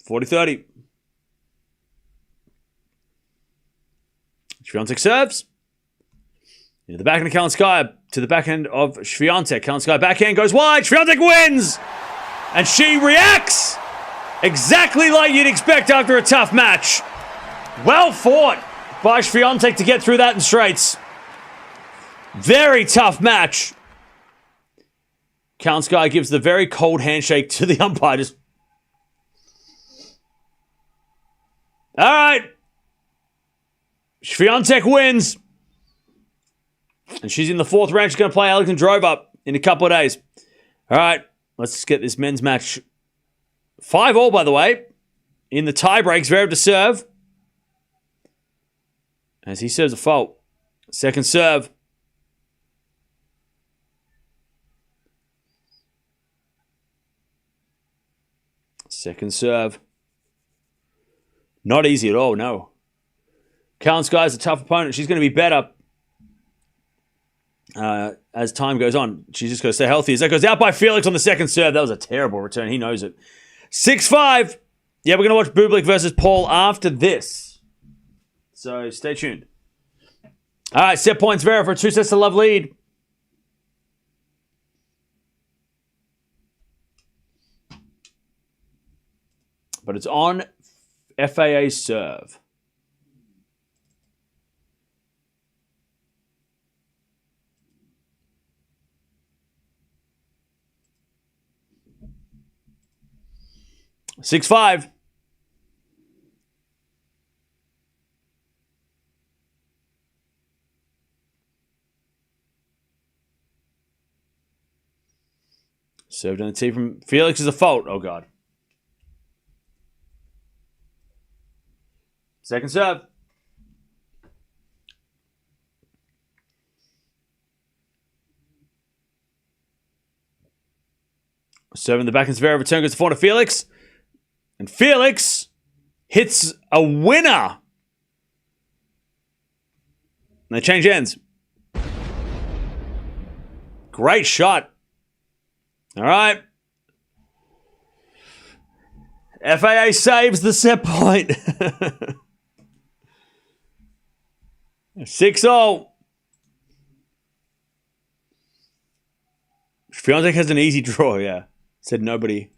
40-30. Swiatek serves. Into the backhand of Kalinskaya to the backhand of Swiatek. Kalinskaya backhand goes wide. Swiatek wins! And she reacts exactly like you'd expect after a tough match. Well fought by Swiatek to get through that in straights. Very tough match. Kalinskaya gives the very cold handshake to the umpire. All right. Swiatek wins. And she's in the fourth round. She's going to play Alexandra Eala in a couple of days. All right. Let's get this men's match. 5-all, by the way. In the tie breaks, Zverev to serve. As he serves a fault. Second serve. Second serve. Not easy at all, no. Kalinskaya's a tough opponent. She's going to be better as time goes on. She's just got to stay healthy. As that goes out by Felix on the second serve. That was a terrible return. He knows it. 6-5. Yeah, we're going to watch Bublik versus Paul after this. So stay tuned. All right, set points Zverev for a 2-love lead. But it's on FAA serve. Six five. Served on the tee from Felix is a fault. Oh, God. Second serve. Serving the back and Zverev. Return goes to forehand to Felix. And Felix hits a winner. And they change ends. Great shot. All right. FAA saves the set point. 6-0. Swiatek has an easy draw, yeah. Said nobody.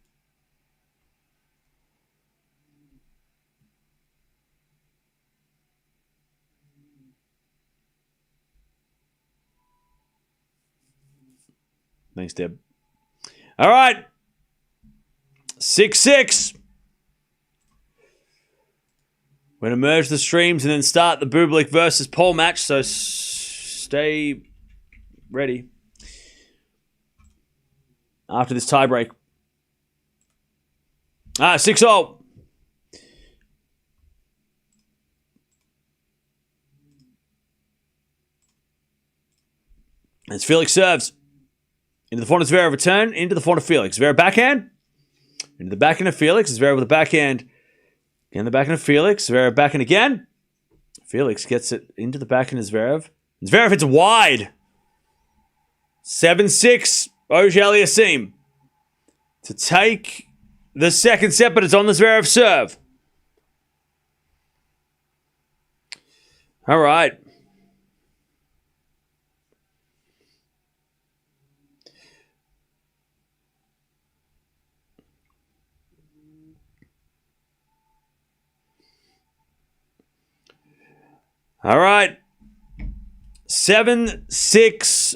Thanks, Deb. All right. 6-6. We're going to merge the streams and then start the Bublik versus Paul match, so stay ready. After this tiebreak. 6-0. As Felix serves. Into the forehand of Zverev, return. Into the forehand of Felix. Zverev backhand. Into the backhand of Felix. Zverev with a backhand. In the backhand of Felix. Zverev backhand again. Felix gets it into the backhand of Zverev. Zverev hits wide. 7-6. Auger-Aliassime to take the second set, but it's on the Zverev serve. All right. All right. 7-6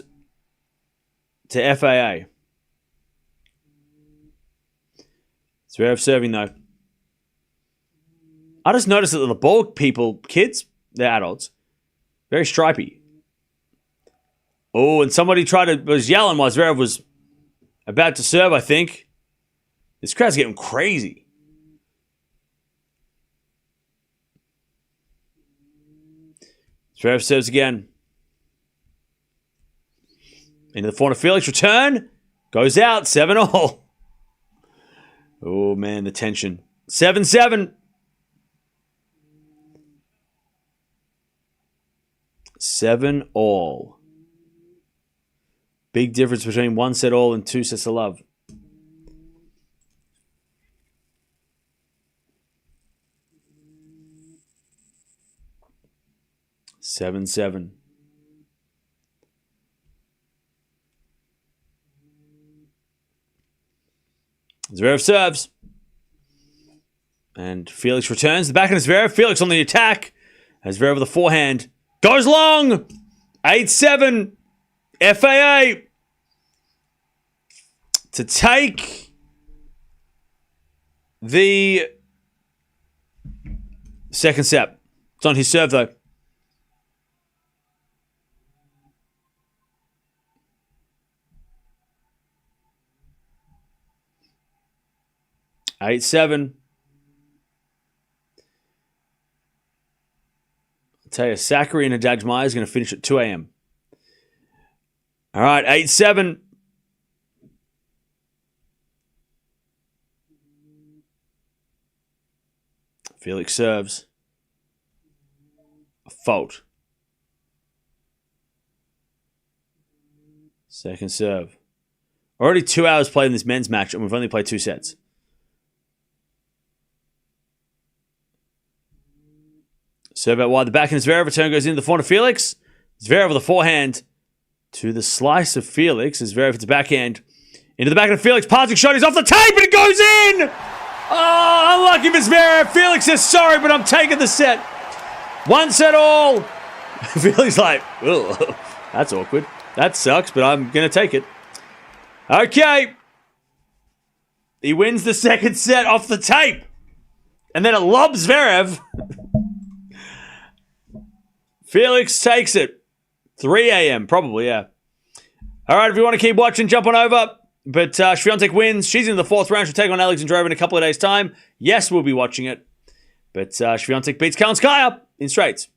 to FAA. Zverev serving, though. I just noticed that the ball people, kids, they're adults, very stripy. Oh, and somebody was yelling while Zverev was about to serve, I think. This crowd's getting crazy. Zverev serves again. Into the forehand of Felix. Return. Goes out. 7-all. Oh, man, the tension. 7-7. 7-all. Big difference between 1 set all and 2 sets of love. Seven. Zverev serves. And Felix returns. The backhand is Zverev. Felix on the attack. As Zverev with the forehand. Goes long. 8-7. FAA. To take the second set. It's on his serve, though. I'll tell you, Zachary and Haddad Meyer is going to finish at 2 a.m. All right, 8-7. Felix serves. A fault. Second serve. Already 2 hours played in this men's match, and we've only played 2 sets. Serve out wide. The backhand is Zverev. Return goes into the forehand of Felix. Zverev with a forehand to the slice of Felix. As Zverev hits a backhand into the backhand of Felix. Passing shot. He's off the tape and it goes in. Oh, unlucky for Zverev. Felix says sorry, but I'm taking the set. 1 set all. Felix like, oh, that's awkward. That sucks, but I'm going to take it. Okay. He wins the second set off the tape. And then it lobs Zverev. Felix takes it. 3 a.m. probably, yeah. All right, if you want to keep watching, jump on over. But Swiatek wins. She's in the 4th round. She'll take on Alexandra Eala in a couple of days' time. Yes, we'll be watching it. But Swiatek beats Kalinskaya in straights.